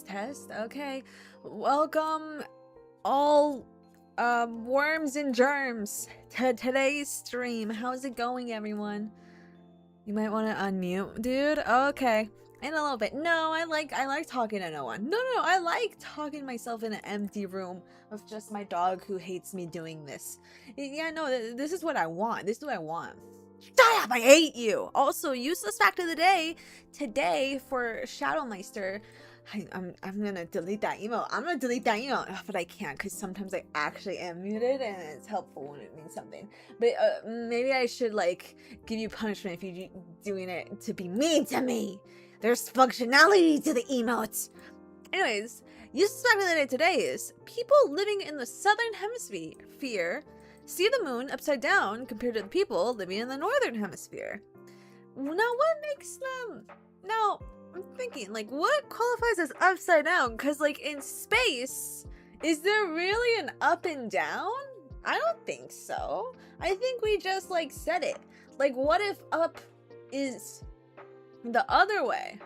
Test. Okay. Welcome, all worms and germs, to today's stream. How's it going, everyone? You might want to unmute, dude. Okay. In a little bit. No, I like talking to no one. No, I like talking to myself in an empty room with just my dog who hates me doing this. Yeah, no, this is what I want. This is what I want. Shut up! I hate you! Also, useless fact of the day. Today, for Shadowmeister, I'm gonna delete that email. I'm gonna delete that email, but I can't because sometimes I actually am muted and it's helpful when it means something. But maybe I should like give you punishment if you're doing it to be mean to me. There's functionality to the emotes. Anyways, useless fact of the day today is people living in the southern hemisphere see the moon upside down compared to the people living in the northern hemisphere. Now, what makes them? Now, I'm thinking, like, what qualifies as upside down? Because, like, in space, is there really an up and down? I don't think so. I think we just, like, said it. Like, what if up is the other way?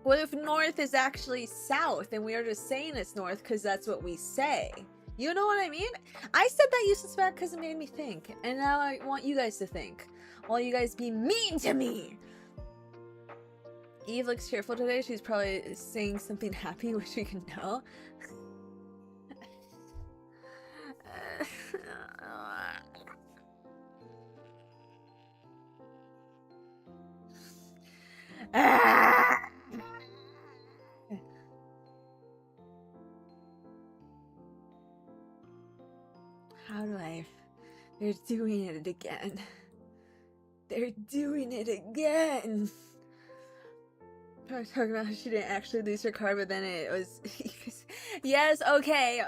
What if north is actually south and we are just saying it's north because that's what we say? You know what I mean? I said that useless fact because it made me think. And now I want you guys to think. While you guys be mean to me. Eve looks cheerful today. She's probably saying something happy, which we can know. How do I... They're doing it again. They're doing it again. I was talking about how she didn't actually lose her card, but then it was... Yes, okay.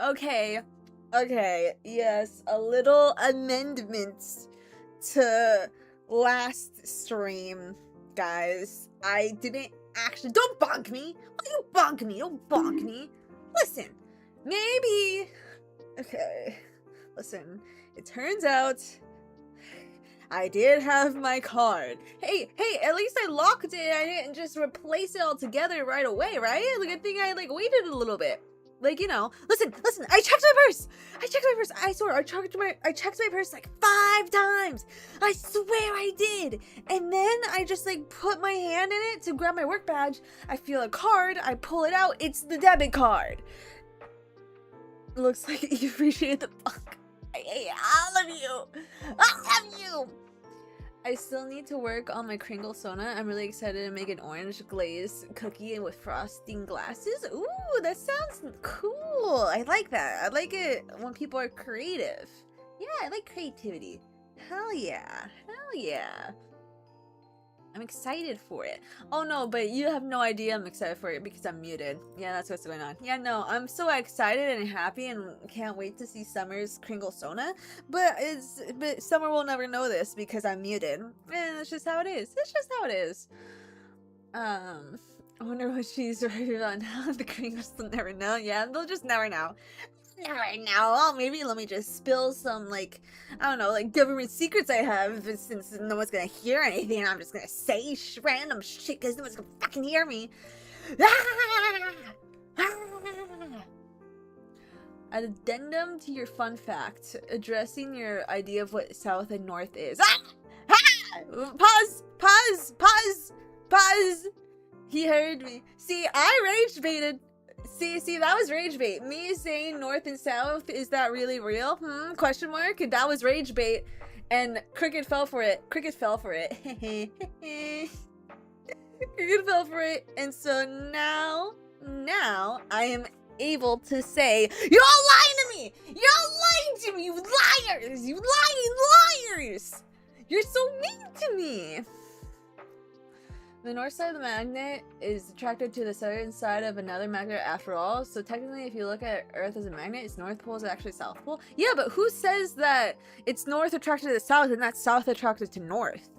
Yes, a little amendments to last stream, guys. I didn't actually... Don't bonk me! Why you bonk me? Don't bonk me. Listen, maybe... Okay, listen. It turns out I did have my card. Hey, at least I locked it. I didn't just replace it all together right away, right? Like, I think I, like, waited a little bit. Like, you know, listen, I checked my purse. I swear, I checked my purse like 5 times. I swear I did. And then I just, like, put my hand in it to grab my work badge. I feel a card. I pull it out. It's the debit card. Looks like you appreciate the fuck. I hate all of you. I still need to work on my Kringle Sona. I'm really excited to make an orange glaze cookie with frosting glasses. Ooh, that sounds cool. I like that. I like it when people are creative. Yeah, I like creativity. Hell yeah. I'm excited for it. Oh no, but you have no idea I'm excited for it because I'm muted. Yeah, that's what's going on. Yeah, no, I'm so excited and happy and can't wait to see Summer's Kringle Sona. But Summer will never know this because I'm muted. And that's just how it is. I wonder what she's right about now. The Kringles will never know. Yeah, they'll just never know. Right now, oh, maybe let me just spill some, like, I don't know, like, government secrets I have, since no one's gonna hear anything. I'm just gonna say random shit because no one's gonna fucking hear me. An addendum to your fun fact, addressing your idea of what south and north is. Pause. He heard me. See, I rage baited. See, that was rage bait. Me saying north and south, is that really real? Question mark? That was rage bait. And Cricket fell for it. Cricket fell for it. And so now I am able to say, you're all lying to me! You liars! You lying liars! You're so mean to me! The north side of the magnet is attracted to the southern side of another magnet after all, so technically if you look at Earth as a magnet, its north pole is actually south pole. Yeah, but who says that it's north attracted to the south and not south attracted to north?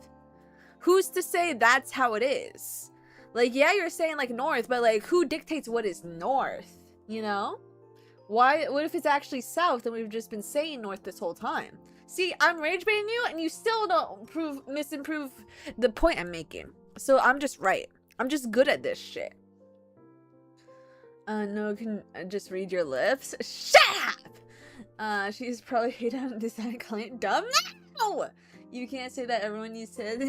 Who's to say that's how it is? Like, yeah, you're saying like north, but like who dictates what is north, you know? What if it's actually south and we've just been saying north this whole time? See, I'm rage baiting you and you still don't misimprove the point I'm making. So I'm just right. I'm just good at this shit. No, can just read your lips. Shut up! She's probably hate on design client. Dumb? No! You can't say that, everyone you said.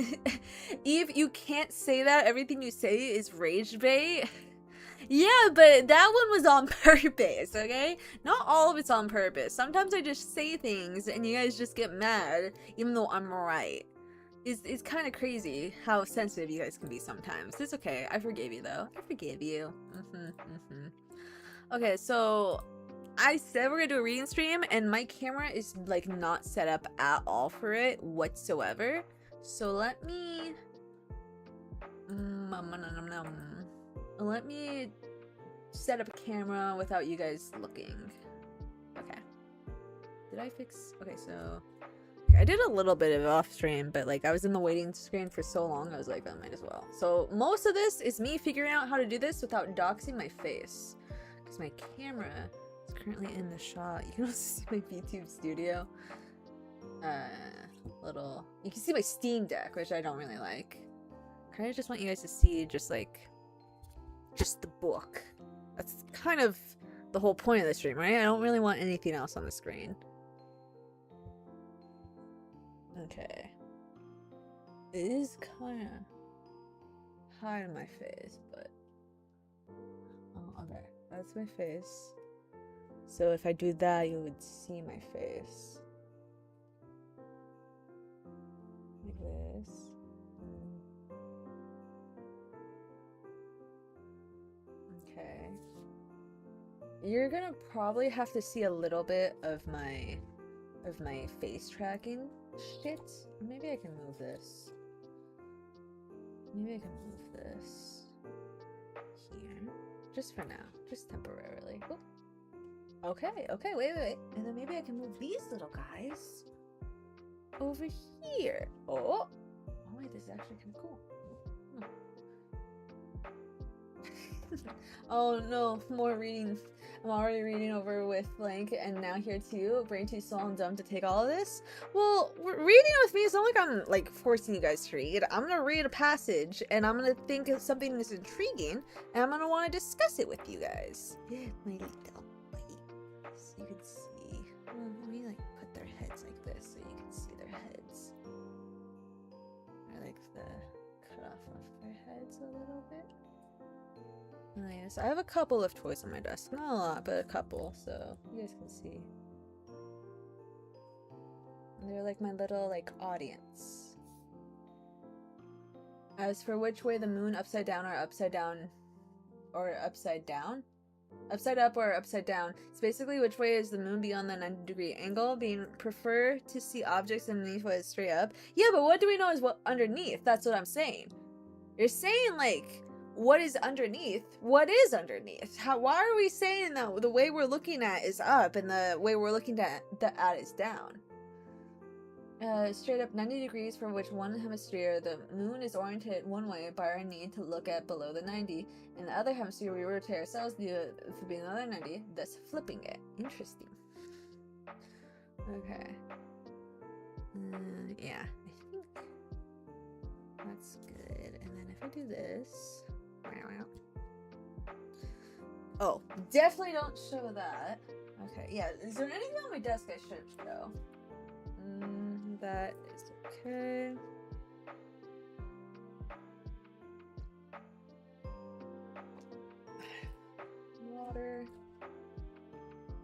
Eve, you can't say that. Everything you say is rage bait. Yeah, but that one was on purpose, okay? Not all of it's on purpose. Sometimes I just say things and you guys just get mad, even though I'm right. It's kind of crazy how sensitive you guys can be sometimes. It's okay. I forgave you, though. I forgive you. Okay, so I said we're gonna do a reading stream, and my camera is, like, not set up at all for it whatsoever. So let me... Let me set up a camera without you guys looking. Okay. Did I fix... Okay, so... I did a little bit of off stream, but like I was in the waiting screen for so long, I was like, I might as well. So most of this is me figuring out how to do this without doxing my face, because my camera is currently in the shot. You can also see my YouTube studio. You can see my Steam Deck, which I don't really like. I kind of just want you guys to see just the book. That's kind of the whole point of the stream, right? I don't really want anything else on the screen. Okay. It is kind of hard in my face, but... Oh, okay. That's my face. So if I do that, you would see my face. Like this. Okay. You're gonna probably have to see a little bit of my face tracking shit. Maybe I can move this. Maybe I can move this here. Just for now. Just temporarily. Oop. Okay, wait. And then maybe I can move these little guys over here. Oh wait, this is actually kind of cool. Oh no, more reading. I'm already reading over with Blank, and now here too. Brain too small and dumb to take all of this. Well, reading with me is not like I'm like forcing you guys to read. I'm gonna read a passage, and I'm gonna think of something that's intriguing, and I'm gonna want to discuss it with you guys. Yeah, my little babies. You can see. Let me like put their heads like this so you can see their heads. I like the cut off of their heads a little bit. Nice. I have a couple of toys on my desk. Not a lot, but a couple, so you guys can see. They're like my little, like, audience. As for which way the moon, upside down or upside down, or upside down? Upside up or upside down. It's basically which way is the moon beyond the 90-degree angle, being prefer to see objects underneath what is straight up. Yeah, but what do we know is what underneath? That's what I'm saying. You're saying, like... What is underneath? What is underneath? Why are we saying that the way we're looking at is up and the way we're looking at is down? Straight up 90 degrees for which one hemisphere the moon is oriented one way by our need to look at below the 90. In the other hemisphere we rotate ourselves to be another 90, thus flipping it. Interesting. Okay. Yeah, I think that's good. And then if I do this... Oh, definitely don't show that. Okay, yeah. Is there anything on my desk I should show? That is okay. Water.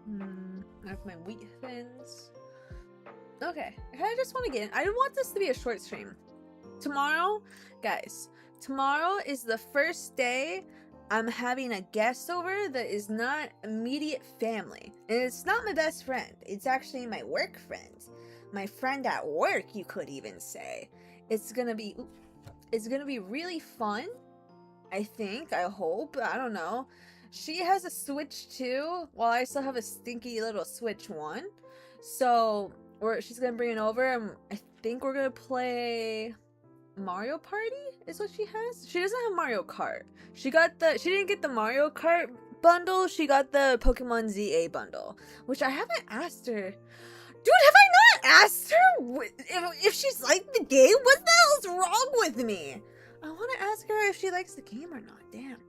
I have my wheat thins. Okay, I kind of just want to get in. I want this to be a short stream. Tomorrow, guys, tomorrow is the first day I'm having a guest over that is not immediate family. And it's not my best friend. It's actually my work friend. My friend at work, you could even say. It's gonna be really fun. I think, I hope, I don't know. She has a Switch 2, while I still have a stinky little Switch 1. So, she's gonna bring it over, and I think we're gonna play Mario Party is what she has. She doesn't have Mario Kart. She didn't get the Mario Kart bundle, she got the Pokemon ZA bundle, which I haven't asked her. Dude, have I not asked her if she's liked the game? What the hell's wrong with me? I want to ask her if she likes the game or not. Damn.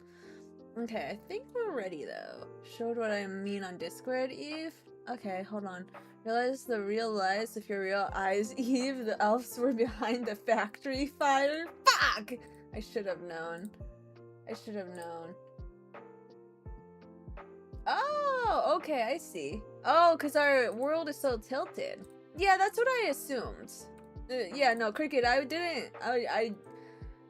Okay, I think we're ready though. Showed what I mean on Discord, Eve? Okay, hold on. Realize the real lies of your real eyes, Eve. The elves were behind the factory fire. Fuck! I should have known. I should have known. Oh, okay, I see. Oh, because our world is so tilted. Yeah, that's what I assumed. Yeah, no, Cricket, I didn't.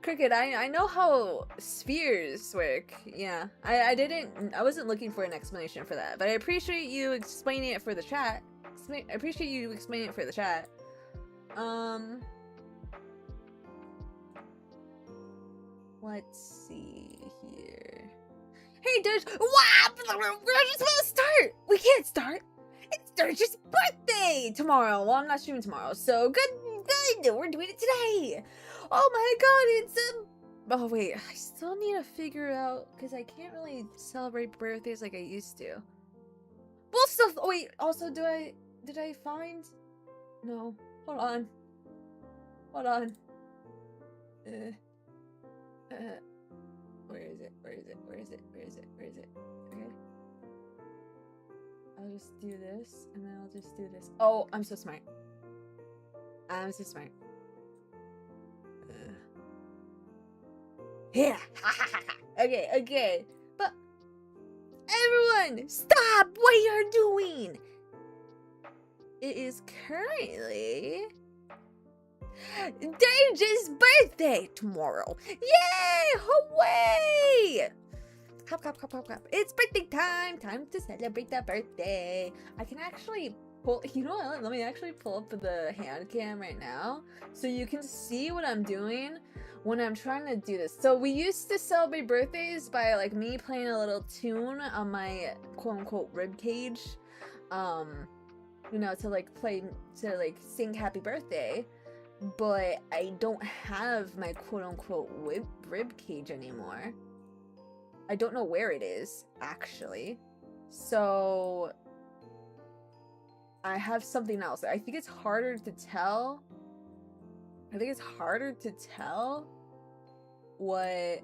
Cricket, I know how spheres work. Yeah, I wasn't looking for an explanation for that, but I appreciate you explaining it for the chat. I appreciate you explaining it for the chat. Let's see here. Hey, Dutch! Wow! We're just about to start! We can't start! It's Dutch's birthday tomorrow! Well, I'm not streaming tomorrow, so good! We're doing it today! Oh my god, it's oh wait, I still need to figure out, because I can't really celebrate birthdays like I used to. Well, still, oh wait, also, did I find? No, hold on. Hold on. Where is it? Where is it? Where is it? Where is it? Where is it? Okay. I'll just do this, and then I'll just do this. Oh, I'm so smart. I'm so smart. Yeah. Okay, okay. But everyone, stop what you're doing. It is currently Dage's birthday tomorrow. Yay! Hooray! Clap, clap, clap, clap, clap. It's birthday time. Time to celebrate that birthday. I can actually pull, you know what? Let me actually pull up the hand cam right now so you can see what I'm doing when I'm trying to do this. So we used to celebrate birthdays by like me playing a little tune on my quote unquote rib cage. You know, to like sing happy birthday. But I don't have my quote-unquote rib cage anymore. I don't know where it is, actually. So I have something else. I think it's harder to tell. I think it's harder to tell what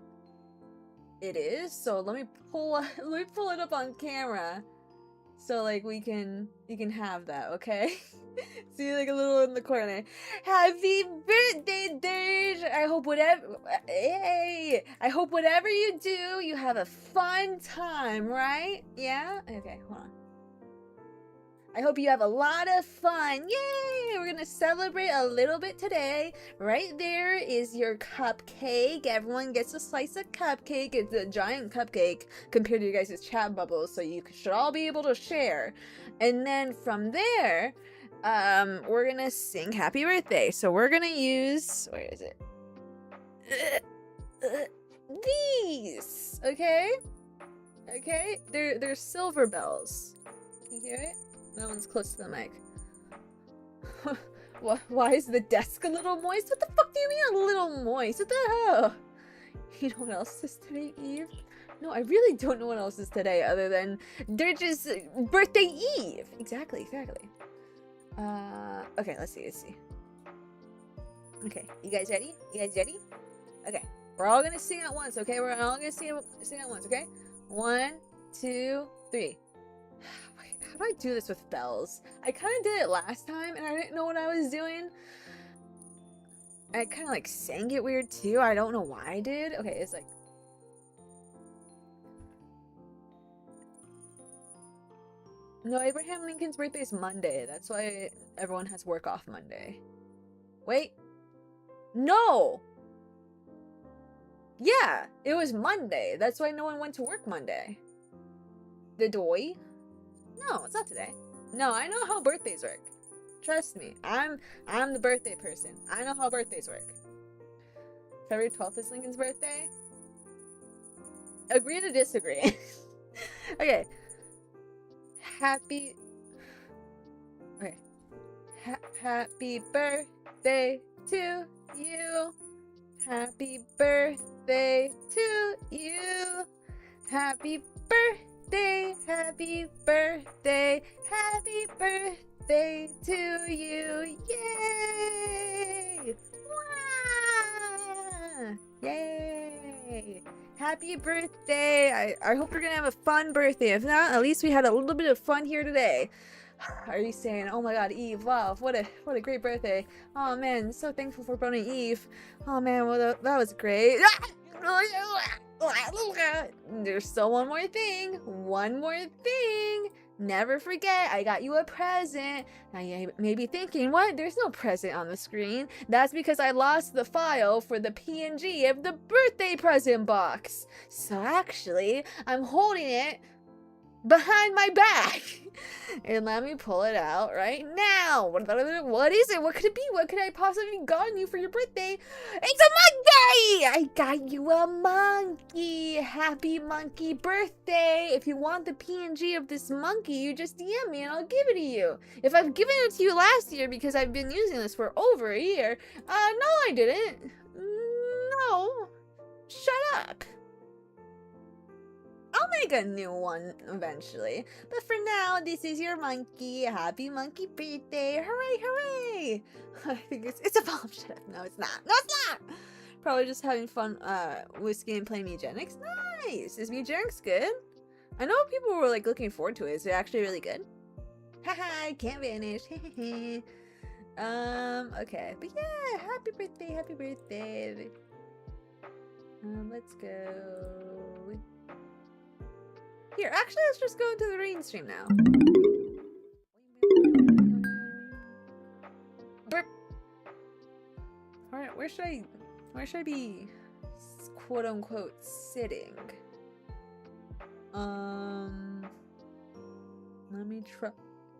it is. So let me pull it up on camera. So like you can have that, okay? See, like a little in the corner. Happy birthday, Dirge! I hope whatever you do, you have a fun time, right? Yeah? Okay, hold on. I hope you have a lot of fun. Yay! We're gonna celebrate a little bit today. Right there is your cupcake. Everyone gets a slice of cupcake. It's a giant cupcake compared to you guys' chat bubbles, so you should all be able to share. And then from there, we're gonna sing happy birthday. So we're gonna use, where is it? These, okay? Okay, they're silver bells. Can you hear it? That one's close to the mic. Why is the desk a little moist? What the fuck do you mean a little moist? What the hell? You know what else is today, Eve? No, I really don't know what else is today other than they're just birthday Eve. Exactly. Okay, let's see. Okay, you guys ready? Okay, we're all gonna sing at once, okay? We're all gonna sing at once, okay? 1, 2, 3. How do I do this with bells? I kind of did it last time and I didn't know what I was doing. I kind of like sang it weird too. I don't know why I did. Okay, it's like... No, Abraham Lincoln's birthday is Monday. That's why everyone has work off Monday. Wait. No! Yeah, it was Monday. That's why no one went to work Monday. The doy? No, it's not today. No, I know how birthdays work. Trust me. I'm the birthday person. I know how birthdays work. February 12th is Lincoln's birthday? Agree to disagree. Okay. Happy birthday to you. Happy birthday to you. Happy birthday, happy birthday, happy birthday to you. Yay! Wow! Yay, Happy birthday! I hope you're gonna have a fun birthday. If not, at least we had a little bit of fun here today. Are you saying, oh my god, Eve, wow, what a great birthday. Oh man, so thankful for Bonnie Eve. Oh man, well that was great. There's still one more thing. One more thing. Never forget, I got you a present. Now you may be thinking, what? There's no present on the screen. That's because I lost the file for the PNG of the birthday present box. So actually, I'm holding it behind my back. And let me pull it out right now. What is it? What could it be? What could I possibly gotten you for your birthday? It's a monkey! I got you a monkey. Happy monkey birthday. If you want the PNG of this monkey, you just DM me and I'll give it to you. If I've given it to you last year because I've been using this for over a year, no I didn't. No. Shut up. I'll make a new one eventually. But for now, this is your monkey. Happy monkey birthday. Hooray, hooray. I think it's a bomb. Shut up. No, it's not. No, it's not. Probably just having fun whiskey and playing Mugenics. Nice. Is Mugenics good? I know people were like looking forward to it. Is it actually really good? Haha, I can't vanish. Okay. But yeah, happy birthday, happy birthday. Let's go. Here, actually, let's just go into the rain stream now. Burp. Alright, where should I be, quote unquote, sitting? Let me try.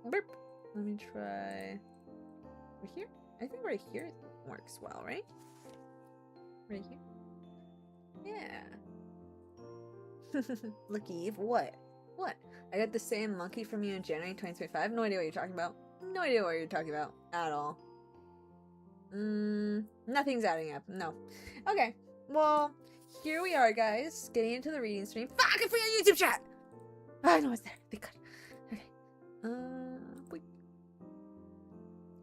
Burp. Let me try. Right here? I think right here works well, right? Right here? Yeah. Look, Eve, what? What? I got the same monkey from you in January 2025? No idea what you're talking about. No idea what you're talking about at all. Nothing's adding up. No. Okay. Well, here we are, guys. Getting into the reading stream. Fuck! I forgot YouTube chat! I know it's there. Thank God. Okay. Wait.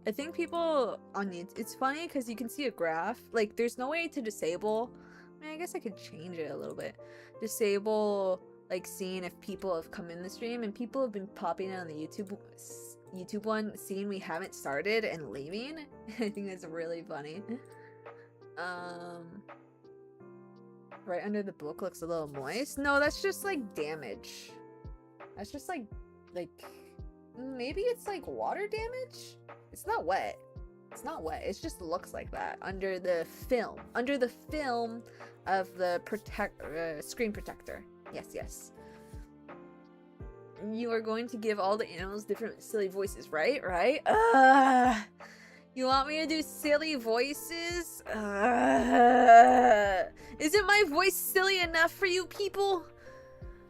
I think people on YouTube, it's funny because you can see a graph. Like, there's no way to disable. I mean, I guess I could change it a little bit. Disable, like, seeing if people have come in the stream, and people have been popping on the YouTube one, seeing we haven't started and leaving. I think that's really funny. Right under the book looks a little moist. No, that's just like damage. That's just like maybe it's like water damage. It's not wet. It's not wet. It just looks like that under the film. Under the film of the screen protector. Yes, yes. You are going to give all the animals different silly voices, right? Right? You want me to do silly voices? Isn't my voice silly enough for you people?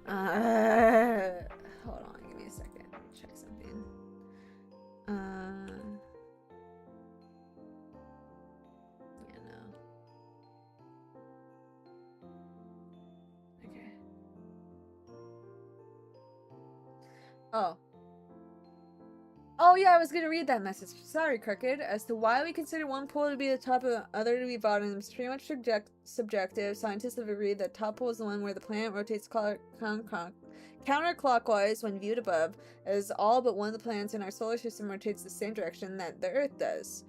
Hold on, give me a second. Check something. Yeah, no. Okay. Oh yeah, I was gonna read that message. Sorry, Crooked. As to why we consider one pole to be the top and the other to be bottom, it's pretty much subjective. Scientists have agreed that top pole is the one where the planet rotates counterclockwise when viewed above, as all but one of the planets in our solar system rotates the same direction that the Earth does.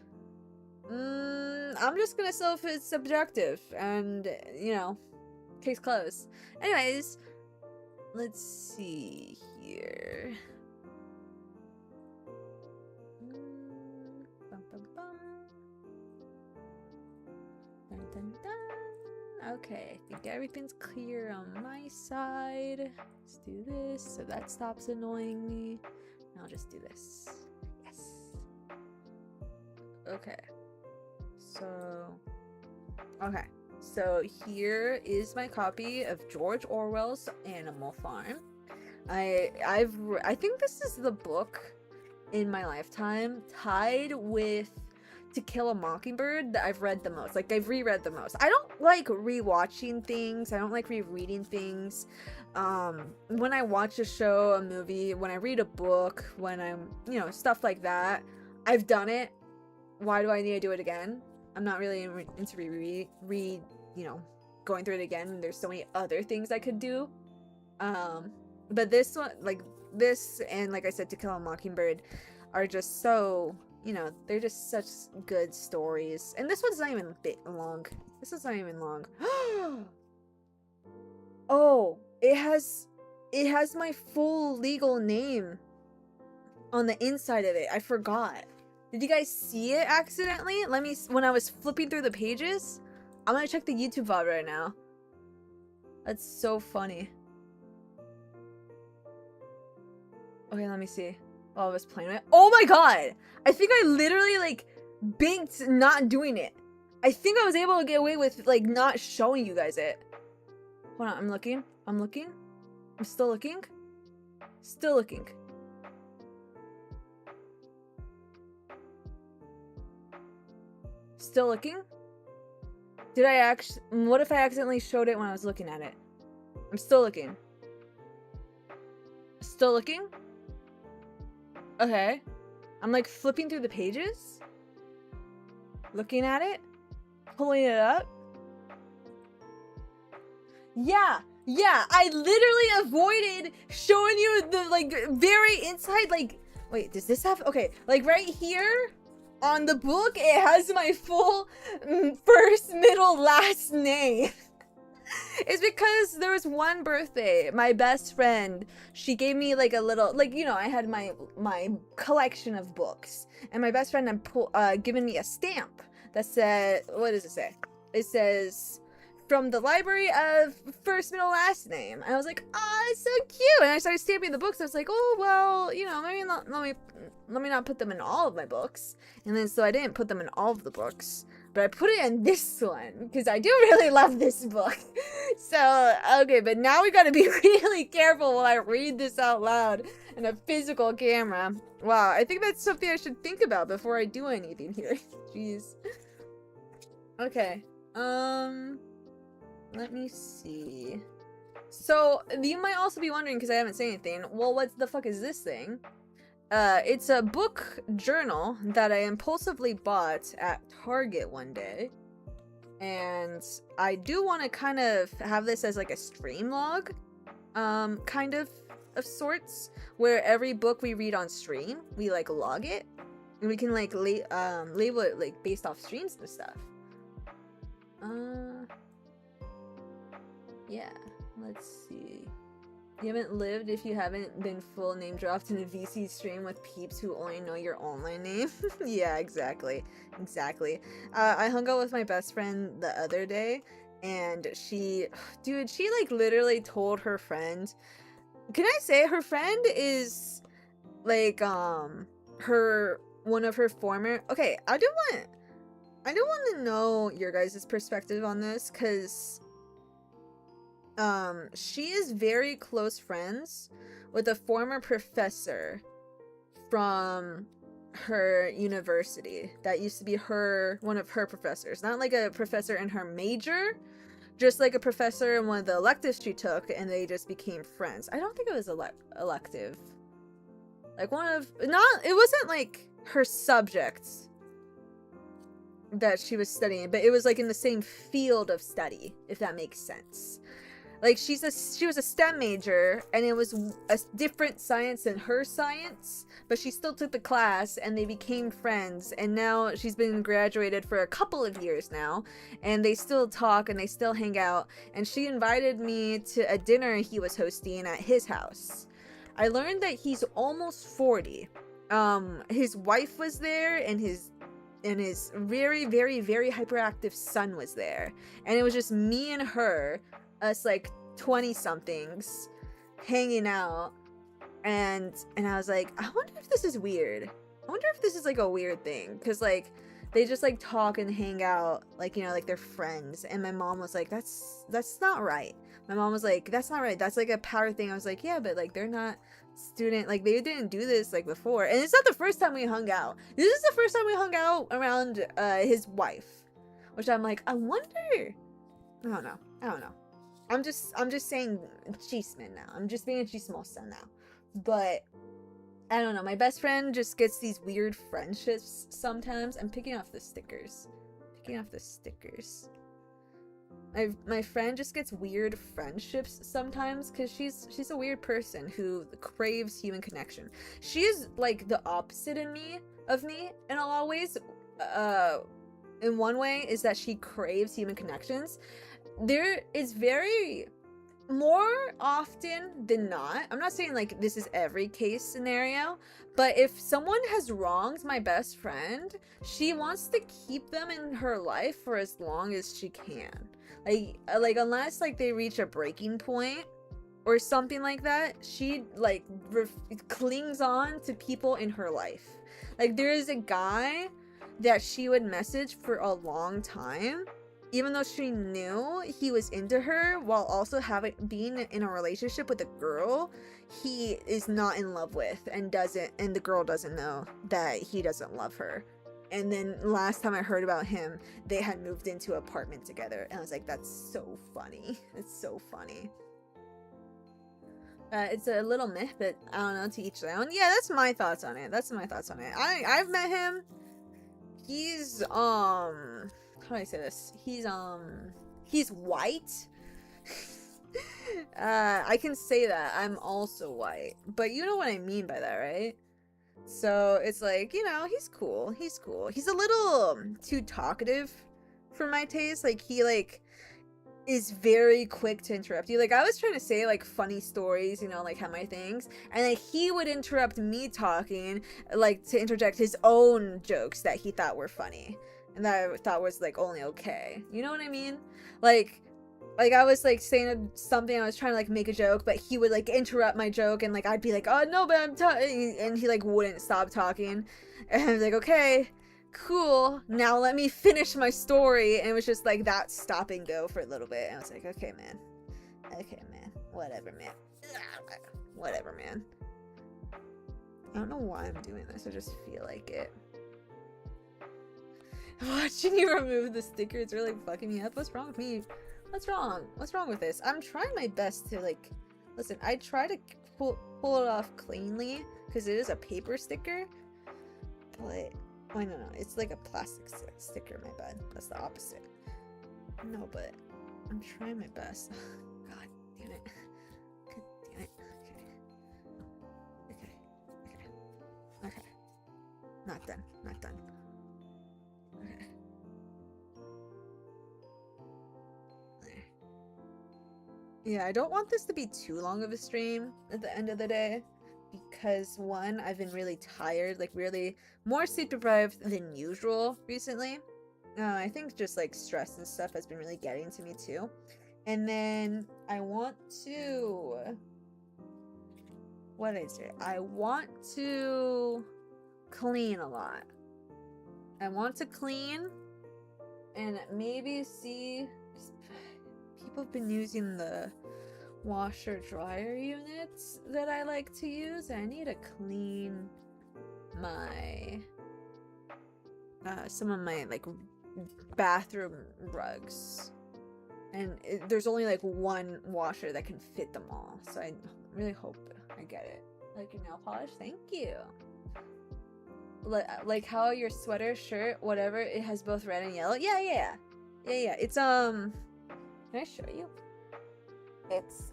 I'm just gonna say if it's subjective, and, you know, case closed. Anyways, let's see here. Dun, dun, dun. Okay, I think everything's clear on my side. Let's do this so that stops annoying me. And I'll just do this. Yes. Okay. So here is my copy of George Orwell's Animal Farm. I think this is the book in my lifetime, tied with To Kill a Mockingbird, that I've read the most. Like, I've reread the most. I don't like rewatching things. I don't like rereading things. When I watch a show, a movie, when I read a book, when I'm, you know, stuff like that, I've done it. Why do I need to do it again? I'm not really into going through it again, and there's so many other things I could do. But this one, like this, and like I said, To Kill a Mockingbird, are just so, you know, they're just such good stories. And this one's not even long. This is not even long. Oh, it has my full legal name on the inside of it. I forgot. Did you guys see it accidentally? When I was flipping through the pages, I'm gonna check the YouTube VOD right now. That's so funny. Okay, let me see. While I was playing it. Oh my god! I think I literally, like, banked not doing it. I think I was able to get away with, like, not showing you guys it. Hold on, I'm looking. I'm still looking. Still looking. Still looking? Did I actually... What if I accidentally showed it when I was looking at it? I'm still looking. Still looking? Okay. I'm like flipping through the pages. Looking at it. Pulling it up. Yeah. Yeah. I literally avoided showing you the like very inside like... Wait, does this have... Okay. Like right here on the book, it has my full first, middle, last name. It's because there was one birthday, my best friend, she gave me like a little, like, you know, I had my collection of books, and my best friend had given me a stamp that said, what does it say? It says, from the library of first, middle, last name. And I was like, oh, it's so cute. And I started stamping the books. I was like, oh, well, you know, maybe not, let me not put them in all of my books. And then so I didn't put them in all of the books, but I put it in this one because I do really love this book. So, okay, but now we gotta be really careful while I read this out loud in a physical camera. Wow, I think that's something I should think about before I do anything here. Jeez. Okay, let me see. So, you might also be wondering, because I haven't said anything, well, what the fuck is this thing? It's a book journal that I impulsively bought at Target one day. And I do want to kind of have this as like a stream log, kind of sorts, where every book we read on stream, we like log it, and we can like label it like based off streams and stuff. Yeah, let's see. You haven't lived if you haven't been full name dropped in a VC stream with peeps who only know your online name. Yeah, exactly. Exactly. I hung out with my best friend the other day, and she like literally told her friend, can I say her friend is like one of her former, okay, I do want to know your guys' perspective on this, because she is very close friends with a former professor from her university that used to be one of her professors. Not like a professor in her major, just like a professor in one of the electives she took, and they just became friends. I don't think it was elective. Like it wasn't like her subject that she was studying, but it was like in the same field of study, if that makes sense. Like she was a STEM major, and it was a different science than her science, but she still took the class, and they became friends, and now she's been graduated for a couple of years now, and they still talk and they still hang out, and she invited me to a dinner he was hosting at his house. I learned that he's almost 40. His wife was there, and his very, very, very hyperactive son was there, and it was just me and her, us like 20 somethings hanging out, and I was like, I wonder if this is weird. I wonder if this is like a weird thing, because like they just like talk and hang out, like, you know, like they're friends. And my mom was like, that's not right. My mom was like, that's not right, that's like a power thing. I was like, yeah, but like they're not student, like they didn't do this like before, and it's not the first time we hung out. This is the first time we hung out around his wife, which I'm like, I wonder. I don't know. I'm just saying chisme now. I'm just being a chismosa now. But I don't know. My best friend just gets these weird friendships sometimes. I'm picking off the stickers. my friend just gets weird friendships sometimes because she's a weird person who craves human connection. She is like the opposite of me in a lot of ways. In one way is that she craves human connections. There is very more often than not, I'm not saying like this is every case scenario, but if someone has wronged my best friend, she wants to keep them in her life for as long as she can. Like unless like they reach a breaking point or something like that, she like clings on to people in her life. Like there is a guy that she would message for a long time, even though she knew he was into her, while also being in a relationship with a girl he is not in love with, and the girl doesn't know that he doesn't love her. And then last time I heard about him, they had moved into an apartment together, and I was like, that's so funny. It's so funny. It's a little myth, but I don't know, to each their own. Yeah, that's my thoughts on it. I've met him. He's how do I say this? He's white. I can say that. I'm also white. But you know what I mean by that, right? So it's like, you know, he's cool. He's cool. He's a little too talkative for my taste. Like he is very quick to interrupt you. Like I was trying to say like funny stories, you know, like how my things, and then he would interrupt me talking, like to interject his own jokes that he thought were funny and that I thought was like only okay. You know what I mean? Like I was like saying something, I was trying to like make a joke, but he would like interrupt my joke, and like I'd be like, oh no, but I'm talking, and he like wouldn't stop talking, and I was like, okay, cool, now let me finish my story. And it was just like that stop and go for a little bit, and I was like, okay man, whatever man. I don't know why I'm doing this, I just feel like it. Watching you remove the sticker, it's really fucking me up. What's wrong with me? What's wrong with this? I'm trying my best to like, listen, I try to pull it off cleanly because it is a paper sticker, but oh no, it's like a plastic sticker, my bad. That's the opposite. No, but I'm trying my best. God damn it. God damn it. Okay. Not done. Okay. Yeah, I don't want this to be too long of a stream at the end of the day, because one, I've been really tired, like really more sleep deprived than usual recently. I think just like stress and stuff has been really getting to me too. And then I want to, what did I say? I want to clean a lot. I want to clean and maybe see, people have been using the washer dryer units that I like to use. I need to clean my some of my like bathroom rugs, and there's only like one washer that can fit them all, so I really hope I get it. Like your nail polish, thank you. Like how your sweater, shirt, whatever, it has both red and yellow. Yeah. It's can I show you? It's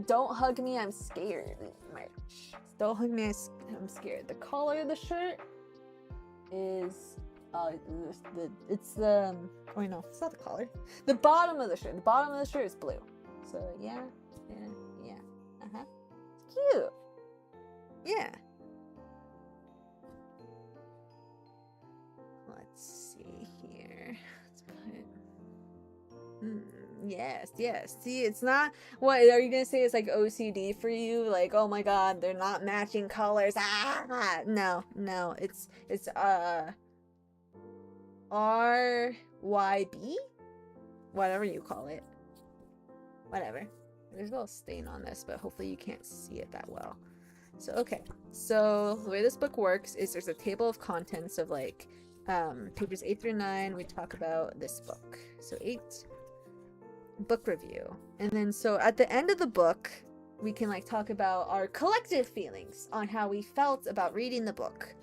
don't hug me, I'm scared merch. Don't hug me, I'm scared. The collar of the shirt is it's the oh no, it's not the collar. The bottom of the shirt. The bottom of the shirt is blue. So yeah. It's cute. Yeah. Let's see here. Let's put yes. See, it's not, what are you gonna say? It's like OCD for you? Like, oh my god, they're not matching colors. No, it's RYB, whatever you call it. Whatever. There's a little stain on this, but hopefully you can't see it that well. So okay, so the way this book works is there's a table of contents of like pages 8 through 9. We talk about this book. So 8, book review, and then so at the end of the book we can like talk about our collective feelings on how we felt about reading the book.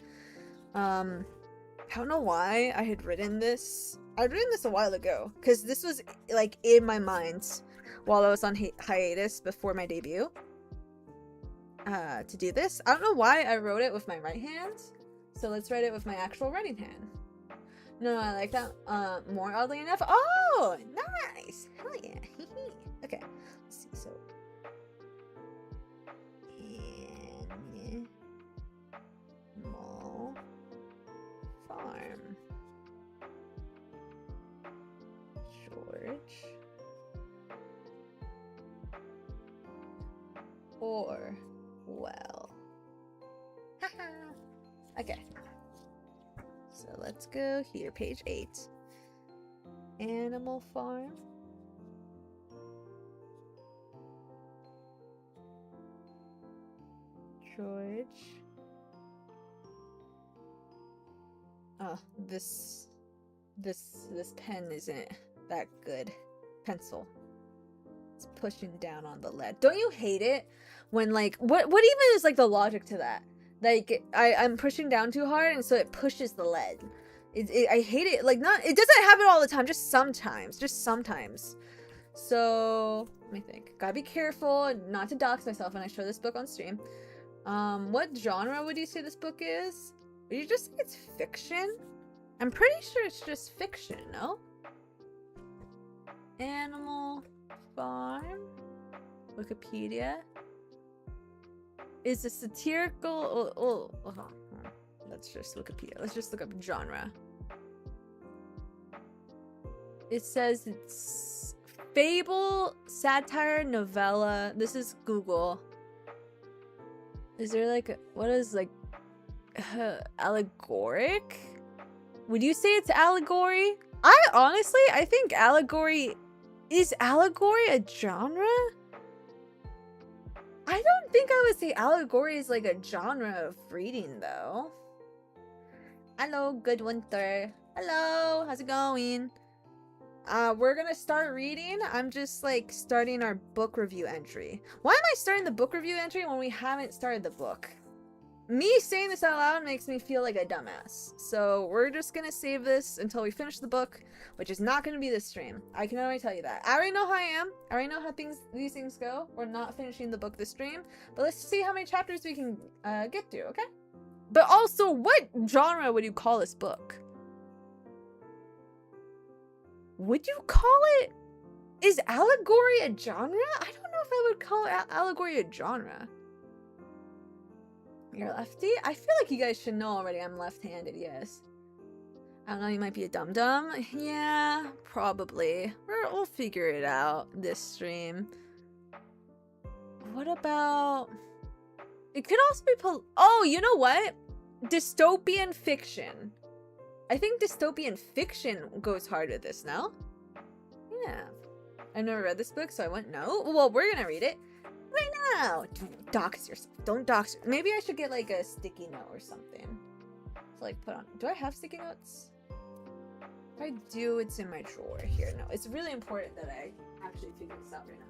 I don't know why I had written this I was reading this a while ago because this was like in my mind while I was on hiatus before my debut. To do this, I don't know why I wrote it with my right hand, so let's write it with my actual writing hand. No, I like that more, oddly enough. Oh, nice! Hell yeah! Okay, let's see. So, Animal Farm. George. Orwell. Okay. So let's go here, page 8. Animal Farm. George. Oh, this pen isn't that good. Pencil. It's pushing down on the lead. Don't you hate it when like what even is like the logic to that? Like I'm pushing down too hard and so it pushes the lead. I hate it. Like not it doesn't happen all the time, just sometimes. So let me think. Gotta be careful not to dox myself when I show this book on stream. What genre would you say this book is? Would you just say it's fiction? I'm pretty sure it's just fiction, no? Animal Farm. Wikipedia. Is a satirical... That's just Wikipedia. Let's just look up genre. It says it's fable, satire, novella. This is Google. Is there like... What is like... allegoric? Would you say it's allegory? I think allegory... Is allegory a genre? I don't think I would say allegory is like a genre of reading though. Hello, good winter. Hello, how's it going? We're gonna start reading. I'm just like starting our book review entry. Why am I starting the book review entry when we haven't started the book? Me saying this out loud makes me feel like a dumbass. So we're just gonna save this until we finish the book, which is not gonna be this stream. I can already tell you that. I already know how I am. I already know how these things go. We're not finishing the book this stream, but let's see how many chapters we can get to, okay? But also, what genre would you call this book? Would you call it... Is allegory a genre? I don't know if I would call allegory a genre. You're lefty? I feel like you guys should know already I'm left-handed, yes. I don't know, you might be a dum-dum. Yeah, probably. We'll figure it out this stream. What about... It could also be oh, you know what? Dystopian fiction. I think dystopian fiction goes hard with this now. Yeah. I've never read this book, so I wouldn't know. Well, we're gonna read it right now. Don't dox yourself. Don't dox. Maybe I should get like a sticky note or something. So like put on. Do I have sticky notes? If I do, it's in my drawer here. No, it's really important that I actually figure this out right now.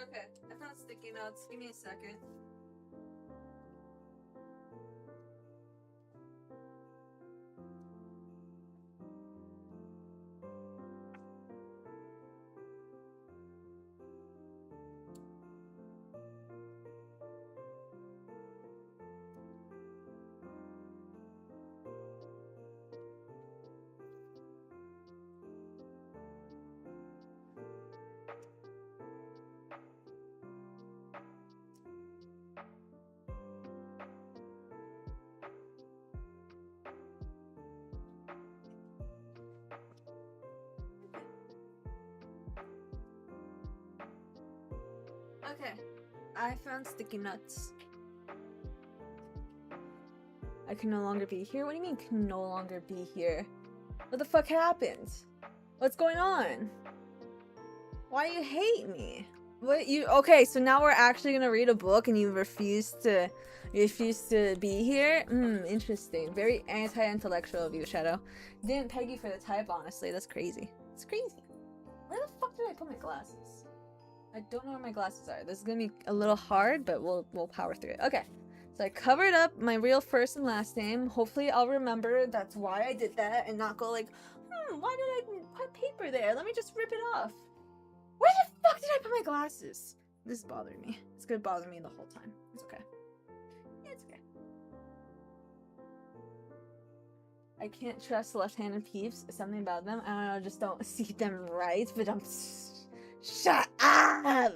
Okay, I found sticky notes. Give me a second. Okay, I found sticky nuts. I can no longer be here? What do you mean can no longer be here? What the fuck happened? What's going on? Why you hate me? What you okay, so now we're actually gonna read a book and you refuse to be here? Interesting. Very anti-intellectual of you, Shadow. Didn't peg you for the type, honestly. That's crazy. It's crazy. Where the fuck did I put my glasses? I don't know where my glasses are. This is gonna be a little hard, but we'll power through it. Okay. So I covered up my real first and last name. Hopefully I'll remember that's why I did that and not go like, why did I put paper there? Let me just rip it off. Where the fuck did I put my glasses? This is bothering me. It's gonna bother me the whole time. It's okay. It's okay. I can't trust left-handed peeps. Something about them. I don't know, just don't see them right, but I'm... Shut up!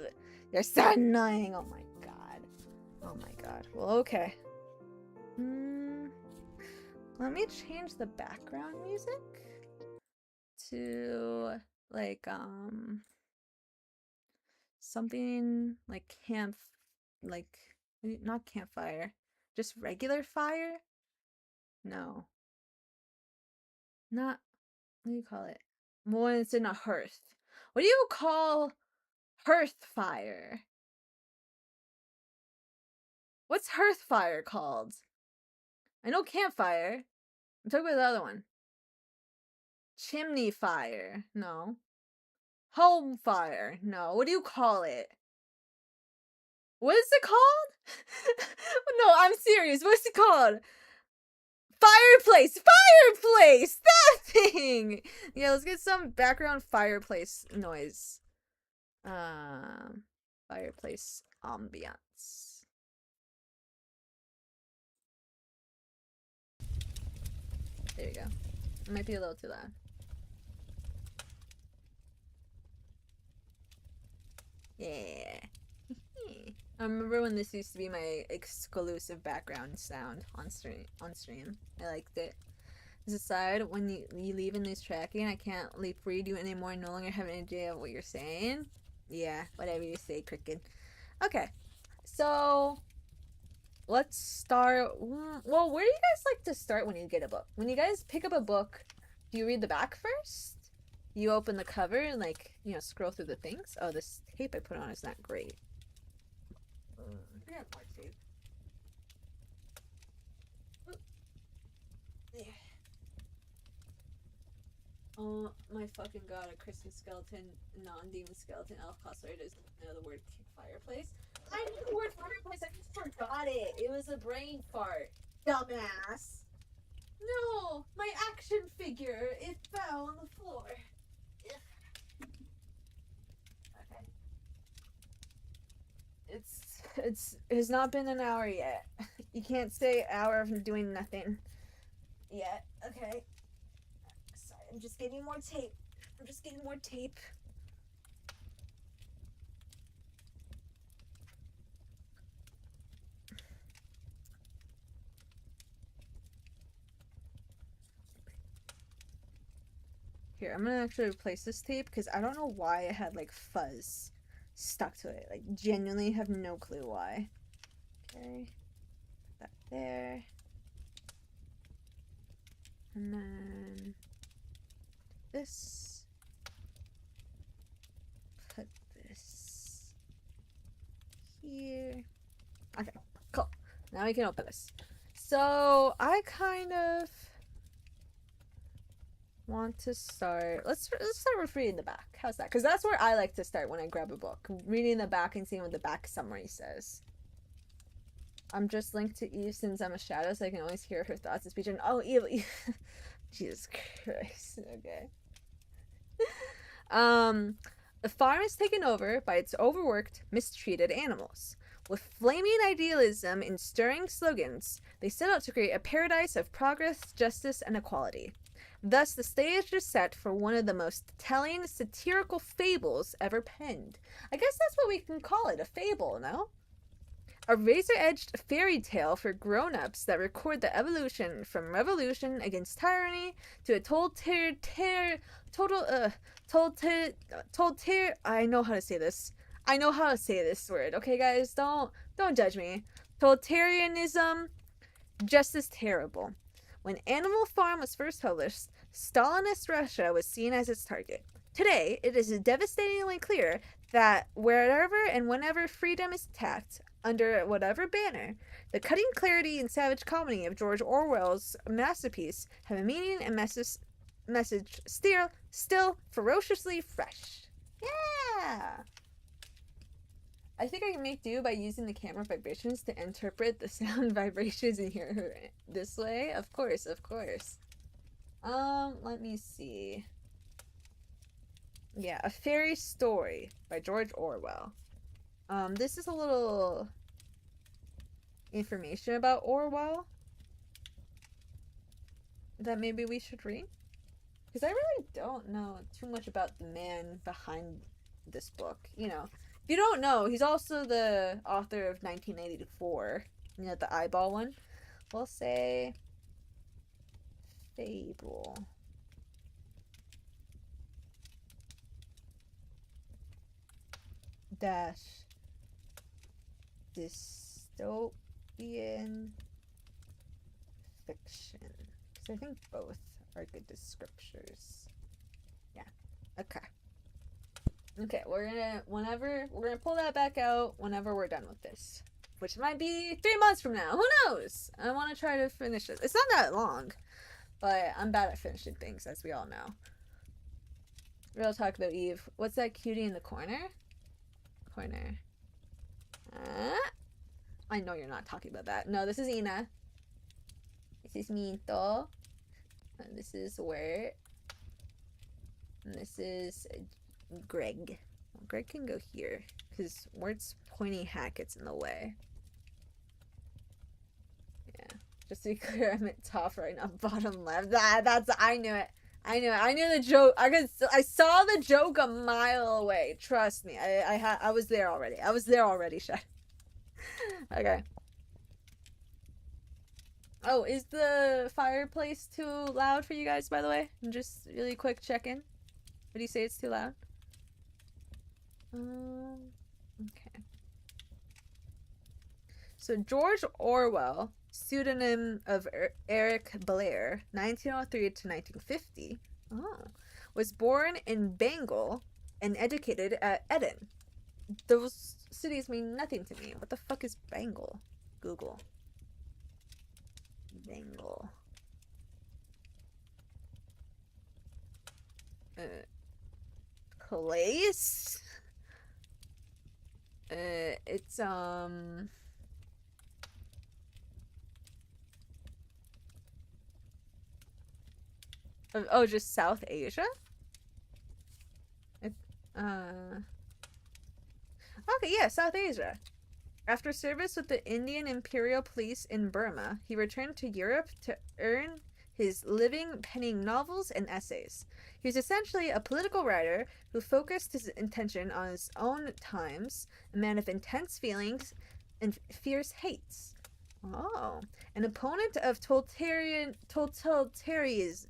You're so annoying. Oh my god. Oh my god. Well, okay. Let me change the background music to, like, something like not campfire, just regular fire? No. Not, what do you call it? When it's in a hearth. What do you call hearth fire? What's hearth fire called? I know campfire. I'm talking about the other one. Chimney fire. No. Home fire. No. What do you call it? What is it called? No, I'm serious. What's it called? Fireplace! Fireplace! That thing! Yeah, let's get some background fireplace noise. Fireplace ambiance. There you go. It might be a little too loud. Yeah. I remember when this used to be my exclusive background sound on stream. I liked it. As a side, when you leave in this tracking, I can't read you anymore. I no longer have an idea of what you're saying. Yeah, whatever you say, cricket. Okay, so let's start. Well, where do you guys like to start when you get a book? When you guys pick up a book, do you read the back first? You open the cover and, like, you know, scroll through the things. Oh, this tape I put on is not great. Yeah, more tape. Yeah. Oh my fucking god, a Christmas skeleton, non-demon skeleton, elf cosplayer doesn't know the word fireplace. I knew the word fireplace, I just forgot it. It was a brain fart. Dumbass. No, my action figure, it fell on the floor. Okay. It's not been an hour yet. You can't say hour of doing nothing yet. Okay. Sorry, I'm just getting more tape. Here, I'm gonna actually replace this tape because I don't know why it had like fuzz stuck to it. Like, genuinely have no clue why. Okay. Put that there. And then this. Put this here. Okay, cool. Now we can open this. So I kind of want to start. Let's start with reading the back. How's that? Because that's where I like to start when I grab a book. Reading the back and seeing what the back summary says. I'm just linked to Eve since I'm a shadow, so I can always hear her thoughts and speech. And oh, Eve, Jesus Christ. Okay. The farm is taken over by its overworked, mistreated animals. With flaming idealism and stirring slogans, they set out to create a paradise of progress, justice, and equality. Thus, the stage is set for one of the most telling satirical fables ever penned. I guess that's what we can call it, a fable, no? A razor-edged fairy tale for grown-ups that record the evolution from revolution against tyranny to a I know how to say this. I know how to say this word. Okay, guys, don't judge me. Totalitarianism, just as terrible. When Animal Farm was first published, Stalinist Russia was seen as its target. Today, it is devastatingly clear that wherever and whenever freedom is attacked, under whatever banner, the cutting clarity and savage comedy of George Orwell's masterpiece have a meaning and message still ferociously fresh. Yeah! I think I can make do by using the camera vibrations to interpret the sound vibrations and hear her this way. Of course, of course. Let me see. Yeah, A Fairy Story by George Orwell. This is a little information about Orwell that maybe we should read. Because I really don't know too much about the man behind this book. You know, if you don't know, he's also the author of 1984. You know, the eyeball one? We'll say Fable. Dash dystopian fiction. Because I think both are good descriptors. Yeah. Okay. Okay, we're gonna pull that back out whenever we're done with this. Which might be 3 months from now. Who knows? I wanna try to finish it. It's not that long. But I'm bad at finishing things, as we all know. Real talk about Eve. What's that cutie in the corner? I know you're not talking about that. No, this is Ina. This is Minto. And this is Wirt. And this is Greg. Well, Greg can go here, because Wirt's pointy hat gets in the way. Yeah. Just to be clear, I'm at top right now, bottom left. I knew it. I knew the joke. I saw the joke a mile away. Trust me. I was there already. Shay. Okay. Oh, is the fireplace too loud for you guys, by the way? And just really quick check-in. Would you say it's too loud? Okay. So George Orwell, pseudonym of Eric Blair, 1903 to 1950, was born in Bengal and educated at Eden. Those cities mean nothing to me. What the fuck is Bengal? Google. Bengal. Place? It's, oh, just South Asia? Okay, yeah, South Asia. After service with the Indian Imperial Police in Burma, he returned to Europe to earn his living penning novels and essays. He was essentially a political writer who focused his attention on his own times, a man of intense feelings and fierce hates. Oh, an opponent of totalitarianism.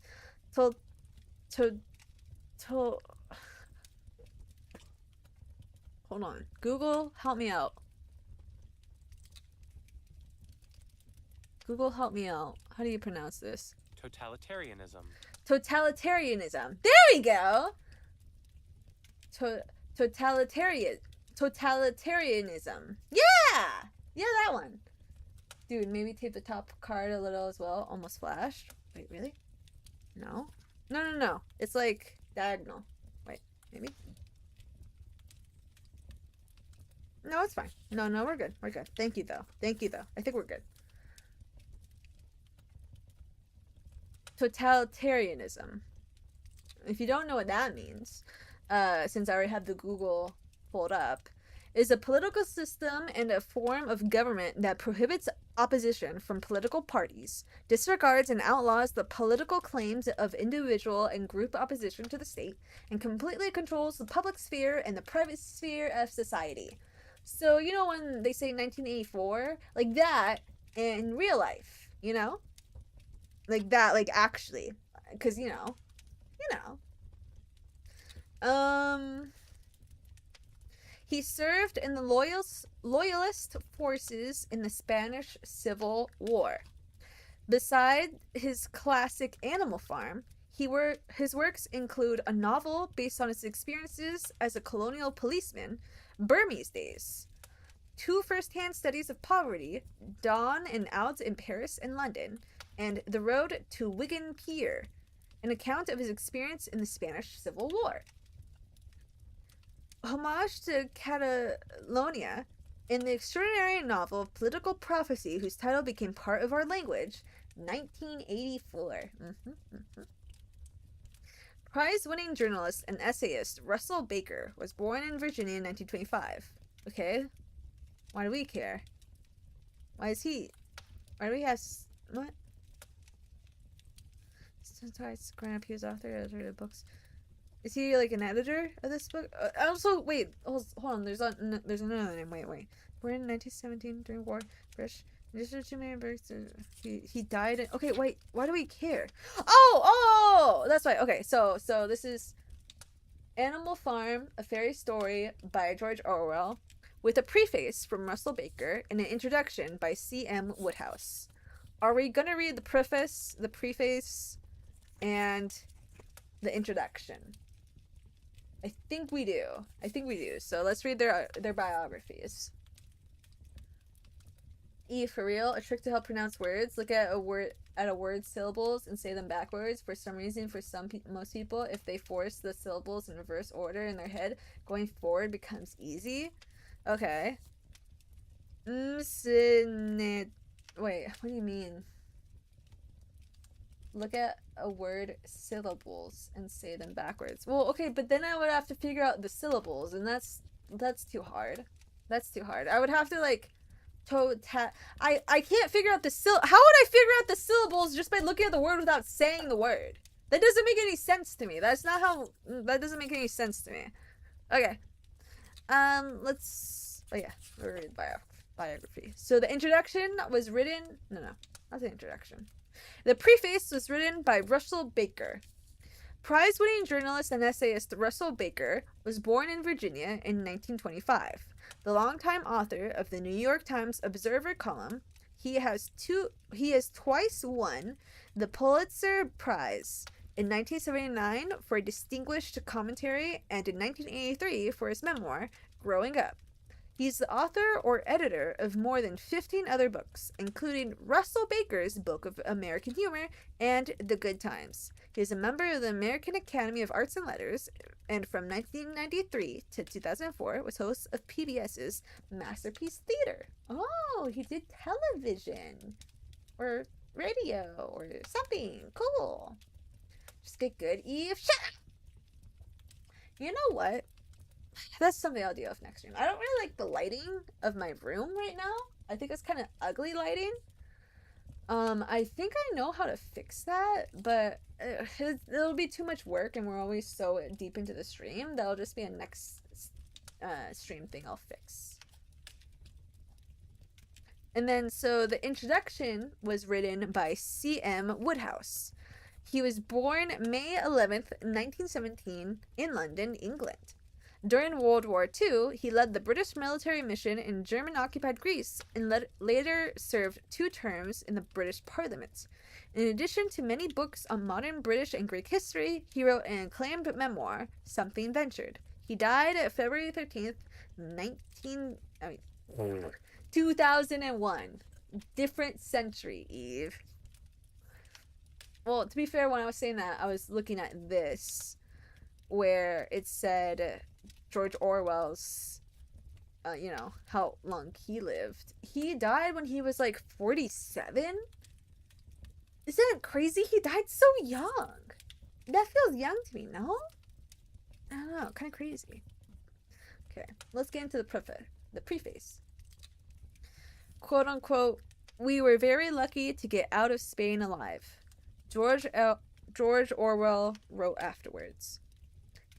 Hold on. Google, help me out. Google, help me out. How do you pronounce this? Totalitarianism. Totalitarianism. There we go! Totalitarianism. Yeah! Yeah, that one. Dude, maybe tape the top card a little as well. Almost flashed. Wait, really? No? No. It's like diagonal. Wait, maybe? No, it's fine. No, we're good. We're good. Thank you, though. I think we're good. Totalitarianism. If you don't know what that means, since I already have the Google pulled up, is a political system and a form of government that prohibits opposition from political parties, disregards and outlaws the political claims of individual and group opposition to the state, and completely controls the public sphere and the private sphere of society. So, you know, when they say 1984, like that in real life, you know? Like that, like actually. Because, you know. He served in the loyalist forces in the Spanish Civil War. Beside his classic Animal Farm, His works include a novel based on his experiences as a colonial policeman, Burmese Days, two first-hand studies of poverty, Dawn and Out in Paris and London, and The Road to Wigan Pier, an account of his experience in the Spanish Civil War. Homage to Catalonia, in the extraordinary novel of political prophecy whose title became part of our language, 1984. Prize-winning journalist and essayist Russell Baker was born in Virginia in 1925. Okay, why do we care? Why do we have... What? Sometimes Grant appears author of the books. Is he like an editor of this book? Also, wait, hold on. There's another name. Wait. Born in 1917 during war. British. He died in... Okay, wait. Why do we care? Oh! That's right. Okay, so this is Animal Farm, A Fairy Story by George Orwell, with a preface from Russell Baker and an introduction by C.M. Woodhouse. Are we gonna read the preface, and the introduction? I think we do. So let's read their biographies. E, for real, a trick to help pronounce words. Look at a word's syllables and say them backwards. For some reason, most people, if they force the syllables in reverse order in their head, going forward becomes easy. Okay. Wait, what do you mean? Look at a word syllables and say them backwards. Well, okay, but then I would have to figure out the syllables, and that's too hard. I would have to like I can't figure out the how would I figure out the syllables just by looking at the word without saying the word? That doesn't make any sense to me. That doesn't make any sense to me. Okay. Let's read biography. So the introduction was written not the introduction. The preface was written by Russell Baker. Prize-winning journalist and essayist Russell Baker was born in Virginia in 1925. The longtime author of the New York Times Observer column, he has twice won the Pulitzer Prize, in 1979 for distinguished commentary and in 1983 for his memoir, Growing Up. He's the author or editor of more than 15 other books, including Russell Baker's Book of American Humor and The Good Times. He is a member of the American Academy of Arts and Letters, and from 1993 to 2004 was host of PBS's Masterpiece Theater. Oh, he did television or radio or something. Cool. Just get good, Eve. Shut up! You know what? That's something I'll deal with next stream. I don't really like the lighting of my room right now. I think it's kind of ugly lighting. I think I know how to fix that, but it'll be too much work, and we're always so deep into the stream. That'll just be a next stream thing I'll fix. And then, so the introduction was written by C.M. Woodhouse. He was born May 11th, 1917, in London, England. During World War II, he led the British military mission in German-occupied Greece and later served 2 terms in the British Parliament. In addition to many books on modern British and Greek history, he wrote an acclaimed memoir, Something Ventured. He died February 13th, 2001. Different century, Eve. Well, to be fair, when I was saying that, I was looking at this, where it said George Orwell's, how long he lived. He died when he was like 47? Isn't it crazy? He died so young. That feels young to me, no? I don't know, kind of crazy. Okay, let's get into the preface. Quote unquote, "We were very lucky to get out of Spain alive," George Orwell wrote afterwards.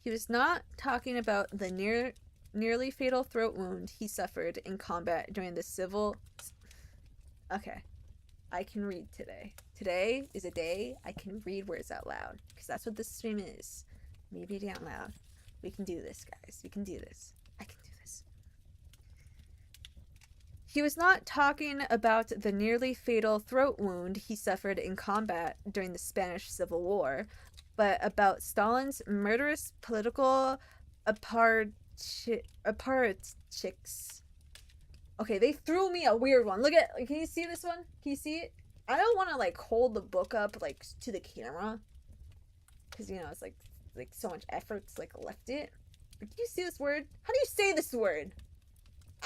He was not talking about the nearly fatal throat wound he suffered in combat during the civil... Okay, I can read today. Today is a day I can read words out loud, because that's what this stream is. Me reading out loud. We can do this, guys. We can do this. I can do this. He was not talking about the nearly fatal throat wound he suffered in combat during the Spanish Civil War, but about Stalin's murderous political apparatchiks. Okay, they threw me a weird one. Look at, can you see this one? Can you see it? I don't want to like hold the book up like to the camera, because you know it's like so much effort to like lift it. But can you see this word? How do you say this word?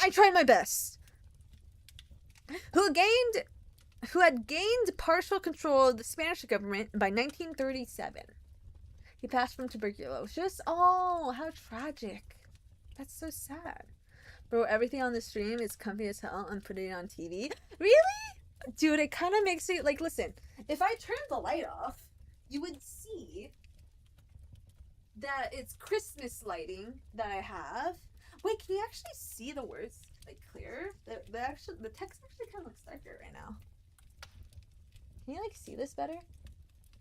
I tried my best. Who had gained partial control of the Spanish government by 1937. He passed from tuberculosis. Oh, how tragic. That's so sad. Bro, everything on the stream is comfy as hell and putting it on TV. Really? Dude, it kind of makes it like, listen, if I turned the light off, you would see that it's Christmas lighting that I have. Wait, can you actually see the words like clear? The text actually kind of looks darker right now. Can you like see this better?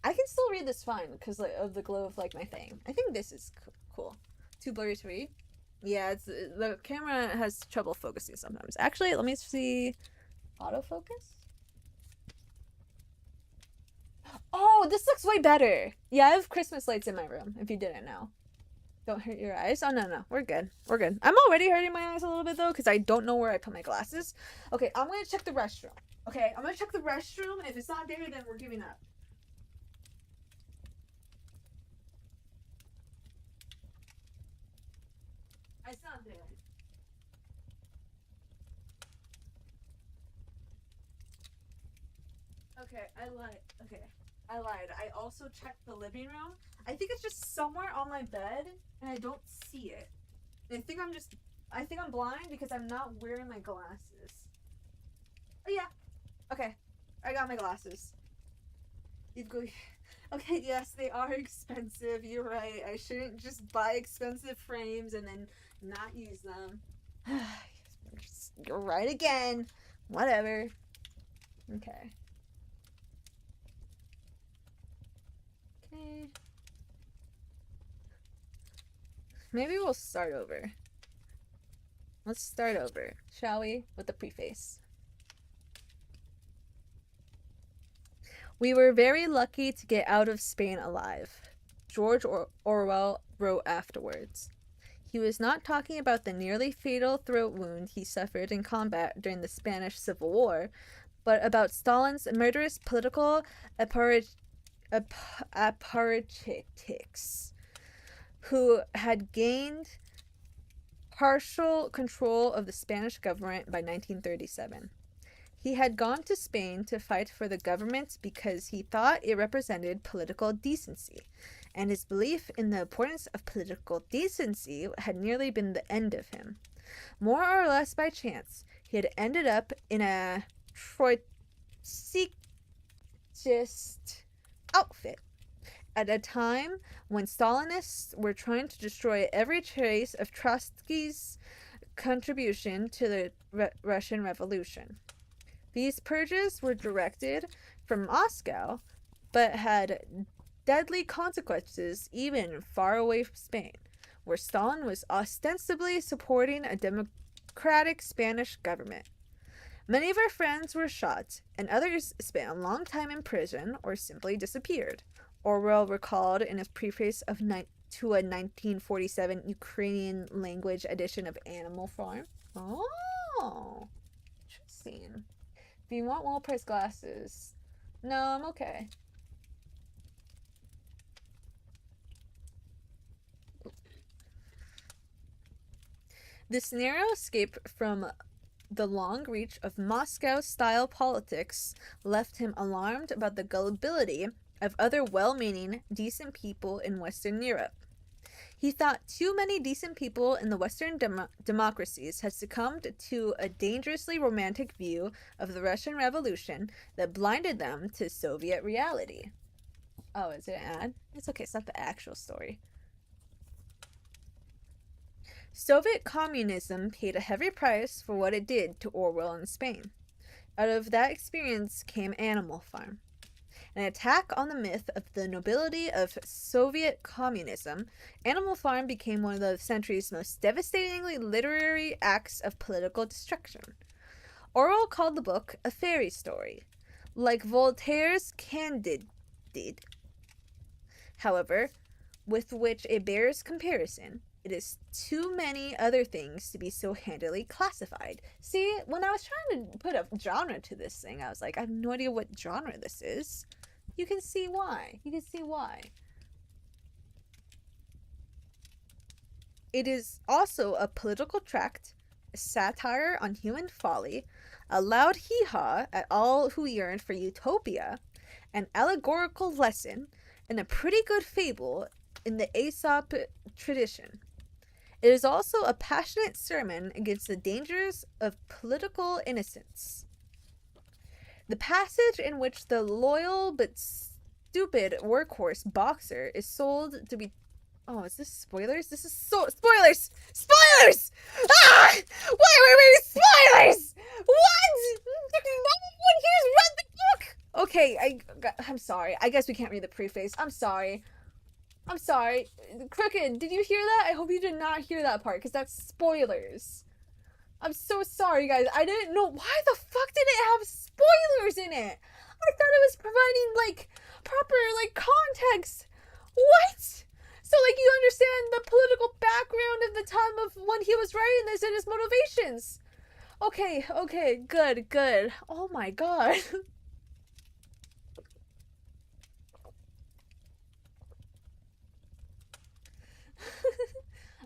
I can still read this fine because like, of the glow of like my thing. I think this is cool. Too blurry to read. Yeah, it's the camera has trouble focusing sometimes. Actually, let me see. Autofocus. Oh, this looks way better. Yeah, I have Christmas lights in my room. If you didn't know. Don't hurt your eyes. Oh no, we're good. We're good. I'm already hurting my eyes a little bit though because I don't know where I put my glasses. Okay, I'm gonna check the restroom. Okay, I'm gonna check the restroom. If it's not there, then we're giving up. It's not there. Okay, I lied. I also checked the living room. I think it's just somewhere on my bed, and I don't see it. And I think I'm blind because I'm not wearing my glasses. Oh yeah. Okay, I got my glasses. Okay, yes, they are expensive. You're right. I shouldn't just buy expensive frames and then not use them. You're right again. Whatever. Okay. Okay. Maybe we'll start over. Let's start over, shall we? With the preface. We were very lucky to get out of Spain alive, George Orwell wrote afterwards. He was not talking about the nearly fatal throat wound he suffered in combat during the Spanish Civil War, but about Stalin's murderous political apparatchiks, who had gained partial control of the Spanish government by 1937. He had gone to Spain to fight for the government because he thought it represented political decency, and his belief in the importance of political decency had nearly been the end of him. More or less by chance, he had ended up in a Trotskyist outfit at a time when Stalinists were trying to destroy every trace of Trotsky's contribution to the Russian Revolution. These purges were directed from Moscow, but had deadly consequences even far away from Spain, where Stalin was ostensibly supporting a democratic Spanish government. Many of our friends were shot, and others spent a long time in prison or simply disappeared, Orwell recalled in his preface to a 1947 Ukrainian language edition of Animal Farm. Oh, interesting. If you want well-priced glasses. No, I'm okay. This narrow escape from the long reach of Moscow-style politics left him alarmed about the gullibility of other well-meaning, decent people in Western Europe. He thought too many decent people in the Western democracies had succumbed to a dangerously romantic view of the Russian Revolution that blinded them to Soviet reality. Oh, is it an ad? It's okay, it's not the actual story. Soviet communism paid a heavy price for what it did to Orwell in Spain. Out of that experience came Animal Farm. An attack on the myth of the nobility of Soviet communism, Animal Farm became one of the century's most devastatingly literary acts of political destruction. Orwell called the book a fairy story, like Voltaire's Candide. However, with which it bears comparison, it is too many other things to be so handily classified. See, when I was trying to put a genre to this thing, I was like, I have no idea what genre this is. You can see why. You can see why. It is also a political tract, a satire on human folly, a loud hee-haw at all who yearn for utopia, an allegorical lesson, and a pretty good fable in the Aesop tradition. It is also a passionate sermon against the dangers of political innocence. The passage in which the loyal but stupid workhorse boxer is sold to be... Oh, is this spoilers? This is so... Spoilers! Spoilers! Ah! Wait! Spoilers! What? No one here's read the book! Okay, I'm sorry. I guess we can't read the preface. I'm sorry. Crooked, did you hear that? I hope you did not hear that part, because that's spoilers. I'm so sorry, guys. I didn't know. Why the fuck did it have spoilers in it? I thought it was providing, like, proper, like, context. What? So, like, you understand the political background of the time of when he was writing this and his motivations. Okay, good. Oh my god.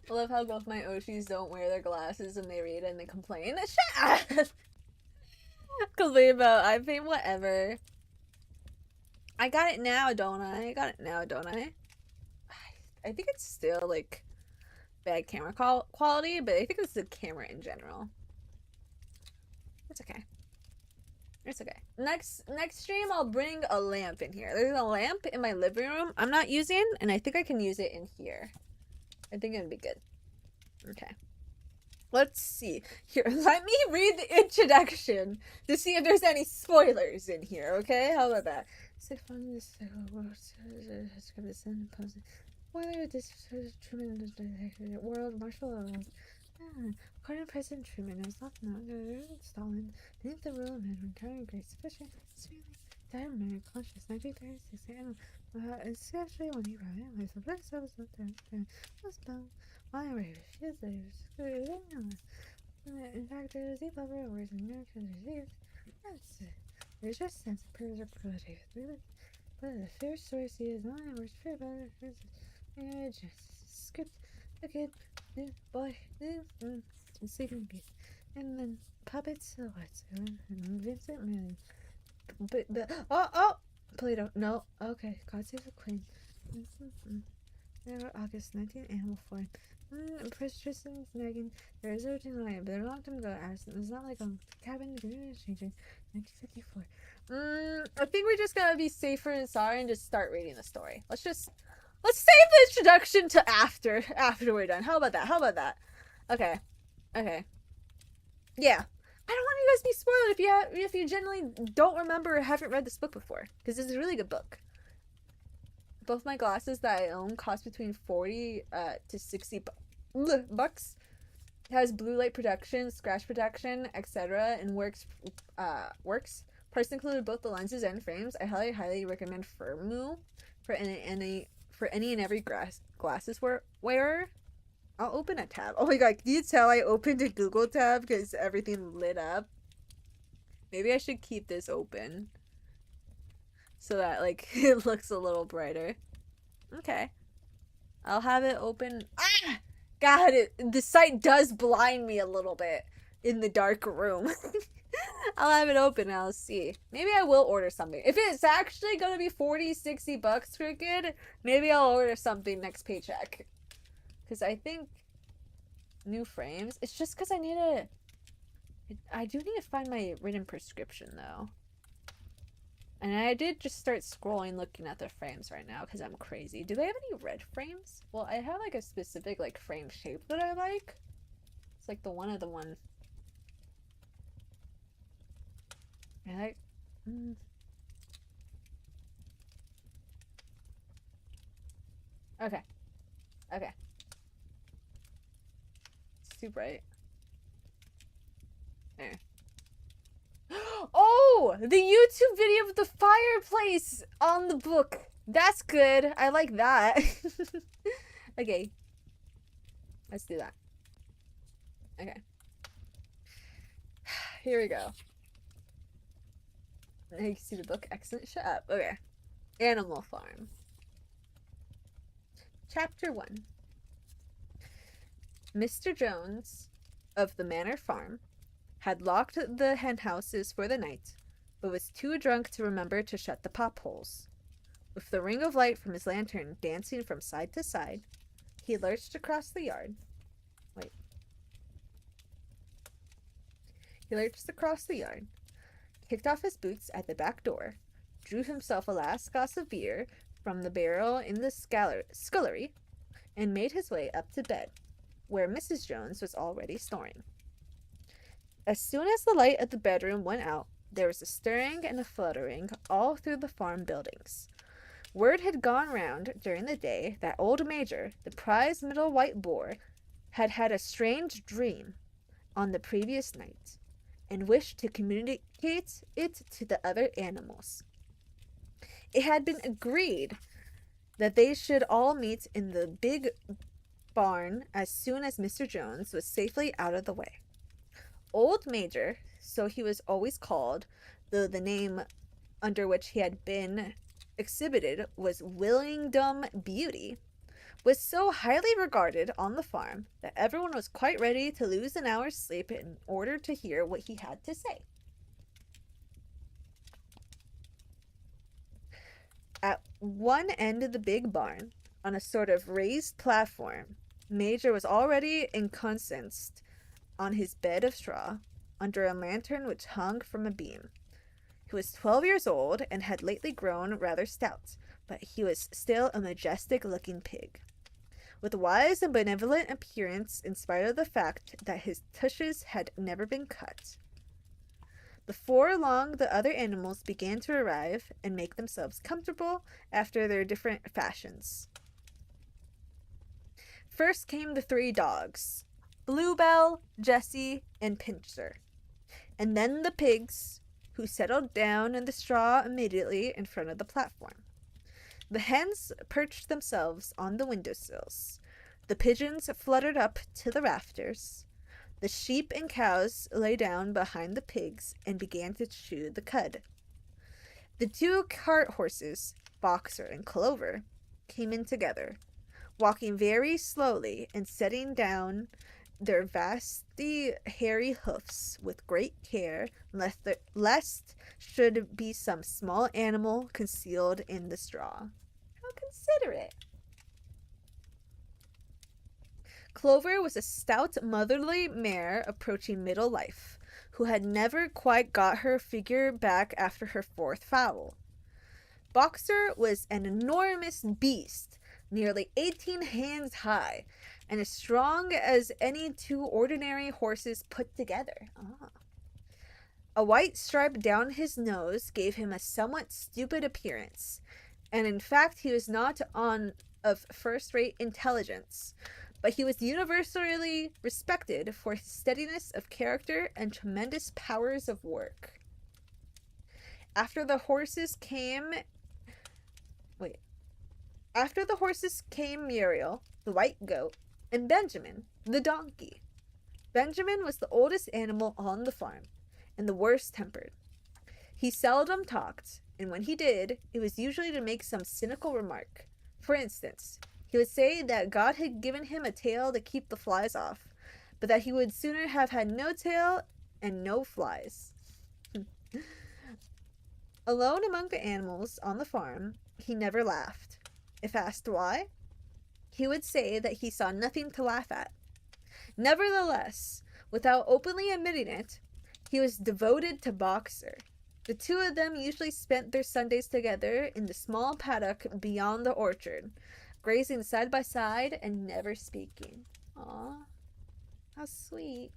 I love how both my Oshis don't wear their glasses and they read and they complain. Shut up! Complain about iPhone, whatever. I got it now, don't I? I think it's still, like, bad camera quality, but I think it's the camera in general. It's okay. Next stream, I'll bring a lamp in here. There's a lamp in my living room I'm not using, and I think I can use it in here. I think it'd be good. Okay. Let's see. Here, let me read the introduction to see if there's any spoilers in here, okay? How about that? World martial law. According to President Truman, it was not known that Stalin beneath the rule of men when carrying great sufficient died of mere conscious 1936 especially when he realized the first episode was bound my way refused in fact there was a lover of words and American disease. That's it. There's just sense of preservability but the first source is not it works for better script a kid boy and sleeping beast and then puppets silhouettes and Vincent Manning. But Plato. No. Okay. God save the Queen. August 19th. Animal form. Prince Tristan's nagging. There is no denying it, but they're not gonna go ask. It's not like a cabin. The community is changing. 1954. I think we're just gonna be safer and sorry and just start reading the story. Let's save the introduction to after we're done. How about that? Okay. Yeah. I don't want you guys to be spoiled if you generally don't remember or haven't read this book before, because it's a really good book. Both my glasses that I own cost between 40 to 60 bucks. It has blue light protection, scratch protection, etc. and works. Price included both the lenses and frames. I highly recommend Firmoo for any and every glasses wearer. I'll open a tab. Oh my god, can you tell I opened a Google tab because everything lit up? Maybe I should keep this open so that, like, it looks a little brighter. Okay. I'll have it open. Ah! God, the sight does blind me a little bit in the dark room. I'll have it open and I'll see. Maybe I will order something. If it's actually gonna be 40, 60 bucks, Crooked, maybe I'll order something next paycheck. Because I think new frames. It's just because I do need to find my written prescription though. And I did just start scrolling looking at the frames right now because I'm crazy. Do they have any red frames? Well, I have like a specific like frame shape that I like. It's like the one. I like. Okay. It's too bright. There. Oh! The YouTube video of the fireplace on the book! That's good. I like that. Okay, let's do that. Okay, here we go. Now you can see the book. Excellent. Shut up. Okay. Animal Farm. Chapter 1. Mr. Jones of the Manor Farm had locked the henhouses for the night, but was too drunk to remember to shut the pop-holes. With the ring of light from his lantern dancing from side to side, he lurched across the yard. He lurched across the yard, kicked off his boots at the back door, drew himself a last glass of beer from the barrel in the scullery, and made his way up to bed, where Mrs. Jones was already snoring. As soon as the light of the bedroom went out, there was a stirring and a fluttering all through the farm buildings. Word had gone round during the day that old Major, the prize middle white boar, had had a strange dream on the previous night, and wished to communicate it to the other animals. It had been agreed that they should all meet in the big barn as soon as Mr. Jones was safely out of the way. Old Major, so he was always called, though the name under which he had been exhibited was Willingdom Beauty, was so highly regarded on the farm that everyone was quite ready to lose an hour's sleep in order to hear what he had to say. At one end of the big barn, on a sort of raised platform, Major was already ensconced on his bed of straw, under a lantern which hung from a beam. He was 12 years old and had lately grown rather stout, but he was still a majestic-looking pig, with a wise and benevolent appearance in spite of the fact that his tushes had never been cut. Before long the other animals began to arrive and make themselves comfortable after their different fashions. First came the 3 dogs, Bluebell, Jessie, and Pincher, and then the pigs, who settled down in the straw immediately in front of the platform. The hens perched themselves on the windowsills. The pigeons fluttered up to the rafters. The sheep and cows lay down behind the pigs and began to chew the cud. The 2 cart horses, Boxer and Clover, came in together, walking very slowly and setting down their vasty hairy hoofs with great care, lest should be some small animal concealed in the straw. How considerate! Clover was a stout, motherly mare approaching middle life, who had never quite got her figure back after her 4th foal. Boxer was an enormous beast, nearly 18 hands high, and as strong as any 2 ordinary horses put together. A white stripe down his nose gave him a somewhat stupid appearance, and in fact he was not of first-rate intelligence, but he was universally respected for his steadiness of character and tremendous powers of work. After the horses came Muriel, the white goat, and Benjamin, the donkey. Benjamin was the oldest animal on the farm, and the worst tempered. He seldom talked, and when he did, it was usually to make some cynical remark. For instance, he would say that God had given him a tail to keep the flies off, but that he would sooner have had no tail and no flies. Alone among the animals on the farm, he never laughed. If asked why, he would say that he saw nothing to laugh at. Nevertheless, without openly admitting it, he was devoted to Boxer. The 2 of them usually spent their Sundays together in the small paddock beyond the orchard, grazing side by side and never speaking. Aw, how sweet.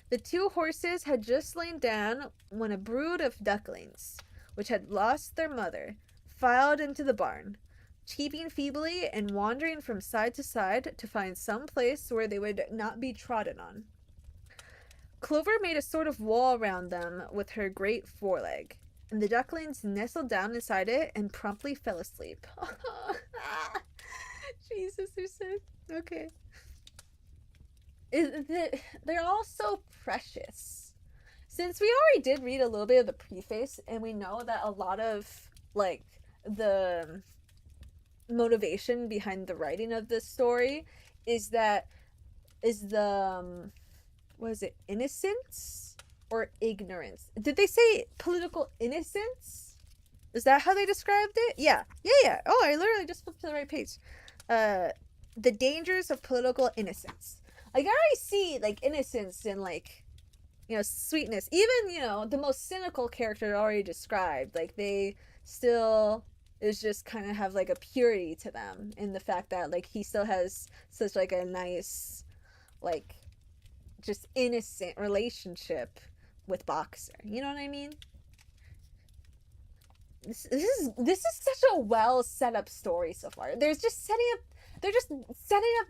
The 2 horses had just lain down when a brood of ducklings, which had lost their mother, filed into the barn, cheeping feebly and wandering from side to side to find some place where they would not be trodden on. Clover made a sort of wall round them with her great foreleg, and the ducklings nestled down inside it and promptly fell asleep. Jesus, they're so okay. They're all so precious. Since we already did read a little bit of the preface, and we know that a lot of like the motivation behind the writing of this story is that is the what is it, innocence or ignorance? Did they say political innocence? Is that how they described it? Yeah. Oh, I literally just flipped to the right page. The dangers of political innocence. Like I already see like innocence and like, you know, sweetness. Even, you know, the most cynical character already described, like they still is just kind of have like a purity to them in the fact that like he still has such like a nice, like, just innocent relationship with Boxer. You know what I mean? This is such a well set up story so far. They're just setting up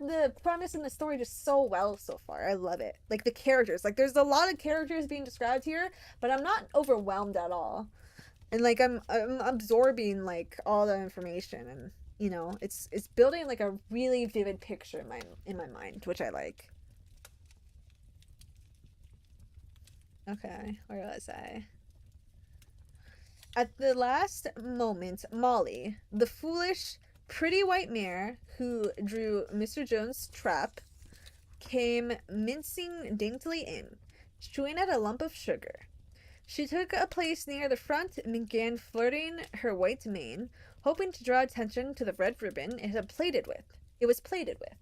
the premise and the story just so well so far. I love it. Like the characters, like there's a lot of characters being described here, but I'm not overwhelmed at all. And like I'm absorbing like all the information, and you know, it's building like a really vivid picture in my mind, which I like. Okay, where was I? At the last moment, Molly, the foolish, pretty white mare who drew Mr. Jones' trap, came mincing daintily in, chewing at a lump of sugar. She took a place near the front and began flirting her white mane, hoping to draw attention to the red ribbon it was plated with.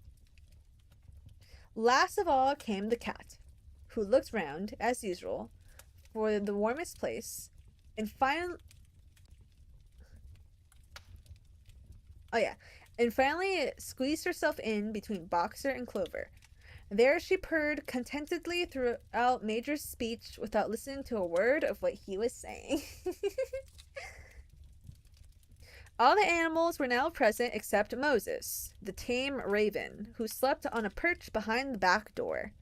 Last of all came the cat, who looked round, as usual, for the warmest place, and finally squeezed herself in between Boxer and Clover. There she purred contentedly throughout Major's speech without listening to a word of what he was saying. All the animals were now present except Moses, the tame raven, who slept on a perch behind the back door.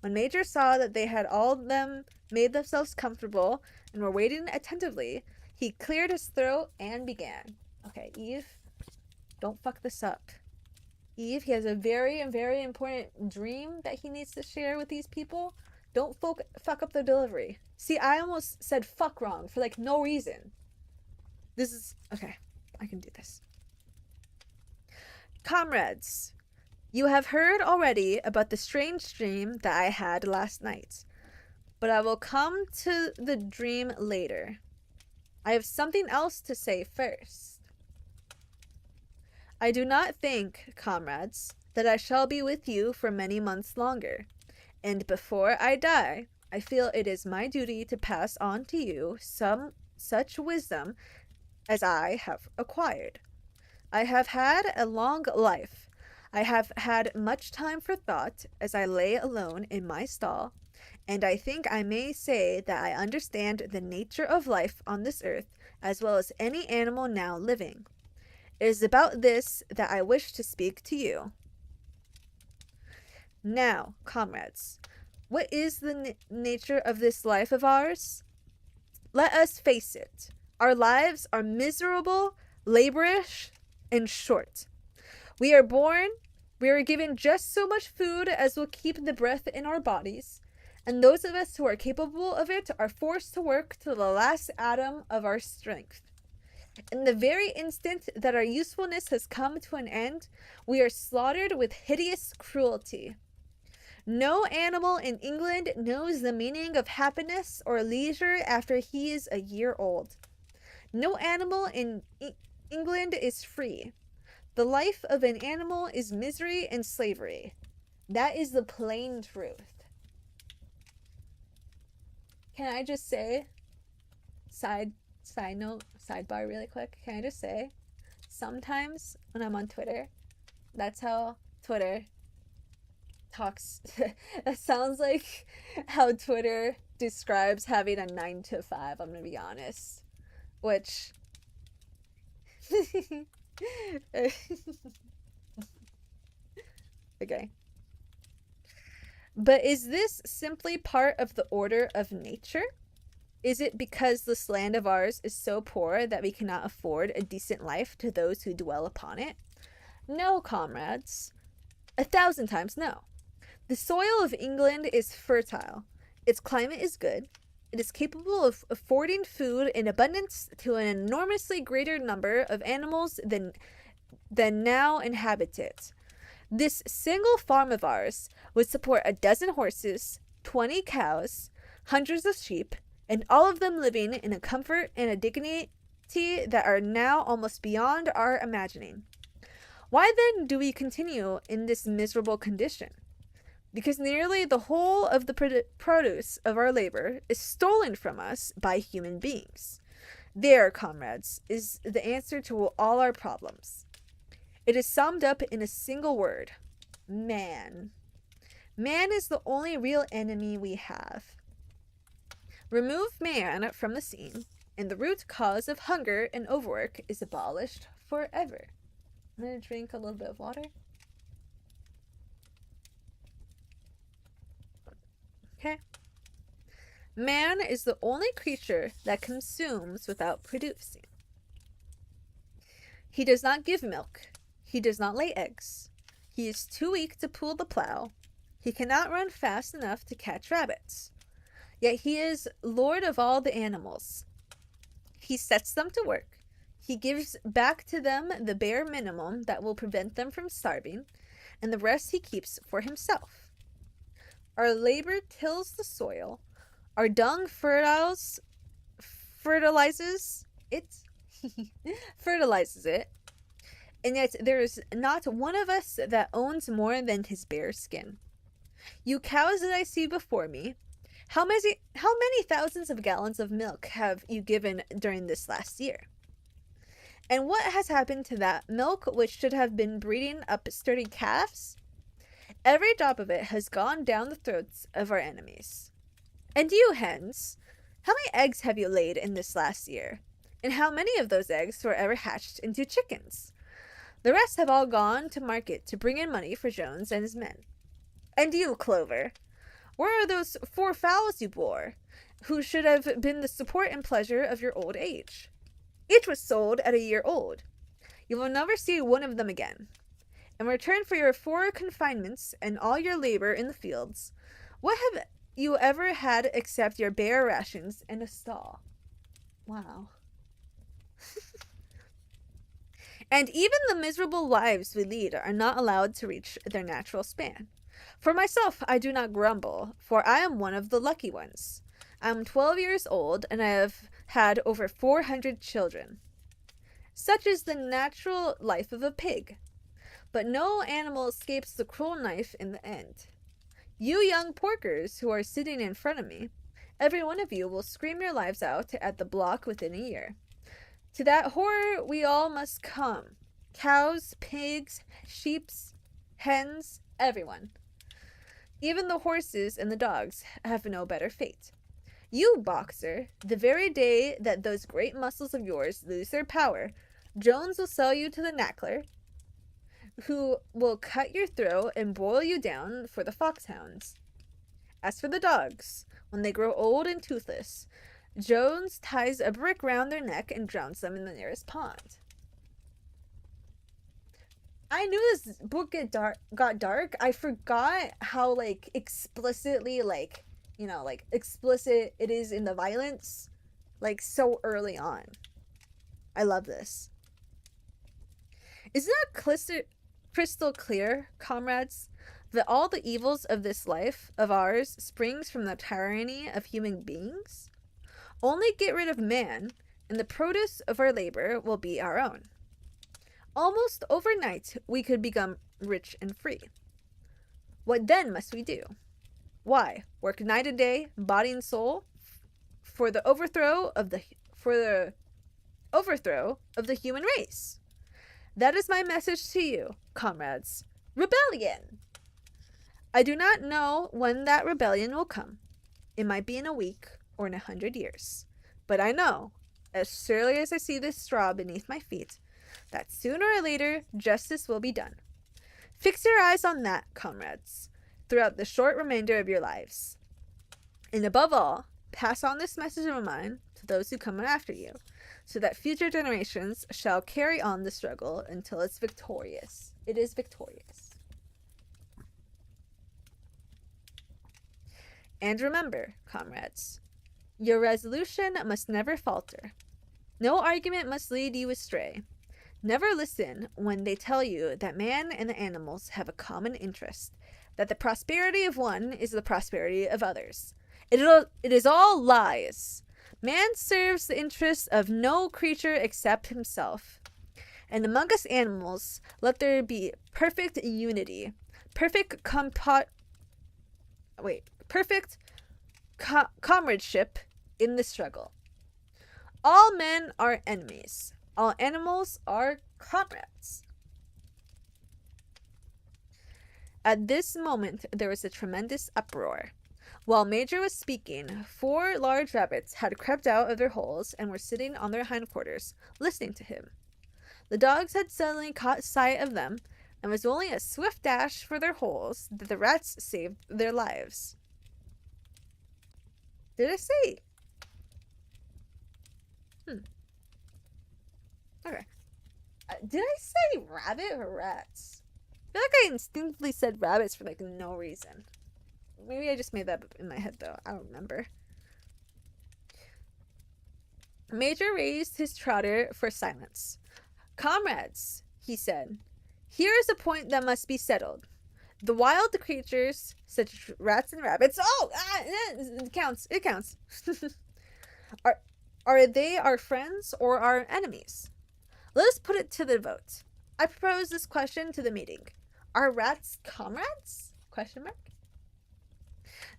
When Major saw that they had all of them made themselves comfortable and were waiting attentively, he cleared his throat and began. Okay, Eve, don't fuck this up. Eve, he has a very, very important dream that he needs to share with these people. Don't fuck up the delivery. See, I almost said fuck wrong for like no reason. This is okay. I can do this. Comrades, you have heard already about the strange dream that I had last night, but I will come to the dream later. I have something else to say first. I do not think, comrades, that I shall be with you for many months longer, and before I die, I feel it is my duty to pass on to you some such wisdom as I have acquired. I have had a long life. I have had much time for thought as I lay alone in my stall, and I think I may say that I understand the nature of life on this earth as well as any animal now living. It is about this that I wish to speak to you. Now, comrades, what is the nature of this life of ours? Let us face it. Our lives are miserable, laborious, and short. We are born, we are given just so much food as will keep the breath in our bodies, and those of us who are capable of it are forced to work to the last atom of our strength. In the very instant that our usefulness has come to an end, we are slaughtered with hideous cruelty. No animal in England knows the meaning of happiness or leisure after he is a year old. No animal in England is free. The life of an animal is misery and slavery. That is the plain truth. Can I just say, side note, sidebar really quick, can I just say, sometimes when I'm on Twitter, that's how Twitter talks. That sounds like how Twitter describes having a 9 to 5, I'm gonna be honest. Which okay. But is this simply part of the order of nature? Is it because this land of ours is so poor that we cannot afford a decent life to those who dwell upon it? No, comrades. 1,000 times no. The soil of England is fertile. Its climate is good. It is capable of affording food in abundance to an enormously greater number of animals than now inhabit it. This single farm of ours would support a dozen horses, 20 cows, hundreds of sheep, and all of them living in a comfort and a dignity that are now almost beyond our imagining. Why then do we continue in this miserable condition? Because nearly the whole of the produce of our labor is stolen from us by human beings. There, comrades, is the answer to all our problems. It is summed up in a single word: man. Man is the only real enemy we have. Remove man from the scene, and the root cause of hunger and overwork is abolished forever. I'm going to drink a little bit of water. Okay. Man is the only creature that consumes without producing. He does not give milk. He does not lay eggs. He is too weak to pull the plow. He cannot run fast enough to catch rabbits. Yet he is lord of all the animals. He sets them to work. He gives back to them the bare minimum that will prevent them from starving, and the rest he keeps for himself. Our labor tills the soil. Our dung fertilizes it. Fertilizes it. And yet there is not one of us that owns more than his bare skin. You cows that I see before me, how many thousands of gallons of milk have you given during this last year? And what has happened to that milk which should have been breeding up sturdy calves? Every drop of it has gone down the throats of our enemies. And you, hens, how many eggs have you laid in this last year? And how many of those eggs were ever hatched into chickens? The rest have all gone to market to bring in money for Jones and his men. And you, Clover, where are those 4 fowls you bore, who should have been the support and pleasure of your old age? Each was sold at a year old. You will never see one of them again. In return for your 4 confinements and all your labor in the fields, what have you ever had except your bare rations and a stall? Wow. And even the miserable lives we lead are not allowed to reach their natural span. For myself, I do not grumble, for I am one of the lucky ones. I am 12 years old, and I have had over 400 children. Such is the natural life of a pig. But no animal escapes the cruel knife in the end. You young porkers who are sitting in front of me, every one of you will scream your lives out at the block within a year. To that horror we all must come. Cows, pigs, sheep, hens, everyone. Even the horses and the dogs have no better fate. You, boxer, the very day that those great muscles of yours lose their power, Jones will sell you to the knackler, who will cut your throat and boil you down for the foxhounds. As for the dogs, when they grow old and toothless, Jones ties a brick round their neck and drowns them in the nearest pond. I knew this book got dark. I forgot how, like, explicitly, like, you know, like, explicit it is in the violence, like, so early on. I love this. Isn't that crystal clear, comrades, that all the evils of this life of ours springs from the tyranny of human beings? Only get rid of man, and the produce of our labor will be our own. Almost overnight, we could become rich and free. What then must we do? Why, work night and day, body and soul, for the overthrow of the human race. That is my message to you, comrades. Rebellion! I do not know when that rebellion will come. It might be in a week or in 100 years. But I know, as surely as I see this straw beneath my feet, that sooner or later justice will be done. Fix your eyes on that, comrades, throughout the short remainder of your lives. And above all, Pass on this message of mine to those who come after you, so that future generations shall carry on the struggle until it's victorious. It is victorious. And remember, comrades, your resolution must never falter. No argument must lead you astray. Never listen when they tell you that man and the animals have a common interest, that the prosperity of one is the prosperity of others. It is all lies. Man serves the interests of no creature except himself. And among us animals, let there be perfect unity, perfect comradeship in the struggle. All men are enemies. All animals are comrades. At this moment, there was a tremendous uproar. While Major was speaking, 4 large rabbits had crept out of their holes and were sitting on their hindquarters, listening to him. The dogs had suddenly caught sight of them, and it was only a swift dash for their holes that the rats saved their lives. Did I say? Okay. Did I say rabbit or rats? I feel like I instinctively said rabbits for like no reason. Maybe I just made that up in my head though. I don't remember. Major raised his trotter for silence. Comrades, he said, here is a point that must be settled. The wild creatures, such as rats and rabbits, it counts. Are they our friends or our enemies? Let us put it to the vote. I propose this question to the meeting. Are rats comrades? ?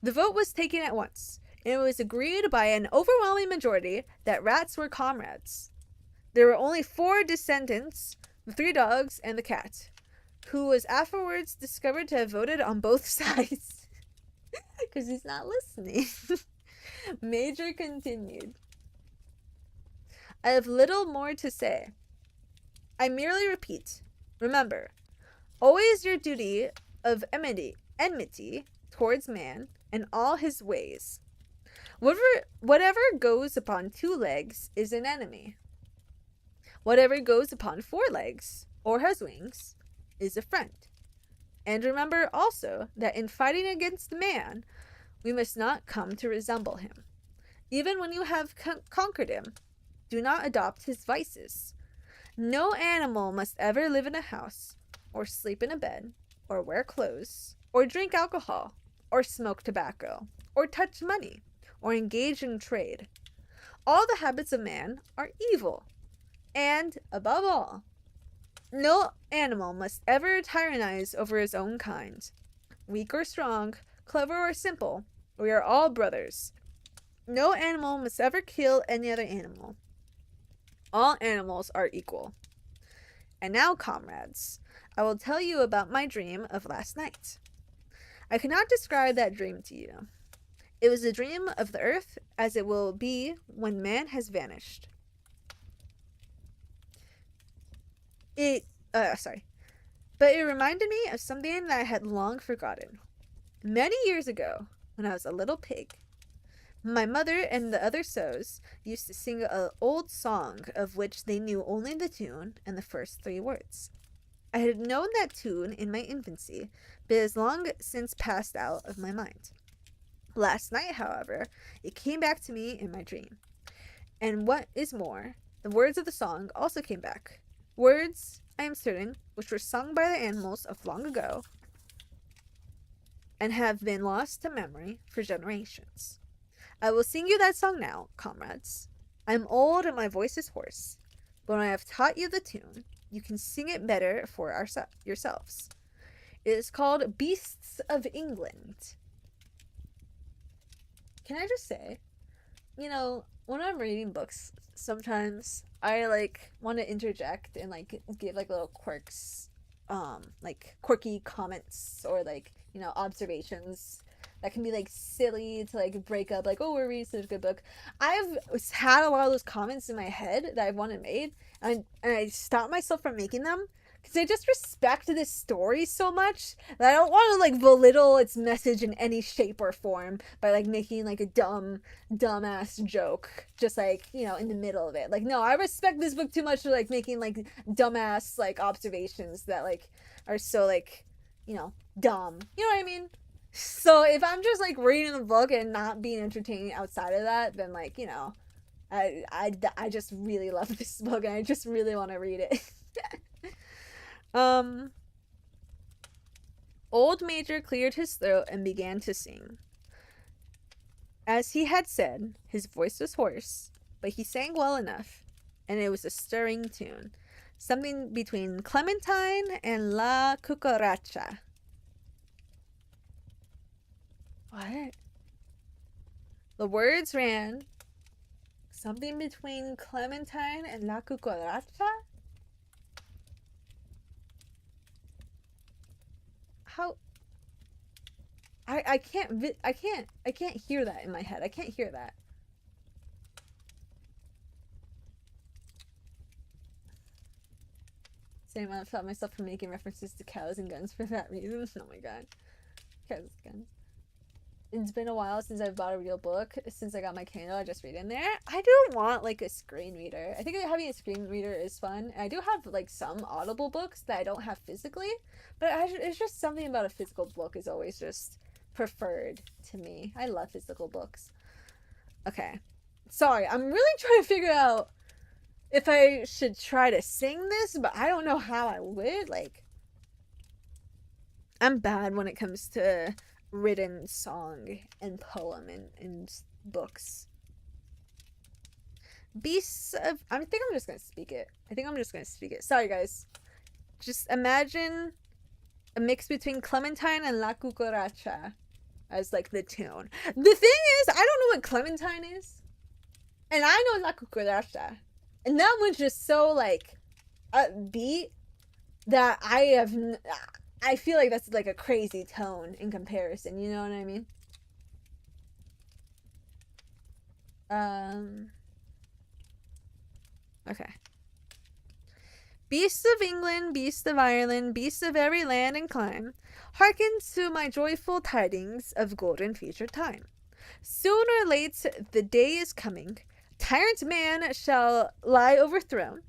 The vote was taken at once, and it was agreed by an overwhelming majority that rats were comrades. There were only 4 descendants, the 3 dogs and the cat, who was afterwards discovered to have voted on both sides. Because he's not listening. Major continued. I have little more to say. I merely repeat, remember, always your duty of enmity towards man and all his ways. Whatever goes upon 2 legs is an enemy. Whatever goes upon 4 legs, or has wings, is a friend. And remember also that in fighting against man, we must not come to resemble him. Even when you have conquered him, do not adopt his vices. No animal must ever live in a house, or sleep in a bed, or wear clothes, or drink alcohol, or smoke tobacco, or touch money, or engage in trade. All the habits of man are evil. And, above all, no animal must ever tyrannize over his own kind. Weak or strong, clever or simple, we are all brothers. No animal must ever kill any other animal. All animals are equal. And now, comrades, I will tell you about my dream of last night. I cannot describe that dream to you. It was a dream of the earth as it will be when man has vanished. But it reminded me of something that I had long forgotten. Many years ago, when I was a little pig, my mother and the other sows used to sing an old song of which they knew only the tune and the first 3 words. I had known that tune in my infancy, but it has long since passed out of my mind. Last night, however, it came back to me in my dream. And what is more, the words of the song also came back. Words, I am certain, which were sung by the animals of long ago and have been lost to memory for generations. I will sing you that song now, comrades. I am old and my voice is hoarse, but when I have taught you the tune, you can sing it better for yourselves. It is called Beasts of England. Can I just say, when I'm reading books, sometimes I want to interject and give little quirks, quirky comments or observations that can be silly to break up we're reading such a good book. I've had a lot of those comments in my head that I've wanted made, and I stopped myself from making them because I just respect this story so much that I don't want to like belittle its message in any shape or form by like making like a dumbass joke just like, you know, in the middle of it. Like, no, I respect this book too much for like making like dumbass like observations that like are so like, you know, dumb. You know what I mean? So if I'm just like reading the book and not being entertaining outside of that, then like, you know, I just really love this book and I just really want to read it. um Old Major cleared his throat and began to sing. As he had said, his voice was hoarse, but he sang well enough, and it was a stirring tune. Something between Clementine and La Cucaracha. What? The words ran, something between Clementine and La Cucaracha? How? I can't hear that in my head. I can't hear that. Same, I felt myself from making references to cows and guns for that reason. Oh my god. Cows and guns. It's been a while since I've bought a real book. Since I got my Kindle, I just read in there. I do want like a screen reader. I think having a screen reader is fun. And I do have like some Audible books that I don't have physically, but it's just something about a physical book is always just preferred to me. I love physical books. Okay. Sorry, I'm really trying to figure out if I should try to sing this, but I don't know how I would. Like, I'm bad when it comes to written song and poem and books. Beasts of... I think I'm just gonna speak it. Sorry, guys. Just imagine a mix between Clementine and La Cucaracha as, like, the tune. The thing is, I don't know what Clementine is. And I know La Cucaracha. And that one's just so, like, upbeat that I feel like that's like a crazy tone in comparison, you know what I mean? Okay. Beasts of England, beasts of Ireland, beasts of every land and clime, hearken to my joyful tidings of golden future time. Soon or late the day is coming, tyrant man shall lie overthrown,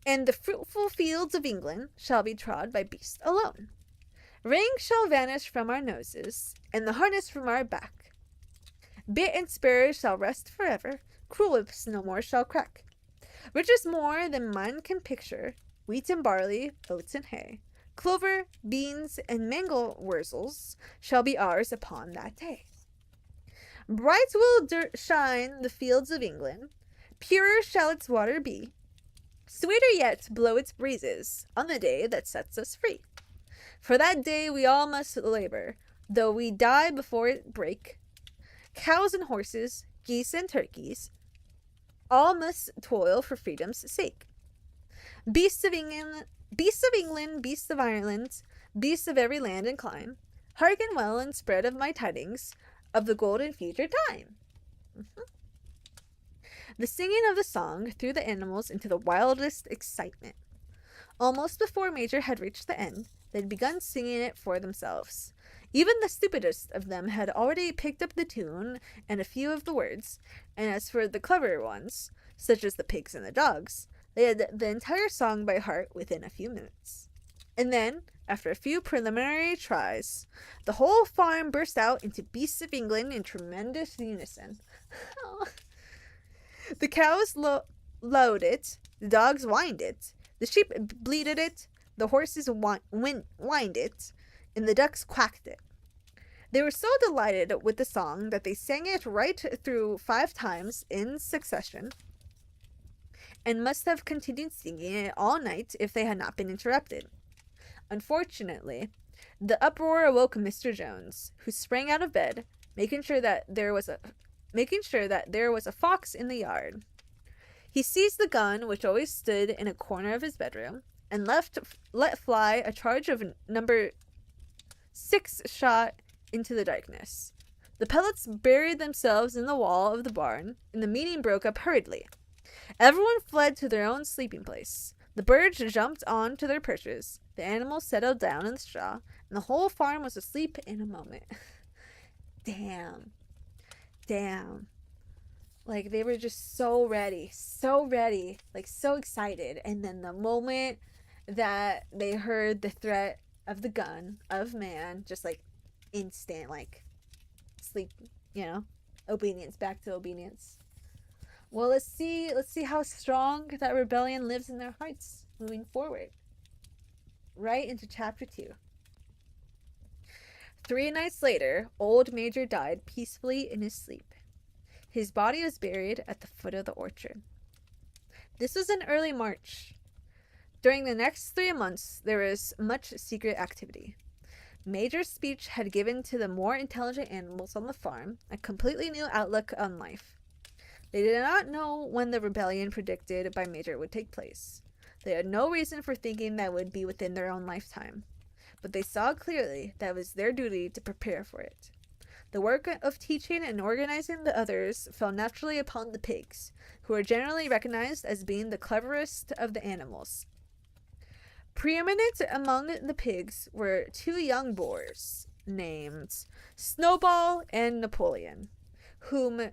and the fruitful fields of England shall be trod by beasts alone. Ring shall vanish from our noses, and the harness from our back. Bit and spur shall rest forever, cruel whips no more shall crack. Riches more than mind can picture, wheat and barley, oats and hay, clover, beans, and mangel wurzels shall be ours upon that day. Bright will shine the fields of England, purer shall its water be, sweeter yet blow its breezes on the day that sets us free. For that day we all must labor, though we die before it break. Cows and horses, geese and turkeys, all must toil for freedom's sake. Beasts of England, beasts of Ireland, beasts of every land and clime, hearken well and spread of my tidings of the golden future time. The singing of the song threw the animals into the wildest excitement. Almost before Major had reached the end, they'd begun singing it for themselves. Even the stupidest of them had already picked up the tune and a few of the words, and as for the cleverer ones, such as the pigs and the dogs, they had the entire song by heart within a few minutes. And then, after a few preliminary tries, the whole farm burst out into Beasts of England in tremendous unison. The cows lowed it, the dogs whined it, the sheep bleated it, the horses whined it, and the ducks quacked it. They were so delighted with the song that they sang it right through 5 times in succession, and must have continued singing it all night if they had not been interrupted. Unfortunately, the uproar awoke Mr. Jones, who sprang out of bed, making sure that there was a fox in the yard. He seized the gun, which always stood in a corner of his bedroom, and let fly a charge of number 6 shot into the darkness. The pellets buried themselves in the wall of the barn, and the meeting broke up hurriedly. Everyone fled to their own sleeping place. The birds jumped on to their perches, the animals settled down in the straw, and the whole farm was asleep in a moment. Damn. Damn. Like, they were just so ready, like, so excited. And then the moment that they heard the threat of the gun, of man, just like instant, like, sleep, obedience, back to obedience. Well, let's see how strong that rebellion lives in their hearts moving forward. Right into chapter 2. 3 nights later, old Major died peacefully in his sleep. His body was buried at the foot of the orchard. This was in early March. During the next 3 months, there was much secret activity. Major's speech had given to the more intelligent animals on the farm a completely new outlook on life. They did not know when the rebellion predicted by Major would take place. They had no reason for thinking that would be within their own lifetime, but they saw clearly that it was their duty to prepare for it. The work of teaching and organizing the others fell naturally upon the pigs, who were generally recognized as being the cleverest of the animals. Preeminent among the pigs were 2 young boars named Snowball and Napoleon, whom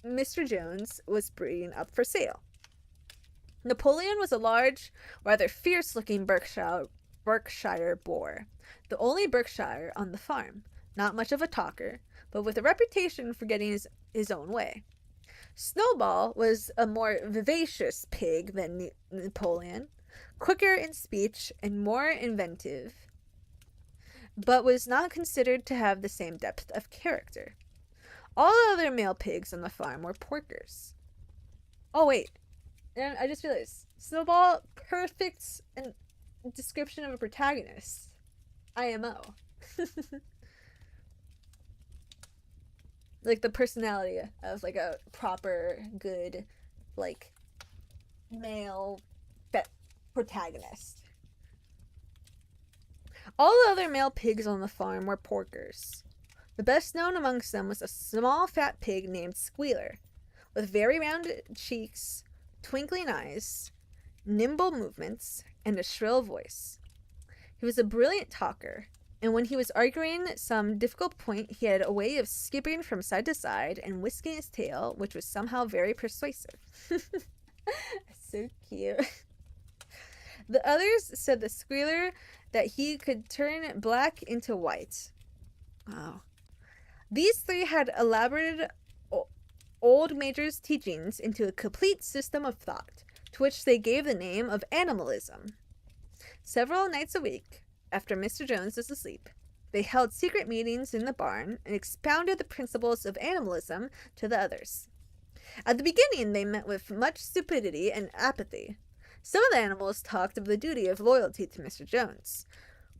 Mr. Jones was breeding up for sale. Napoleon was a large, rather fierce-looking Berkshire boar, the only Berkshire on the farm, not much of a talker, but with a reputation for getting his own way. Snowball was a more vivacious pig than Napoleon, quicker in speech and more inventive, but was not considered to have the same depth of character. All other male pigs on the farm were porkers. Oh, wait. And I just realized, Snowball, perfect description of a protagonist. IMO. Like, the personality of, like, a proper, good, like, male protagonist. All the other male pigs on the farm were porkers. The best known amongst them was a small fat pig named Squealer, with very round cheeks, twinkling eyes, nimble movements, and a shrill voice. He was a brilliant talker, and when he was arguing some difficult point, he had a way of skipping from side to side and whisking his tail, which was somehow very persuasive. So cute. The others said the Squealer that he could turn black into white. Wow. These 3 had elaborated old Major's teachings into a complete system of thought, to which they gave the name of animalism. Several nights a week, after Mr. Jones was asleep, they held secret meetings in the barn and expounded the principles of animalism to the others. At the beginning, they met with much stupidity and apathy. Some of the animals talked of the duty of loyalty to Mr. Jones,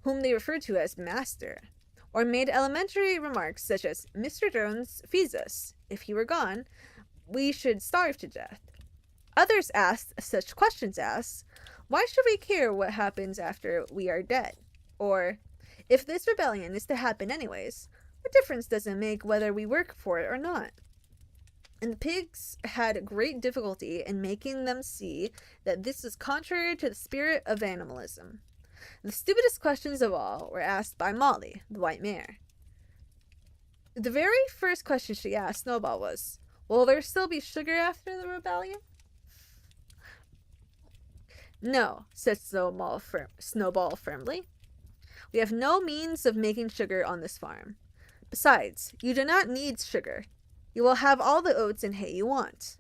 whom they referred to as Master, or made elementary remarks such as, "Mr. Jones feeds us. If he were gone, we should starve to death." Others asked such questions as, "Why should we care what happens after we are dead?" Or, "If this rebellion is to happen anyways, what difference does it make whether we work for it or not?" And the pigs had great difficulty in making them see that this was contrary to the spirit of animalism. The stupidest questions of all were asked by Molly, the white mare. The very first question she asked Snowball was, "Will there still be sugar after the rebellion?" "No," said Snowball firmly. "We have no means of making sugar on this farm. Besides, you do not need sugar. You will have all the oats and hay you want."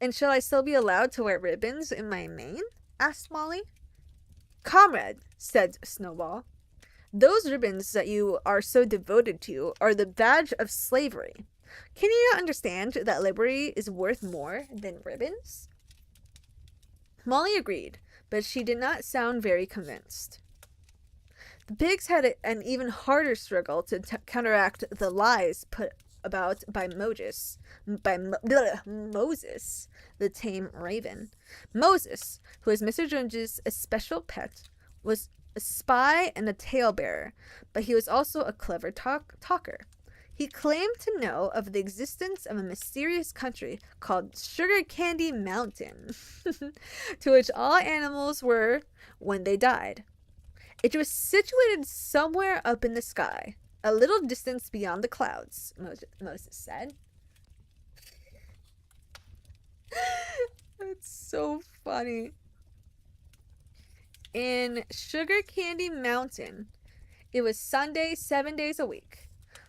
"And shall I still be allowed to wear ribbons in my mane?" asked Molly. "Comrade," said Snowball, "those ribbons that you are so devoted to are the badge of slavery. Can you not understand that liberty is worth more than ribbons?" Molly agreed, but she did not sound very convinced. The pigs had an even harder struggle to counteract the lies put about by Moses, the tame raven. Moses, who was Mr. Jones's especial pet, was a spy and a talebearer, but he was also a clever talker. He claimed to know of the existence of a mysterious country called Sugar Candy Mountain, to which all animals were when they died. It was situated somewhere up in the sky, a little distance beyond the clouds, Moses said. That's so funny. In Sugar Candy Mountain, it was Sunday 7 days a week.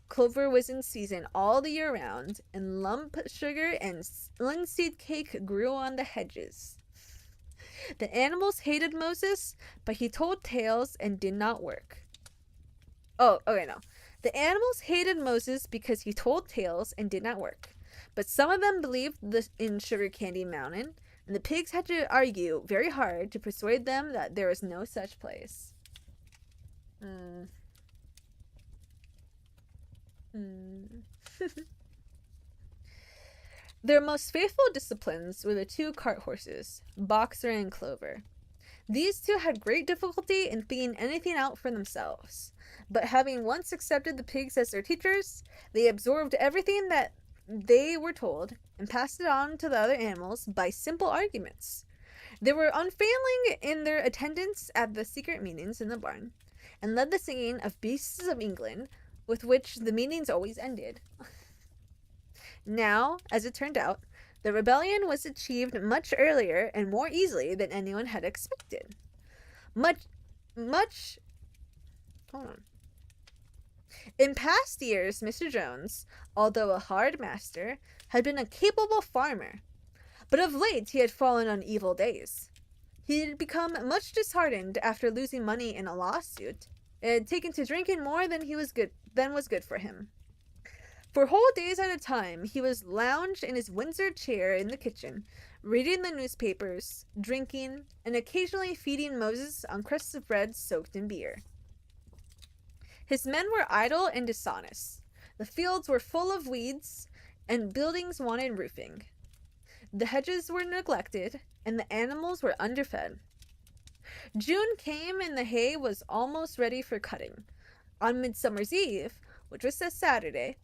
Clover was in season all the year round, and lump sugar and linseed cake grew on the hedges. The animals hated Moses, but he told tales and did not work. Oh, okay, no. The animals hated Moses because he told tales and did not work. But some of them believed in Sugar Candy Mountain, and the pigs had to argue very hard to persuade them that there was no such place. Their most faithful disciplines were the two cart horses, Boxer and Clover. These two had great difficulty in figuring anything out for themselves, but having once accepted the pigs as their teachers, they absorbed everything that they were told and passed it on to the other animals by simple arguments. They were unfailing in their attendance at the secret meetings in the barn, and led the singing of Beasts of England, with which the meetings always ended. Now, as it turned out, the rebellion was achieved much earlier and more easily than anyone had expected. Hold on. In past years, Mr. Jones, although a hard master, had been a capable farmer. But of late he had fallen on evil days. He had become much disheartened after losing money in a lawsuit, and had taken to drinking more than was good for him. For whole days at a time, he was lounged in his Windsor chair in the kitchen, reading the newspapers, drinking, and occasionally feeding Moses on crusts of bread soaked in beer. His men were idle and dishonest. The fields were full of weeds, and buildings wanted roofing. The hedges were neglected, and the animals were underfed. June came, and the hay was almost ready for cutting. On Midsummer's Eve, which was a Saturday,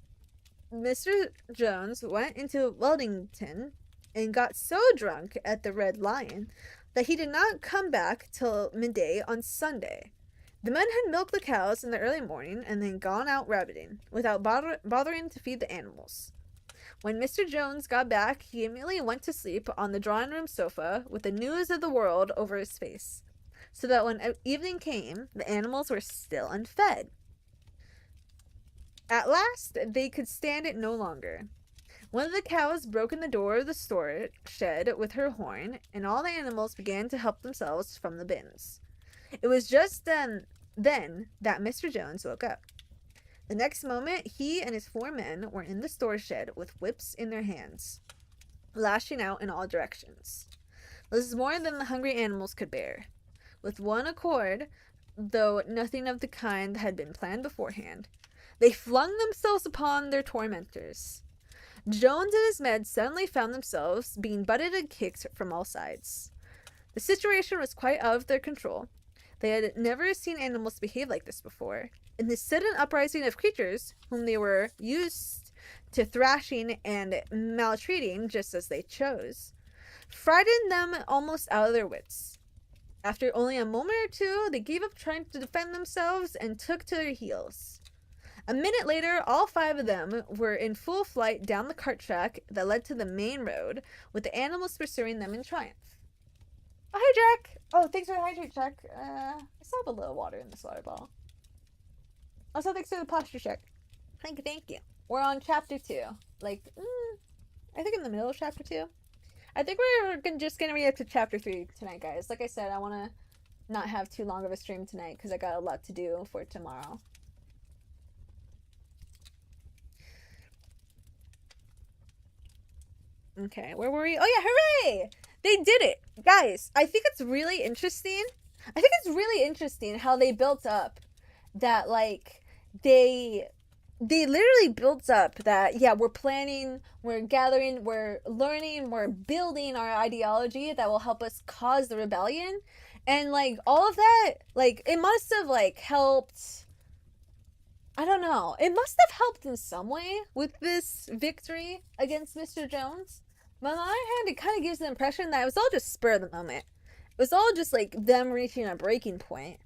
Mr. Jones went into Weldington and got so drunk at the Red Lion that he did not come back till midday on Sunday. The men had milked the cows in the early morning and then gone out rabbiting, without bothering to feed the animals. When Mr. Jones got back, he immediately went to sleep on the drawing-room sofa with the news of the world over his face, so that when evening came, the animals were still unfed. At last, they could stand it no longer. One of the cows broke in the door of the store shed with her horn, and all the animals began to help themselves from the bins. It was just then that Mr. Jones woke up. The next moment, he and his 4 men were in the store shed with whips in their hands, lashing out in all directions. This is more than the hungry animals could bear. With one accord, though nothing of the kind had been planned beforehand, they flung themselves upon their tormentors. Jones and his men suddenly found themselves being butted and kicked from all sides. The situation was quite out of their control. They had never seen animals behave like this before, and this sudden uprising of creatures whom they were used to thrashing and maltreating just as they chose frightened them almost out of their wits. After only a moment or two, they gave up trying to defend themselves and took to their heels. A minute later, all 5 of them were in full flight down the cart track that led to the main road, with the animals pursuing them in triumph. Oh, hey, Jack! Oh, thanks for the hydrate, Jack. I still have a little water in this water bottle. Also, thanks for the posture check. Thank you. We're on chapter 2. I think in the middle of chapter 2. I think we're just gonna read up to chapter 3 tonight, guys. Like I said, I want to not have too long of a stream tonight because I got a lot to do for tomorrow. Okay, where were we? Oh yeah, hooray! They did it! Guys, I think it's really interesting. How they built up that, they literally built up that, yeah, we're planning, we're gathering, we're learning, we're building our ideology that will help us cause the rebellion. And, all of that, it must have, helped I don't know. It must have helped in some way with this victory against Mr. Jones. But on the other hand, it kind of gives the impression that it was all just spur of the moment. It was all just like them reaching a breaking point.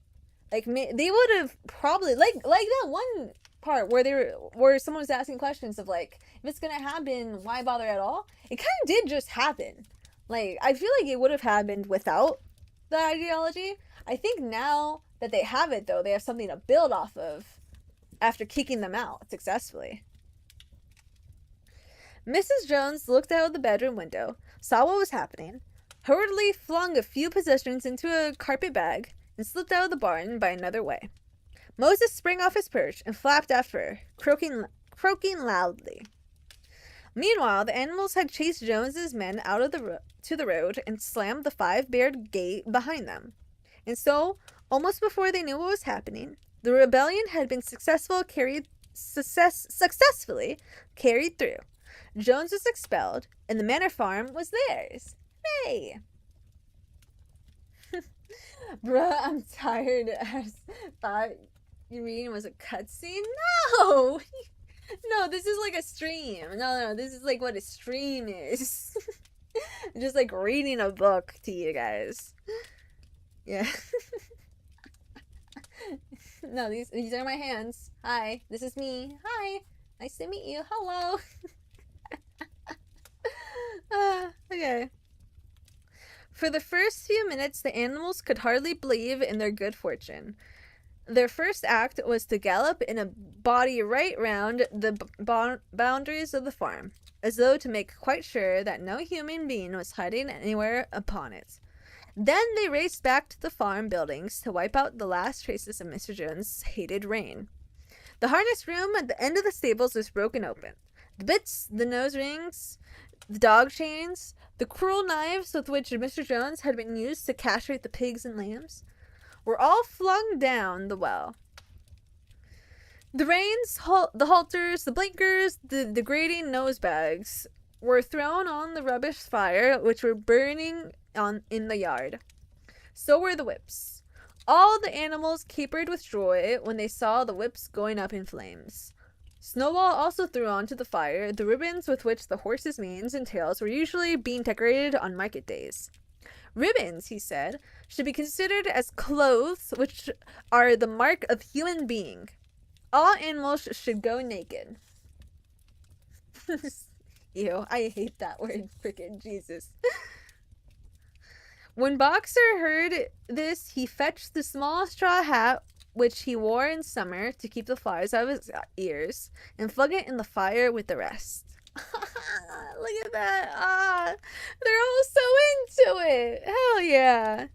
Like they would have probably like that one part where where someone was asking questions of like, if it's gonna happen, why bother at all? It kind of did just happen. Like I feel like it would have happened without the ideology. I think now that they have it though, they have something to build off of after kicking them out successfully. Mrs. Jones looked out of the bedroom window, saw what was happening, hurriedly flung a few possessions into a carpet bag, and slipped out of the barn by another way. Moses sprang off his perch and flapped after her, croaking loudly. Meanwhile, the animals had chased Jones's men out of to the road and slammed the 5-barred gate behind them. And so, almost before they knew what was happening, the rebellion had been successfully carried through. Jones was expelled, and the manor farm was theirs. Hooray! Bruh, I'm tired. I thought your reading was a cutscene. No! No, this is like a stream. No, this is like what a stream is. Just like reading a book to you guys. Yeah. No, these are my hands. Hi, this is me. Hi, nice to meet you. Hello. Okay. For the first few minutes, the animals could hardly believe in their good fortune. Their first act was to gallop in a body right round the boundaries of the farm, as though to make quite sure that no human being was hiding anywhere upon it. Then they raced back to the farm buildings to wipe out the last traces of Mr. Jones' hated reign. The harness room at the end of the stables was broken open. The bits, the nose rings, the dog chains, the cruel knives with which Mr. Jones had been used to castrate the pigs and lambs, were all flung down the well. The reins, the halters, the blinkers, the degrading nose bags were thrown on the rubbish fire which were burning in the yard. So were the whips. All the animals capered with joy when they saw the whips going up in flames. Snowball also threw onto the fire the ribbons with which the horses' manes and tails were usually being decorated on market days. Ribbons, he said, should be considered as clothes which are the mark of human being. All animals should go naked. Ew, I hate that word, frickin' Jesus. When Boxer heard this, he fetched the small straw hat which he wore in summer to keep the flies out of his ears, and flung it in the fire with the rest. Look at that. They're all so into it. Hell yeah.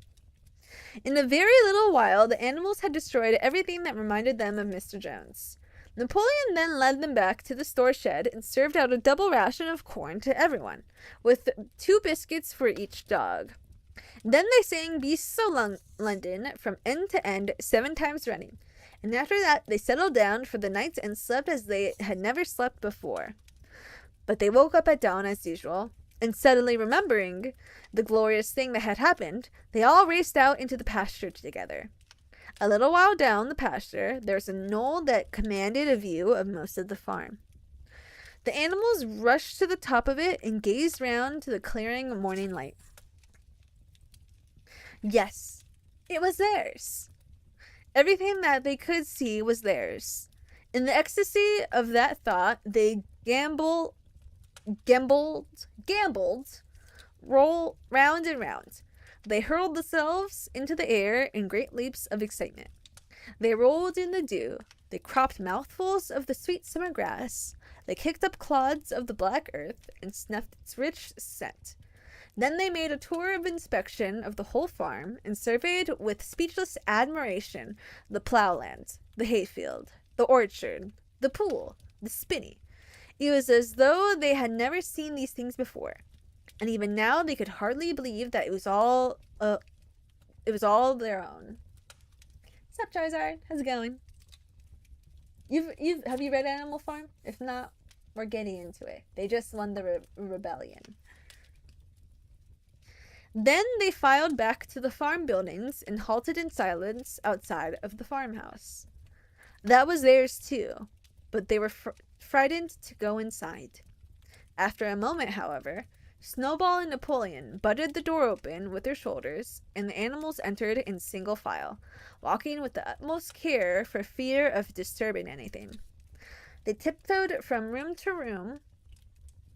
In a very little while, the animals had destroyed everything that reminded them of Mr. Jones. Napoleon then led them back to the store shed and served out a double ration of corn to everyone, with 2 biscuits for each dog. Then they sang Beasts of London from end to end 7 times running, and after that they settled down for the night and slept as they had never slept before. But they woke up at dawn as usual, and suddenly remembering the glorious thing that had happened, they all raced out into the pasture together. A little while down the pasture, there was a knoll that commanded a view of most of the farm. The animals rushed to the top of it and gazed round to the clearing morning light. Yes, it was theirs. Everything that they could see was theirs. In the ecstasy of that thought, they gambled, roll round and round. They hurled themselves into the air in great leaps of excitement. They rolled in the dew. They cropped mouthfuls of the sweet summer grass. They kicked up clods of the black earth and snuffed its rich scent. Then they made a tour of inspection of the whole farm and surveyed with speechless admiration the ploughland, the hayfield, the orchard, the pool, the spinney. It was as though they had never seen these things before, and even now they could hardly believe that it was all their own. What's up, Charizard? How's it going? Have you read Animal Farm? If not, we're getting into it. They just won the rebellion. Then they filed back to the farm buildings and halted in silence outside of the farmhouse. That was theirs too, but they were frightened to go inside. After a moment, however, Snowball and Napoleon butted the door open with their shoulders, and the animals entered in single file, walking with the utmost care for fear of disturbing anything. They tiptoed from room to room,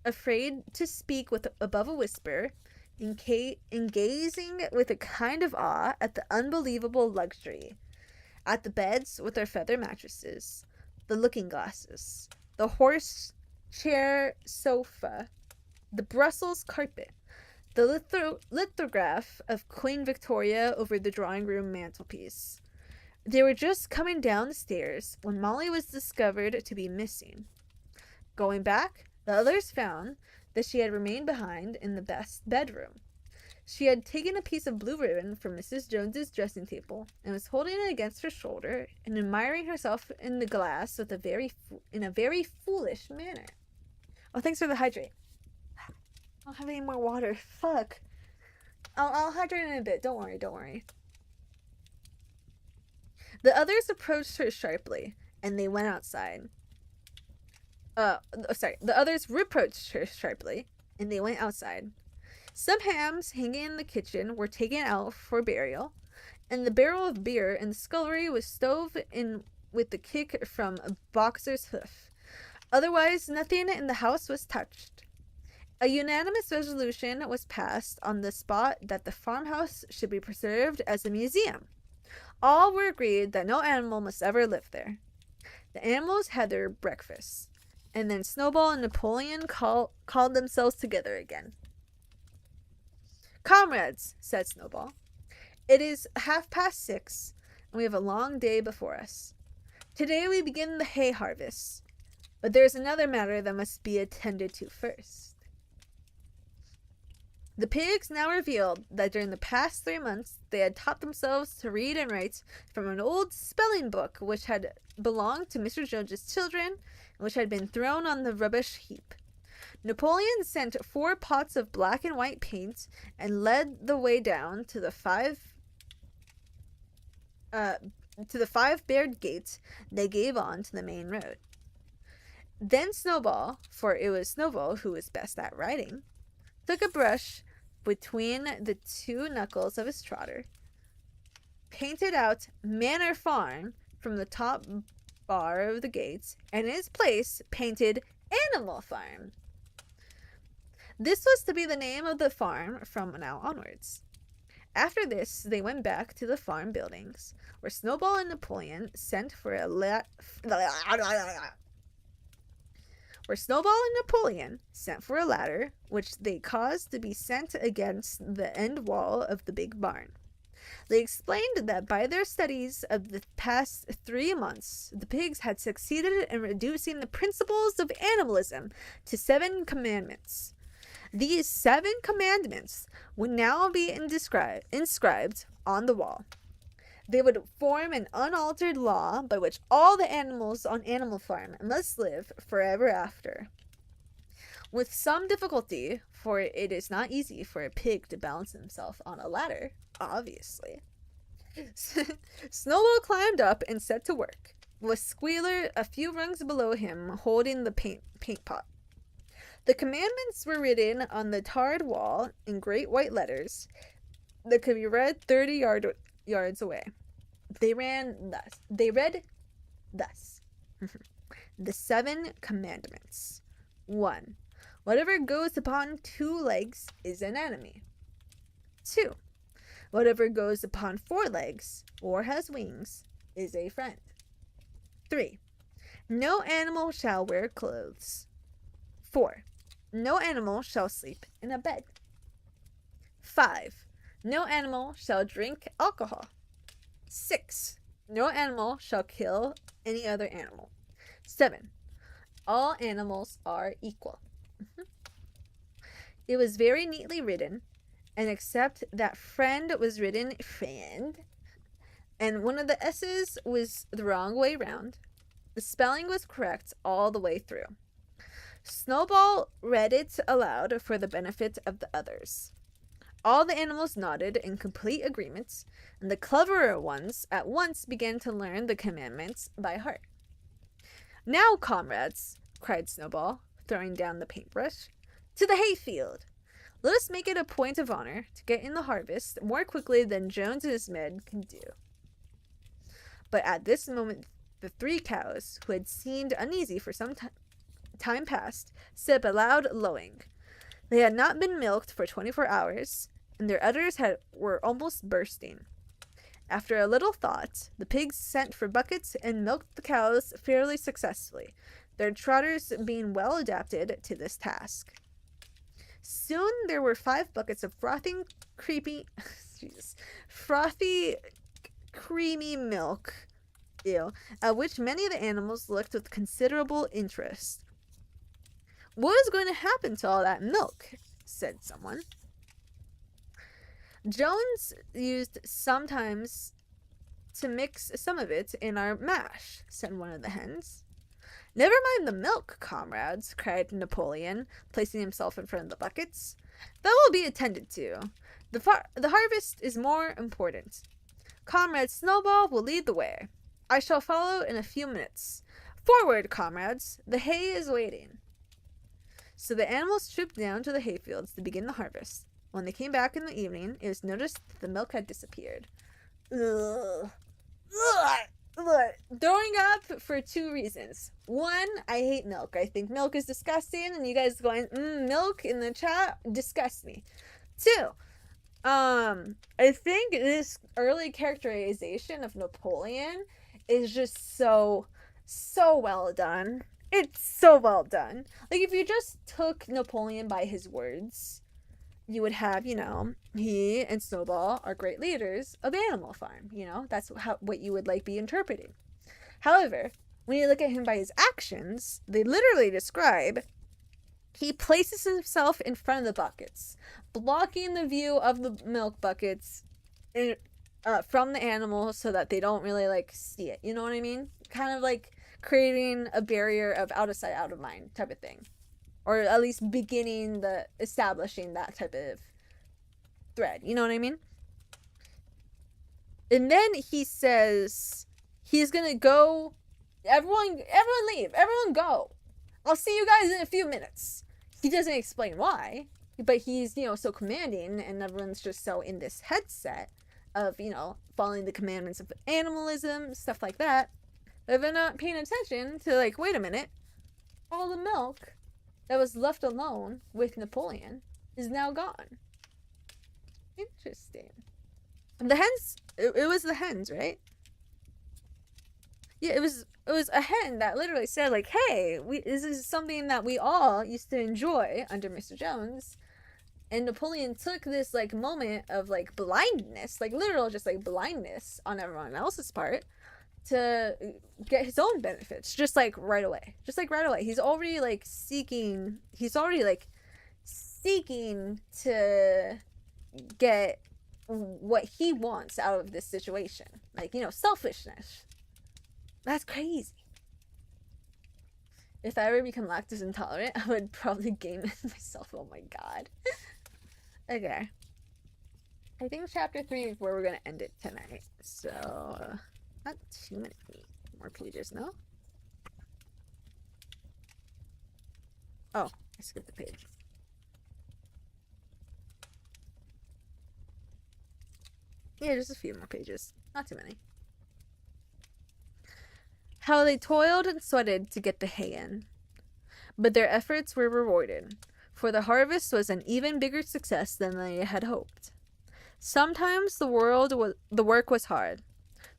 afraid to speak above a whisper, and gazing with a kind of awe at the unbelievable luxury, at the beds with their feather mattresses, the looking glasses, the horse chair sofa, the Brussels carpet, the lithograph of Queen Victoria over the drawing room mantelpiece. They were just coming down the stairs when Molly was discovered to be missing. Going back, the others found that she had remained behind in the best bedroom. She had taken a piece of blue ribbon from Mrs. Jones's dressing table and was holding it against her shoulder and admiring herself in the glass with in a very foolish manner. Oh, thanks for the hydrate. I don't have any more water. Fuck. I'll hydrate in a bit. Don't worry. The others approached her sharply, and they went outside. The others reproached her sharply, and they went outside. Some hams hanging in the kitchen were taken out for burial, and the barrel of beer in the scullery was stove in with the kick from a boxer's hoof. Otherwise, nothing in the house was touched. A unanimous resolution was passed on the spot that the farmhouse should be preserved as a museum. All were agreed that no animal must ever live there. The animals had their breakfast, and then Snowball and Napoleon called themselves together again. "Comrades," said Snowball, "it is 6:30, and we have a long day before us. Today we begin the hay harvest, but there is another matter that must be attended to first." The pigs now revealed that during the past 3 months they had taught themselves to read and write from an old spelling book which had belonged to Mr. Jones's children and which had been thrown on the rubbish heap. Napoleon sent 4 pots of black and white paint and led the way down to the 5 barred gates they gave on to the main road. Then Snowball, for it was Snowball who was best at writing, took a brush between the 2 knuckles of his trotter, painted out Manor Farm from the top bar of the gates, and in its place painted Animal Farm. This was to be the name of the farm from now onwards. After this, they went back to the farm buildings, where Snowball and Napoleon sent for a ladder, which they caused to be sent against the end wall of the big barn. They explained that by their studies of the past 3 months, the pigs had succeeded in reducing the principles of animalism to 7 commandments. These 7 commandments would now be inscribed on the wall. They would form an unaltered law by which all the animals on Animal Farm must live forever after. With some difficulty, for it is not easy for a pig to balance himself on a ladder, obviously, Snowball climbed up and set to work, with Squealer a few rungs below him holding the paint pot. The commandments were written on the tarred wall in great white letters that could be read 30 yards away. They read thus. The 7 commandments. 1. Whatever goes upon 2 legs is an enemy. 2. Whatever goes upon 4 legs or has wings is a friend. 3. No animal shall wear clothes. 4. No animal shall sleep in a bed. 5. No animal shall drink alcohol. 6. No animal shall kill any other animal. 7. All animals are equal. It was very neatly written, and except that friend was written friend, and one of the S's was the wrong way round, the spelling was correct all the way through. Snowball read it aloud for the benefit of the others. All the animals nodded in complete agreement, and the cleverer ones at once began to learn the commandments by heart. "Now, comrades," cried Snowball, throwing down the paintbrush, "to the hayfield! Let us make it a point of honor to get in the harvest more quickly than Jones and his men can do." But at this moment, the 3 cows, who had seemed uneasy for some time past, set up a loud lowing. They had not been milked for 24 hours, and their udders were almost bursting. After a little thought, the pigs sent for buckets and milked the cows fairly successfully, their trotters being well adapted to this task. Soon there were 5 buckets of frothy, creamy milk, at which many of the animals looked with considerable interest. "What is going to happen to all that milk?" said someone. "Jones used sometimes to mix some of it in our mash," said one of the hens. "Never mind the milk, comrades," cried Napoleon, placing himself in front of the buckets. "That will be attended to. The harvest is more important. Comrade Snowball will lead the way. I shall follow in a few minutes. Forward, comrades! The hay is waiting." So the animals trooped down to the hayfields to begin the harvest. When they came back in the evening, it was noticed that the milk had disappeared. Ugh. Ugh. Throwing up for 2 reasons. 1, I hate milk. I think milk is disgusting, and you guys going, milk in the chat disgusts me. 2, I think this early characterization of Napoleon is just so well done. It's so well done. Like, if you just took Napoleon by his words, you would have, he and Snowball are great leaders of Animal Farm. That's what you would be interpreting. However, when you look at him by his actions, they literally describe he places himself in front of the buckets, blocking the view of the milk buckets from the animals so that they don't really see it. You know what I mean? Kind of creating a barrier of out of sight, out of mind type of thing. Or at least establishing that type of thread. You know what I mean? And then he says he's gonna go. Everyone leave. Everyone go. I'll see you guys in a few minutes. He doesn't explain why, but he's, so commanding, and everyone's just so in this headset of, following the commandments of animalism, stuff like that. But they're not paying attention to, wait a minute. All the milk that was left alone with Napoleon is now gone. Interesting. The hens, it was the hens, right? Yeah, it was a hen that literally said, hey, this is something that we all used to enjoy under Mr. Jones. And Napoleon took this, moment of, blindness, literal just, blindness on everyone else's part to get his own benefits, just, right away. Just, right away. He's already, seeking to get what he wants out of this situation. Selfishness. That's crazy. If I ever become lactose intolerant, I would probably game it myself. Oh my god. Okay. I think chapter 3 is where we're gonna end it tonight. So, not too many more pages, no? Oh, I skipped a page. Yeah, just a few more pages. Not too many. How they toiled and sweated to get the hay in. But their efforts were rewarded, for the harvest was an even bigger success than they had hoped. Sometimes the work was hard.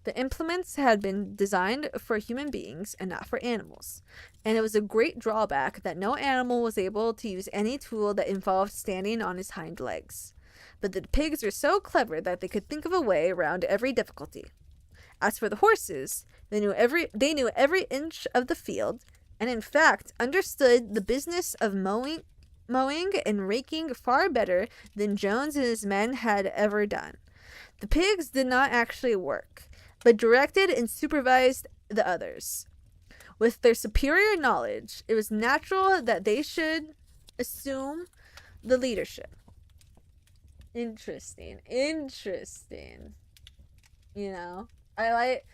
The implements had been designed for human beings and not for animals, and it was a great drawback that no animal was able to use any tool that involved standing on his hind legs. But the pigs were so clever that they could think of a way around every difficulty. As for the horses, they knew every inch of the field, and in fact understood the business of mowing and raking far better than Jones and his men had ever done. The pigs did not actually work, but directed and supervised the others. With their superior knowledge, it was natural that they should assume the leadership. Interesting. Interesting. You know, I like.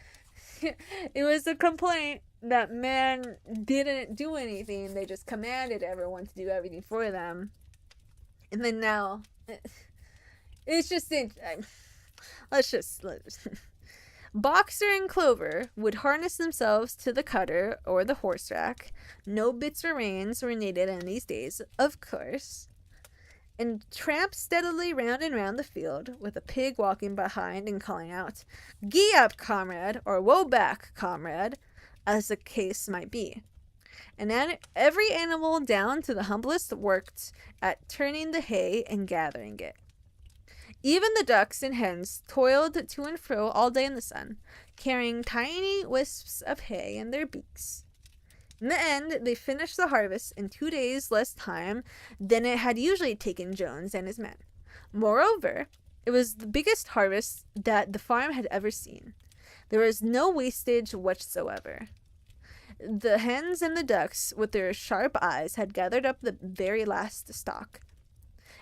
It was a complaint that man didn't do anything. They just commanded everyone to do everything for them. And then now, it's just. Let's Boxer and Clover would harness themselves to the cutter or the horse rack. No bits or reins were needed in these days, of course. And tramp steadily round and round the field, with a pig walking behind and calling out, "Gee up, comrade," or "Woe back, comrade," as the case might be. And every animal, down to the humblest, worked at turning the hay and gathering it. Even the ducks and hens toiled to and fro all day in the sun, carrying tiny wisps of hay in their beaks. In the end, they finished the harvest in 2 days less time than it had usually taken Jones and his men. Moreover, it was the biggest harvest that the farm had ever seen. There was no wastage whatsoever. The hens and the ducks, with their sharp eyes, had gathered up the very last stock,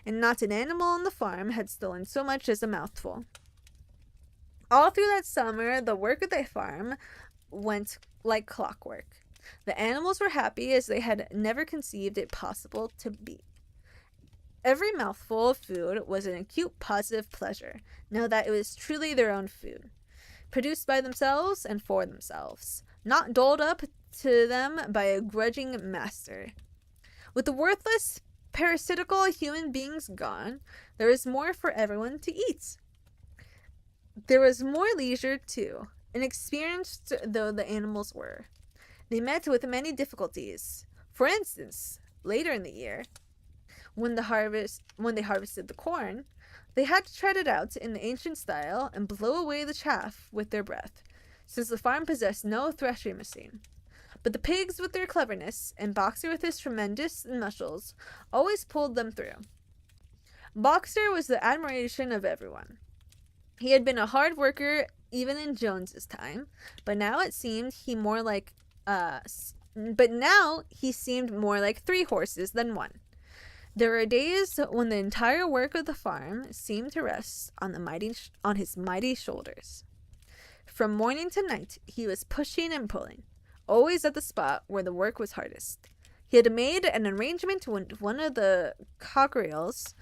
and not an animal on the farm had stolen so much as a mouthful. All through that summer, the work of the farm went like clockwork. The animals were happy as they had never conceived it possible to be. Every mouthful of food was an acute positive pleasure, now that it was truly their own food, produced by themselves and for themselves, not doled up to them by a grudging master. With the worthless, parasitical human beings gone, there was more for everyone to eat. There was more leisure, too, inexperienced though the animals were. They met with many difficulties. For instance, later in the year, when they harvested the corn, they had to tread it out in the ancient style and blow away the chaff with their breath, since the farm possessed no threshing machine. But the pigs, with their cleverness, and Boxer with his tremendous muscles, always pulled them through. Boxer was the admiration of everyone. He had been a hard worker even in Jones's time, but now he seemed more like 3 horses than one. There were days when the entire work of the farm seemed to rest on his mighty shoulders. From morning to night, he was pushing and pulling, always at the spot where the work was hardest. He had made an arrangement with one of the cockerels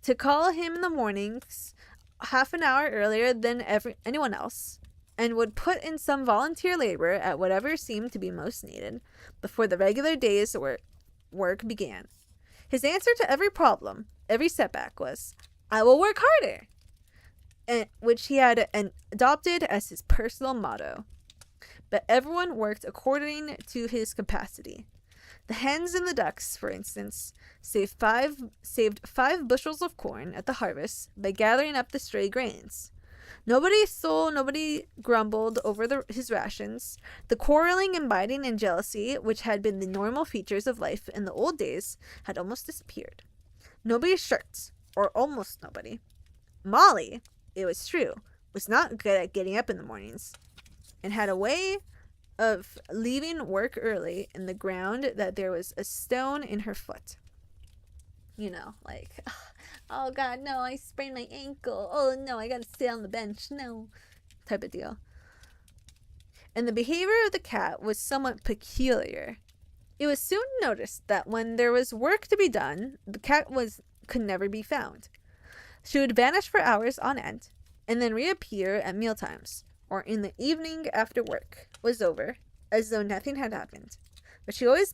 to call him in the mornings half an hour earlier than anyone else, and would put in some volunteer labor at whatever seemed to be most needed before the regular day's work began. His answer to every problem, every setback, was, "I will work harder," which he had adopted as his personal motto. But everyone worked according to his capacity. The hens and the ducks, for instance, saved 5 bushels of corn at the harvest by gathering up the stray grains. Nobody stole, nobody grumbled over his rations. The quarreling and biting and jealousy, which had been the normal features of life in the old days, had almost disappeared. Nobody shirked, or almost nobody. Molly, it was true, was not good at getting up in the mornings, and had a way of leaving work early in the ground that there was a stone in her foot. You know, like, "Oh God, no, I sprained my ankle. Oh no, I gotta stay on the bench. No," type of deal. And the behavior of the cat was somewhat peculiar. It was soon noticed that when there was work to be done, the cat could never be found. She would vanish for hours on end, and then reappear at mealtimes, or in the evening after work was over, as though nothing had happened. But she always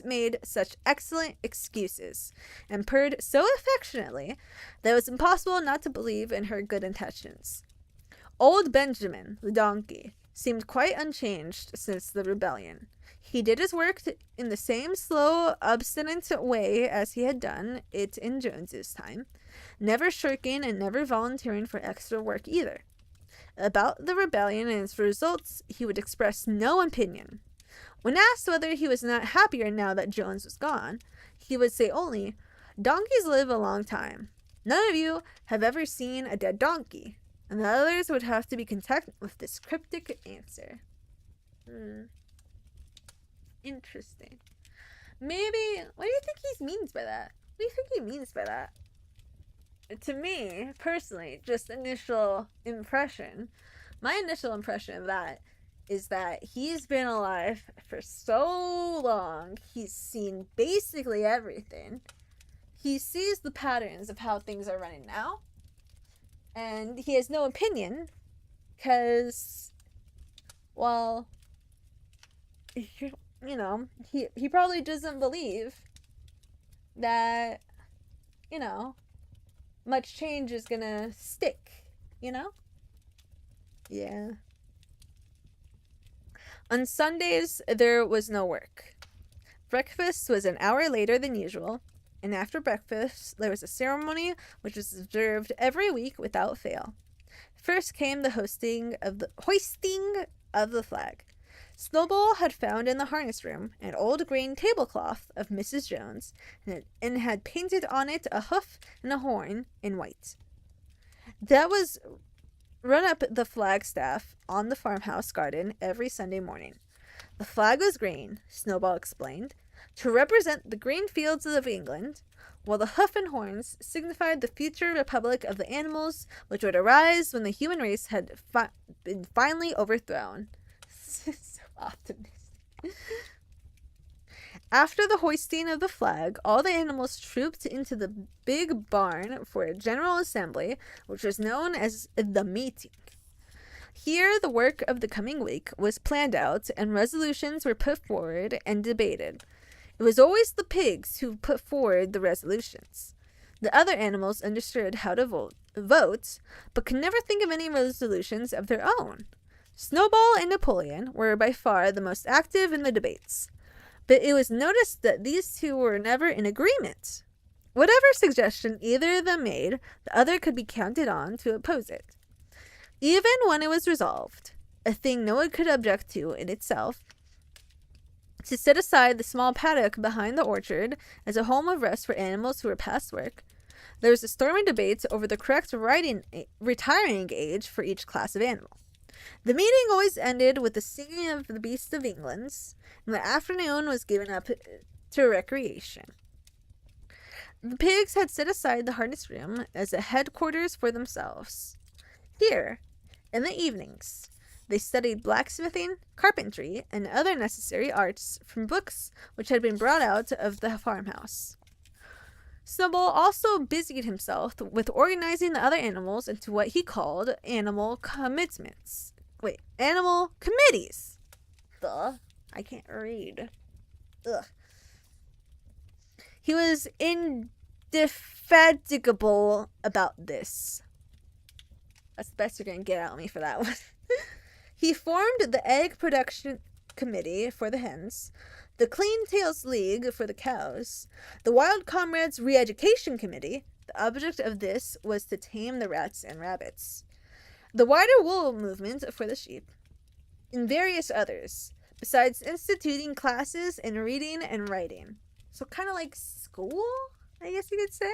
made such excellent excuses, and purred so affectionately that it was impossible not to believe in her good intentions. Old Benjamin, the donkey, seemed quite unchanged since the rebellion. He did his work in the same slow, obstinate way as he had done it in Jones's time, never shirking and never volunteering for extra work either. About the rebellion and its results, he would express no opinion. When asked whether he was not happier now that Jones was gone, he would say only, "Donkeys live a long time. None of you have ever seen a dead donkey," and the others would have to be content with this cryptic answer. Interesting. Maybe, what do you think he means by that? do you think he means by that? To me, personally, just initial impression, my initial impression of that is that he's been alive for so long, he's seen basically everything. He sees the patterns of how things are running now, and he has no opinion because, well, you know, he probably doesn't believe that, you know, much change is gonna stick, you know? Yeah. On Sundays, there was no work. Breakfast was an hour later than usual, and after breakfast, there was a ceremony which was observed every week without fail. First came the hoisting of the flag. Snowball had found in the harness room an old green tablecloth of Mrs. Jones, and had painted on it a hoof and a horn in white. That was run up the flagstaff on the farmhouse garden every Sunday morning. The flag was green, Snowball explained, to represent the green fields of England, while the hoof and horns signified the future republic of the animals which would arise when the human race had been finally overthrown. So optimistic. After the hoisting of the flag, all the animals trooped into the big barn for a general assembly, which was known as the meeting. Here, the work of the coming week was planned out, and resolutions were put forward and debated. It was always the pigs who put forward the resolutions. The other animals understood how to vote, but could never think of any resolutions of their own. Snowball and Napoleon were by far the most active in the debates, but it was noticed that these two were never in agreement. Whatever suggestion either of them made, the other could be counted on to oppose it. Even when it was resolved, a thing no one could object to in itself, to set aside the small paddock behind the orchard as a home of rest for animals who were past work, there was a stormy debate over the correct retiring age for each class of animal. The meeting always ended with the singing of the Beast of England, and the afternoon was given up to recreation. The pigs had set aside the harness room as a headquarters for themselves. Here, in the evenings, they studied blacksmithing, carpentry, and other necessary arts from books which had been brought out of the farmhouse. Snowball also busied himself with organizing the other animals into what he called animal commitments. Animal committees. I can't read. He was indefatigable about this. That's the best you're going to get out of me for that one. He formed the Egg Production Committee for the hens, the Clean Tails League for the cows, the Wild Comrades Re-Education Committee. The object of this was to tame the rats and rabbits, the Wider Wool Movement for the sheep, and various others, besides instituting classes in reading and writing. So kind of like school, I guess you could say.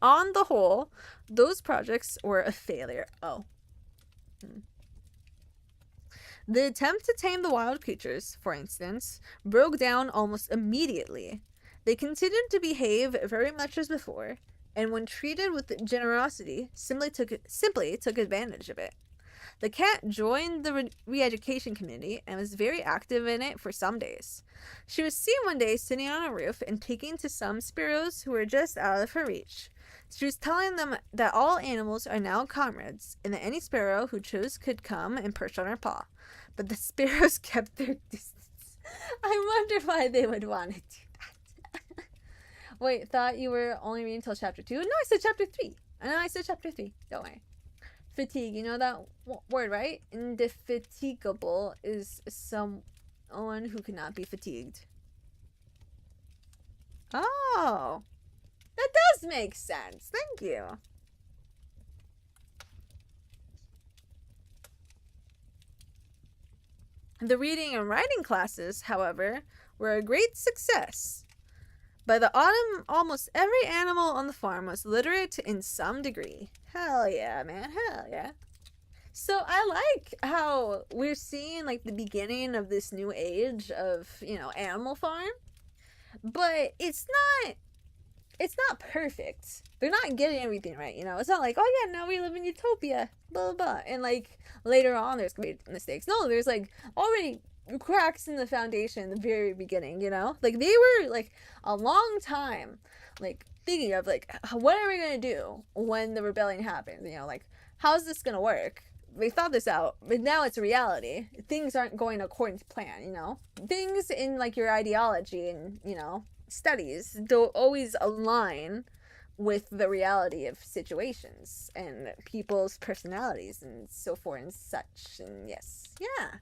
On the whole, those projects were a failure. The attempt to tame the wild creatures, for instance, broke down almost immediately. They continued to behave very much as before, and when treated with generosity, simply took advantage of it. The cat joined the re-education committee and was very active in it for some days. She was seen one day sitting on a roof and speaking to some sparrows who were just out of her reach. She was telling them that all animals are now comrades, and that any sparrow who chose could come and perch on her paw. But the sparrows kept their distance. I wonder why they would want to do that. Wait, thought you were only reading until chapter 2? No, I said chapter 3. I said chapter 3. Don't worry. Fatigue, you know that word, right? Indefatigable is someone who cannot be fatigued. Oh, that does make sense. Thank you. The reading and writing classes, however, were a great success. By the autumn, almost every animal on the farm was literate in some degree. Hell yeah, man. Hell yeah. So I like how we're seeing like the beginning of this new age of, Animal Farm. but it's not perfect. They're not getting everything right, you know. It's not like, oh yeah, now we live in utopia, blah blah blah, and like later on there's gonna be mistakes. No, there's like already cracks in the foundation in the very beginning, you know. Like they were like a long time, like thinking of like, what are we gonna do when the rebellion happens? You know, like how's this gonna work? They thought this out, but now it's a reality. Things aren't going according to plan, you know. Things in like your ideology and, you know, studies don't always align with the reality of situations and people's personalities and so forth and such. And yes, yeah.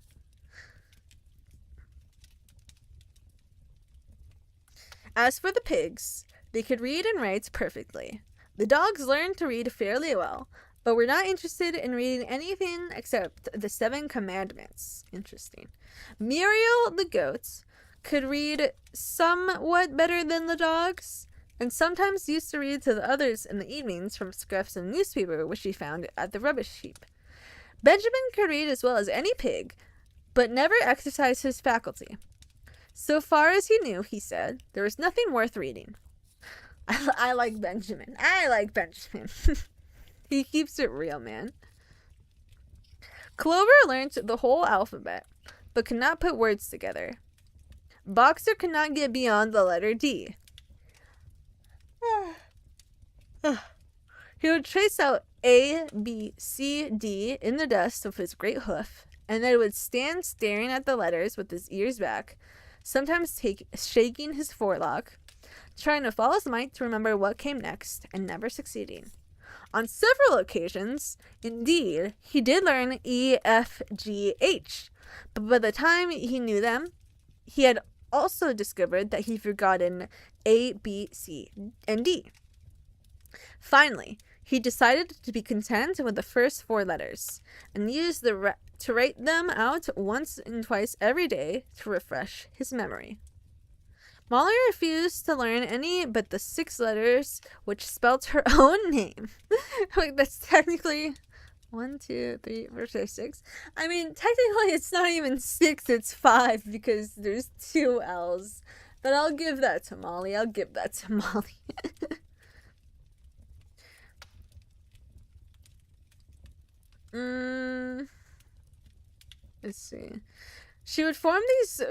As for the pigs, they could read and write perfectly. The dogs learned to read fairly well, but were not interested in reading anything except the Seven Commandments. Interesting. Muriel the goat could read somewhat better than the dogs, and sometimes used to read to the others in the evenings from scraps of newspaper which she found at the rubbish heap. Benjamin could read as well as any pig, but never exercised his faculty. So far as he knew, he said, there was nothing worth reading. I like Benjamin. I like Benjamin. He keeps it real, man. Clover learned the whole alphabet, but could not put words together. Boxer could not get beyond the letter D. He would trace out A, B, C, D in the dust with his great hoof, and then would stand staring at the letters with his ears back, sometimes shaking his forelock, trying with all his might to remember what came next, and never succeeding. On several occasions, indeed, he did learn E, F, G, H, but by the time he knew them, he had also discovered that he'd forgotten A, B, C, and D. Finally, he decided to be content with the first four letters, and used to write them out once and twice every day to refresh his memory. Molly refused to learn any but the 6 letters which spelt her own name. Like, that's technically 1, 2, 3, 4, 5, 6. I mean, technically it's not even 6, it's 5 because there's 2 L's. But I'll give that to Molly. Let's see. She would form these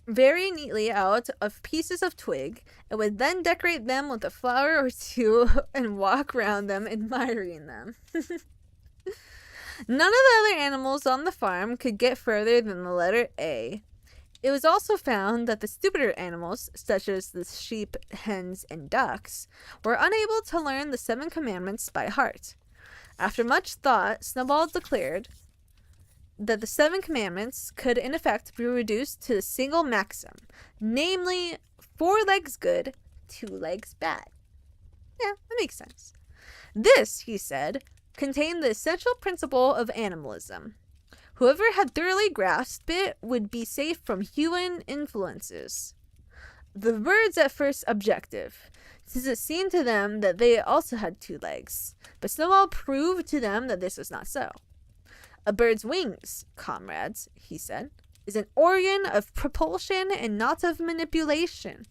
very neatly out of pieces of twig, and would then decorate them with a flower or two and walk round them admiring them. None of the other animals on the farm could get further than the letter A. It was also found that the stupider animals, such as the sheep, hens, and ducks, were unable to learn the 7 commandments by heart. After much thought, Snowball declared that the 7 commandments could in effect be reduced to a single maxim, namely 4 legs good, 2 legs bad. Yeah, that makes sense. This, he said, contained the essential principle of animalism. Whoever had thoroughly grasped it would be safe from human influences. The birds at first objected, since it seemed to them that they also had 2 legs, but Snowball proved to them that this was not so. A bird's wings, comrades, he said, is an organ of propulsion and not of manipulation.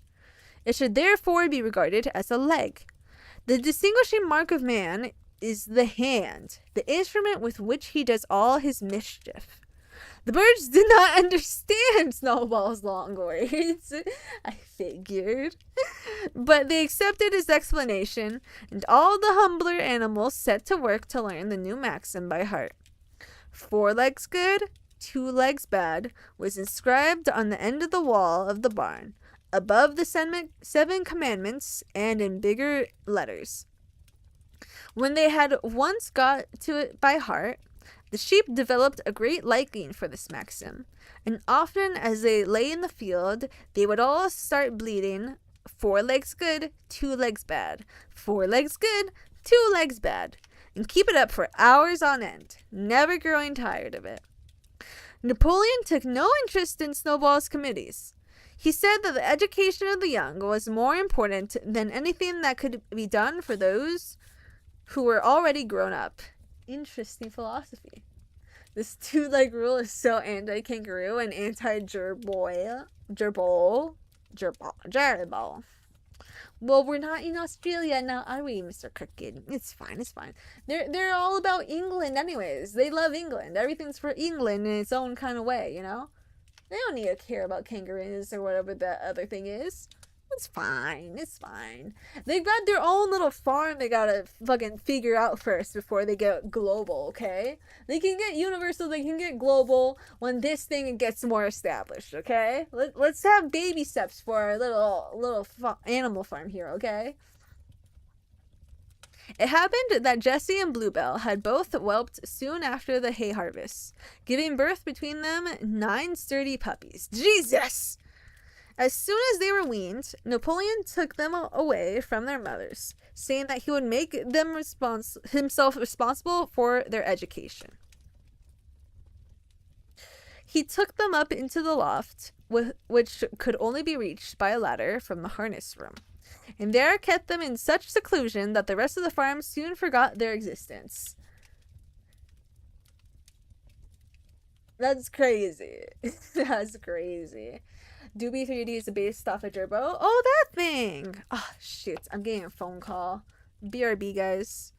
It should therefore be regarded as a leg. The distinguishing mark of man is the hand, the instrument with which he does all his mischief. The birds did not understand Snowball's long words, I figured, but they accepted his explanation, and all the humbler animals set to work to learn the new maxim by heart. 4 legs good, 2 legs bad was inscribed on the end of the wall of the barn, above the 7 commandments and in bigger letters. When they had once got to it by heart, the sheep developed a great liking for this maxim, and often as they lay in the field, they would all start bleating, 4 legs good, 2 legs bad, 4 legs good, 2 legs bad, and keep it up for hours on end, never growing tired of it. Napoleon took no interest in Snowball's committees. He said that the education of the young was more important than anything that could be done for those who were already grown up. Interesting philosophy. This 2-leg rule is so anti-kangaroo and anti-gerbil. Gerbil. Gerbil. Well, we're not in Australia now, are we, Mr. Crooked? It's fine, it's fine. They're all about England anyways. They love England. Everything's for England in its own kind of way, you know? They don't need to care about kangaroos or whatever the other thing is. It's fine. It's fine. They've got their own little farm they gotta fucking figure out first before they get global, okay? They can get universal, they can get global when this thing gets more established, okay? Let's have baby steps for our little animal farm here, okay? It happened that Jessie and Bluebell had both whelped soon after the hay harvest, giving birth between them 9 sturdy puppies. Jesus! As soon as they were weaned, Napoleon took them away from their mothers, saying that he would make them himself responsible for their education. He took them up into the loft, which could only be reached by a ladder from the harness room, and there kept them in such seclusion that the rest of the farm soon forgot their existence. That's crazy. That's crazy. Doobie 3D is based off of Gerbo. Oh, that thing! Oh, shit. I'm getting a phone call. BRB, guys.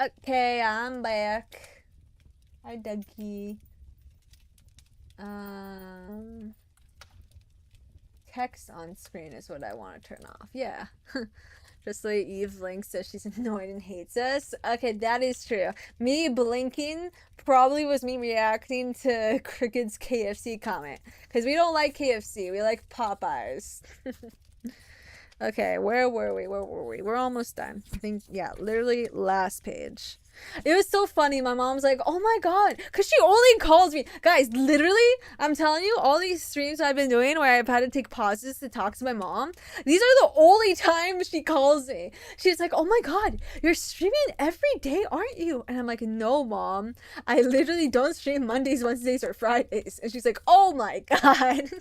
Okay, I'm back. Hi, Dougie. Text on screen is what I want to turn off. Yeah. Just like Eve Link says she's annoyed and hates us. Okay, that is true. Me blinking probably was me reacting to Cricket's KFC comment. Because we don't like KFC, we like Popeyes. Okay, where were we? We're almost done. I think, yeah, literally last page. It was so funny. My mom's like, oh my god, because she only calls me. Guys, literally, I'm telling you, all these streams I've been doing where I've had to take pauses to talk to my mom, these are the only times she calls me. She's like, oh my god, you're streaming every day, aren't you? And I'm like, no, mom. I literally don't stream Mondays, Wednesdays, or Fridays. And she's like, oh my god.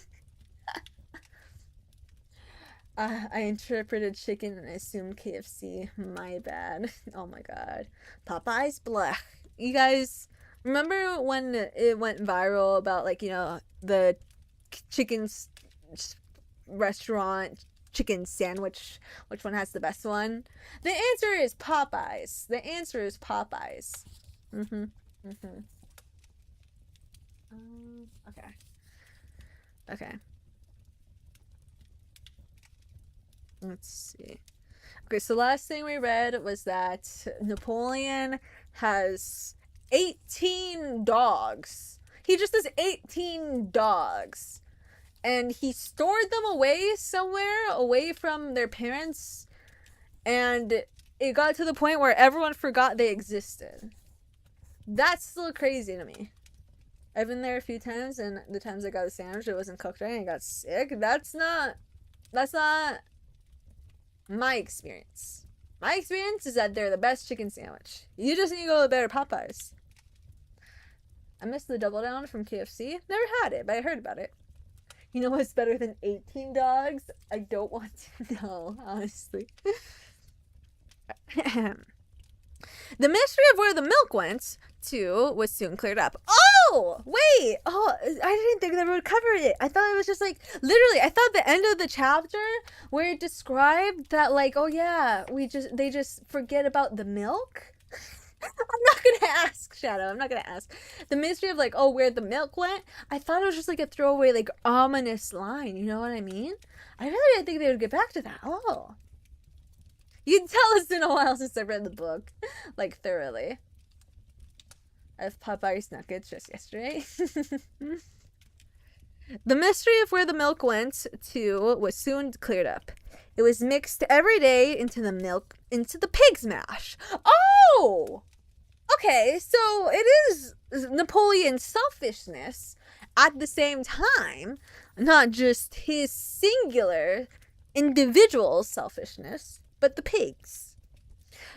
I interpreted chicken and I assumed KFC. My bad. Oh my god. Popeyes? Blech. You guys remember when it went viral about, like, you know, the chicken restaurant chicken sandwich? Which one has the best one? The answer is Popeyes. The answer is Popeyes. Okay. Okay. Let's see. Okay, so last thing we read was that Napoleon has 18 dogs. He just has 18 dogs. And he stored them away somewhere, away from their parents. And it got to the point where everyone forgot they existed. That's still crazy to me. I've been there a few times, and the times I got a sandwich, it wasn't cooked right and I got sick. That's not my experience. My experience is that they're the best chicken sandwich. You just need to go to better Popeyes. I missed the double down from KFC. Never had it, but I heard about it. You know what's better than 18 dogs? I don't want to know, honestly. The mystery of where the milk went to was soon cleared up. Oh, wait. Oh, I didn't think they would cover it. I thought it was just like, literally, I thought the end of the chapter where it described that, like, oh yeah, they just forget about the milk. I'm not gonna ask, Shadow. I'm not gonna ask. The mystery of, like, oh, where the milk went, I thought it was just like a throwaway, like, ominous line. You know what I mean? I really didn't think they would get back to that. Oh. You'd tell it's been a while since I read the book, like, thoroughly. I've Popeye's nuggets just yesterday. The mystery of where the milk went to was soon cleared up. It was mixed every day into the pig's mash. Oh! Okay, so it is Napoleon's selfishness at the same time, not just his singular individual selfishness, but the pigs.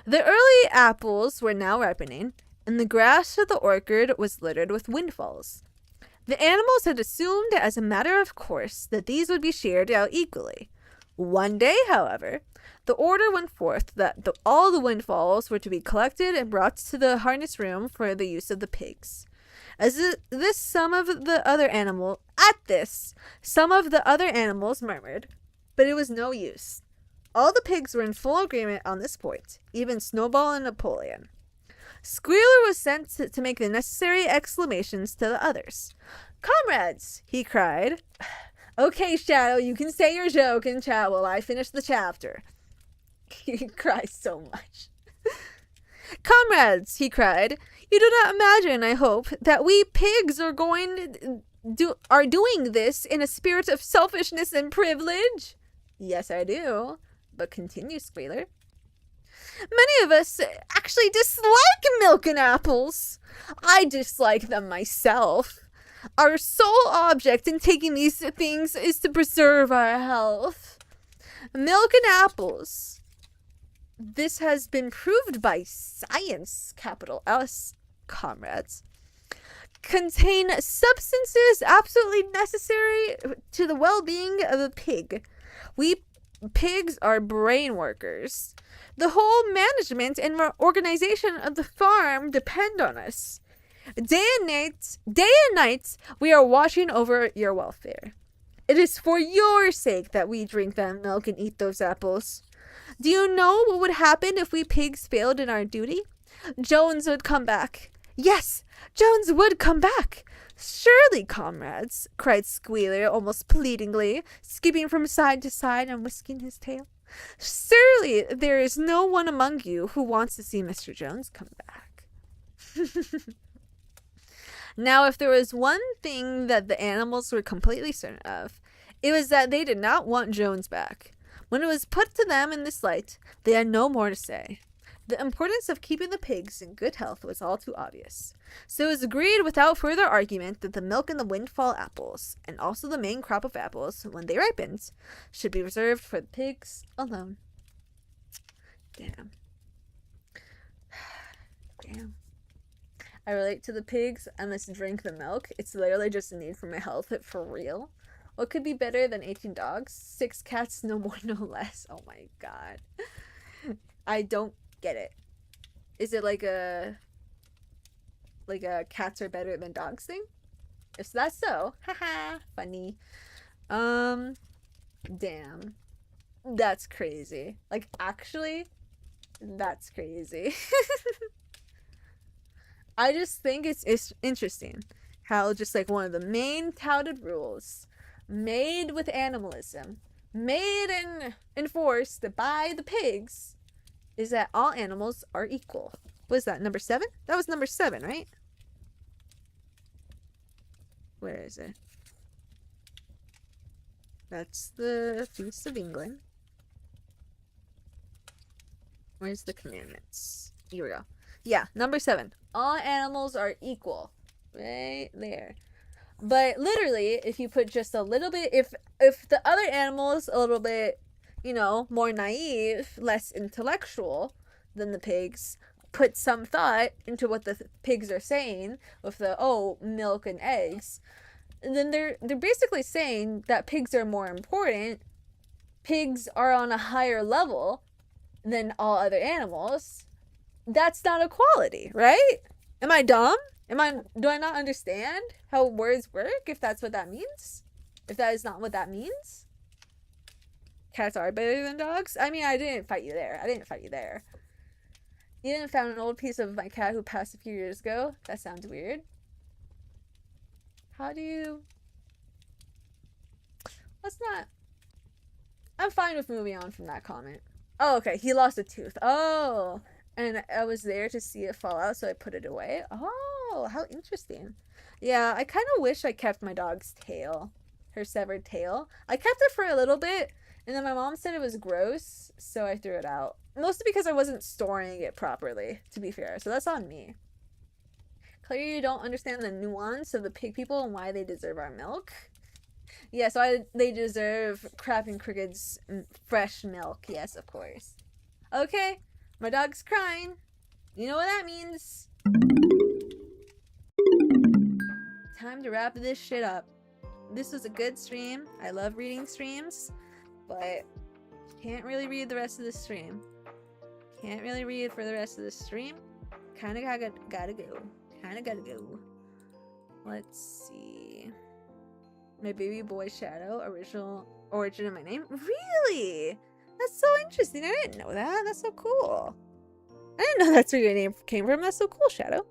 The early apples were now ripening, and the grass of the orchard was littered with windfalls. The animals had assumed as a matter of course that these would be shared out equally. One day, however, the order went forth that all the windfalls were to be collected and brought to the harness room for the use of the pigs. Some of the other animals murmured, but it was no use. All the pigs were in full agreement on this point, even Snowball and Napoleon. Squealer was sent to make the necessary exclamations to the others. "Comrades," he cried. Okay, Shadow, you can say your joke in chat while I finish the chapter. He cries so much. "Comrades," he cried, "you do not imagine, I hope, that we pigs are doing this in a spirit of selfishness and privilege?" "Yes, I do. But continue, Squealer." "Many of us actually dislike milk and apples. I dislike them myself. Our sole object in taking these things is to preserve our health. Milk and apples. This has been proved by science, capital S, comrades. Contain substances absolutely necessary to the well-being of a pig. We pigs are brain workers. The whole management and organization of the farm depend on us. Day and night, we are watching over your welfare. It is for your sake that we drink that milk and eat those apples. Do you know what would happen if we pigs failed in our duty? Jones would come back. Yes, Jones would come back. Surely, comrades, cried Squealer almost pleadingly, skipping from side to side and whisking his tail. Surely there is no one among you who wants to see Mr. Jones come back. Now, if there was one thing that the animals were completely certain of, it was that they did not want Jones back. When it was put to them in this light, they had no more to say. The importance of keeping the pigs in good health was all too obvious. So it was agreed without further argument that the milk and the windfall apples, and also the main crop of apples, when they ripened, should be reserved for the pigs alone. Damn. Damn. I relate to the pigs. I must drink the milk. It's literally just a need for my health, for real. What could be better than 18 dogs? 6 cats, no more, no less. Oh my god. I don't get it. Is it like a cats are better than dogs thing? If that's so, haha, funny. Damn. That's crazy. Like, actually, that's crazy. I just think it's interesting how just like one of the main touted rules made with animalism, made and enforced by the pigs, is that all animals are equal. Was that number 7? That was number 7, right? Where is it? That's the Feast of England. Where's the commandments? Here we go. Yeah, number 7. All animals are equal. Right there. But literally, if you put just a little bit, if the other animals a little bit, you know, more naive, less intellectual than the pigs, put some thought into what the pigs are saying with the, oh, milk and eggs, then they're basically saying that pigs are more important. Pigs are on a higher level than all other animals. That's not equality, right? Am I dumb? Do I not understand how words work, if that's what that means? If that is not what that means? Cats are better than dogs? I mean, I didn't fight you there. You didn't found an old piece of my cat who passed a few years ago? That sounds weird. How do you... Let's not... I'm fine with moving on from that comment. Oh, okay. He lost a tooth. Oh... And I was there to see it fall out, so I put it away. Oh, how interesting. Yeah, I kind of wish I kept my dog's tail. Her severed tail. I kept it for a little bit, and then my mom said it was gross, so I threw it out. Mostly because I wasn't storing it properly, to be fair. So that's on me. Clearly you don't understand the nuance of the pig people and why they deserve our milk. Yeah, so they deserve Crab and Cricket's fresh milk. Yes, of course. Okay. My dog's crying. You know what that means. Time to wrap this shit up. This was a good stream. I love reading streams, but can't really read the rest of the stream. Can't really read for the rest of the stream. Kinda gotta go. Let's see. My baby boy Shadow, origin of my name. Really? That's so interesting. I didn't know that. That's so cool. I didn't know that's where your name came from. That's so cool, Shadow.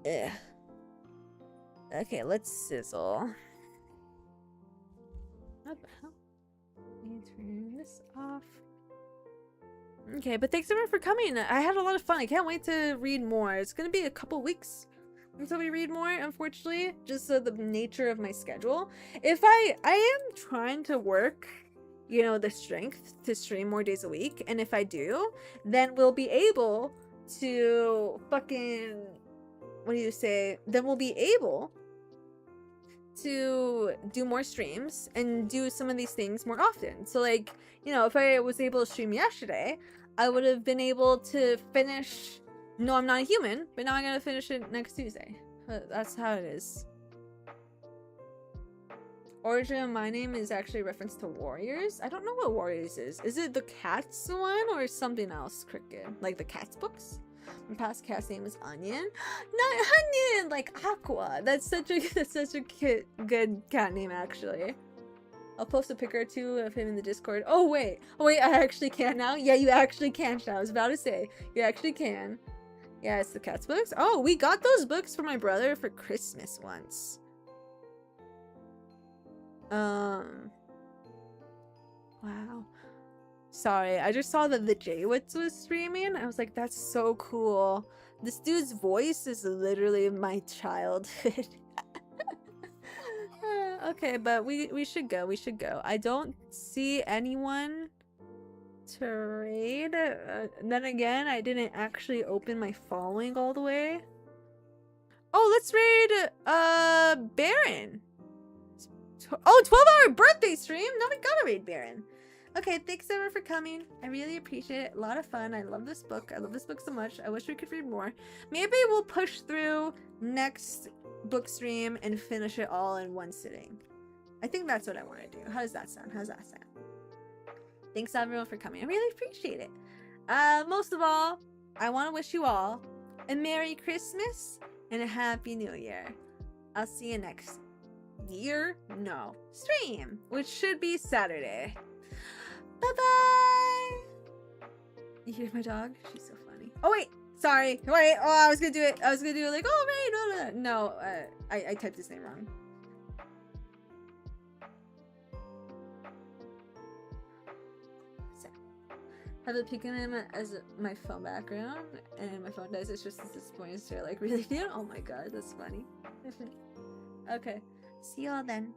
Ugh. Okay, let's sizzle. What the hell? Let me turn this off. Okay, but thanks everyone for coming. I had a lot of fun. I can't wait to read more. It's gonna be a couple weeks until we read more, unfortunately. Just the nature of my schedule. If I am trying to work, you know, the strength to stream more days a week, and if I do, then we'll be able to fucking, what do you say, then we'll be able to do more streams and do some of these things more often. So like, you know, if I was able to stream yesterday, I would have been able to finish No, I'm Not a Human, but now I'm gonna finish it next Tuesday. That's how it is. Origin of my name is actually a reference to Warriors. I don't know what Warriors is. Is it the Cats one or something else, Cricket? Like the Cats books? My past cat's name is Onion. Not Onion, like Aqua. That's such a good cat name, actually. I'll post a picture or two of him in the Discord. Oh wait, I actually can now. Yeah, you actually can. I was about to say you actually can. Yeah, it's the Cats books. Oh, we got those books for my brother for Christmas once. Wow. Sorry, I just saw that the Jaywitz was streaming. I was like, that's so cool. This dude's voice is literally my childhood. Okay, but we should go. We should go. I don't see anyone to raid. Then again, I didn't actually open my following all the way. Oh, let's raid Baron. Oh, 12-hour birthday stream. Now we gotta raid Baron. Okay, thanks everyone for coming. I really appreciate it. A lot of fun. I love this book. I love this book so much. I wish we could read more. Maybe we'll push through next book stream and finish it all in one sitting. I think that's what I want to do. How does that sound? How's that sound? Thanks everyone for coming. I really appreciate it. Most of all, I want to wish you all a Merry Christmas and a Happy New Year. I'll see you next year? No. Stream, which should be Saturday. Bye-bye! You hear my dog? She's so funny. Oh, wait! Sorry. Wait. Oh, I was gonna do it. I was gonna do it like, oh, right. No, I typed his name wrong. So, have a peek at him as my phone background, and my phone dies. It's just this disappointing stare, like, really? Oh my god, that's funny. Okay. See y'all then.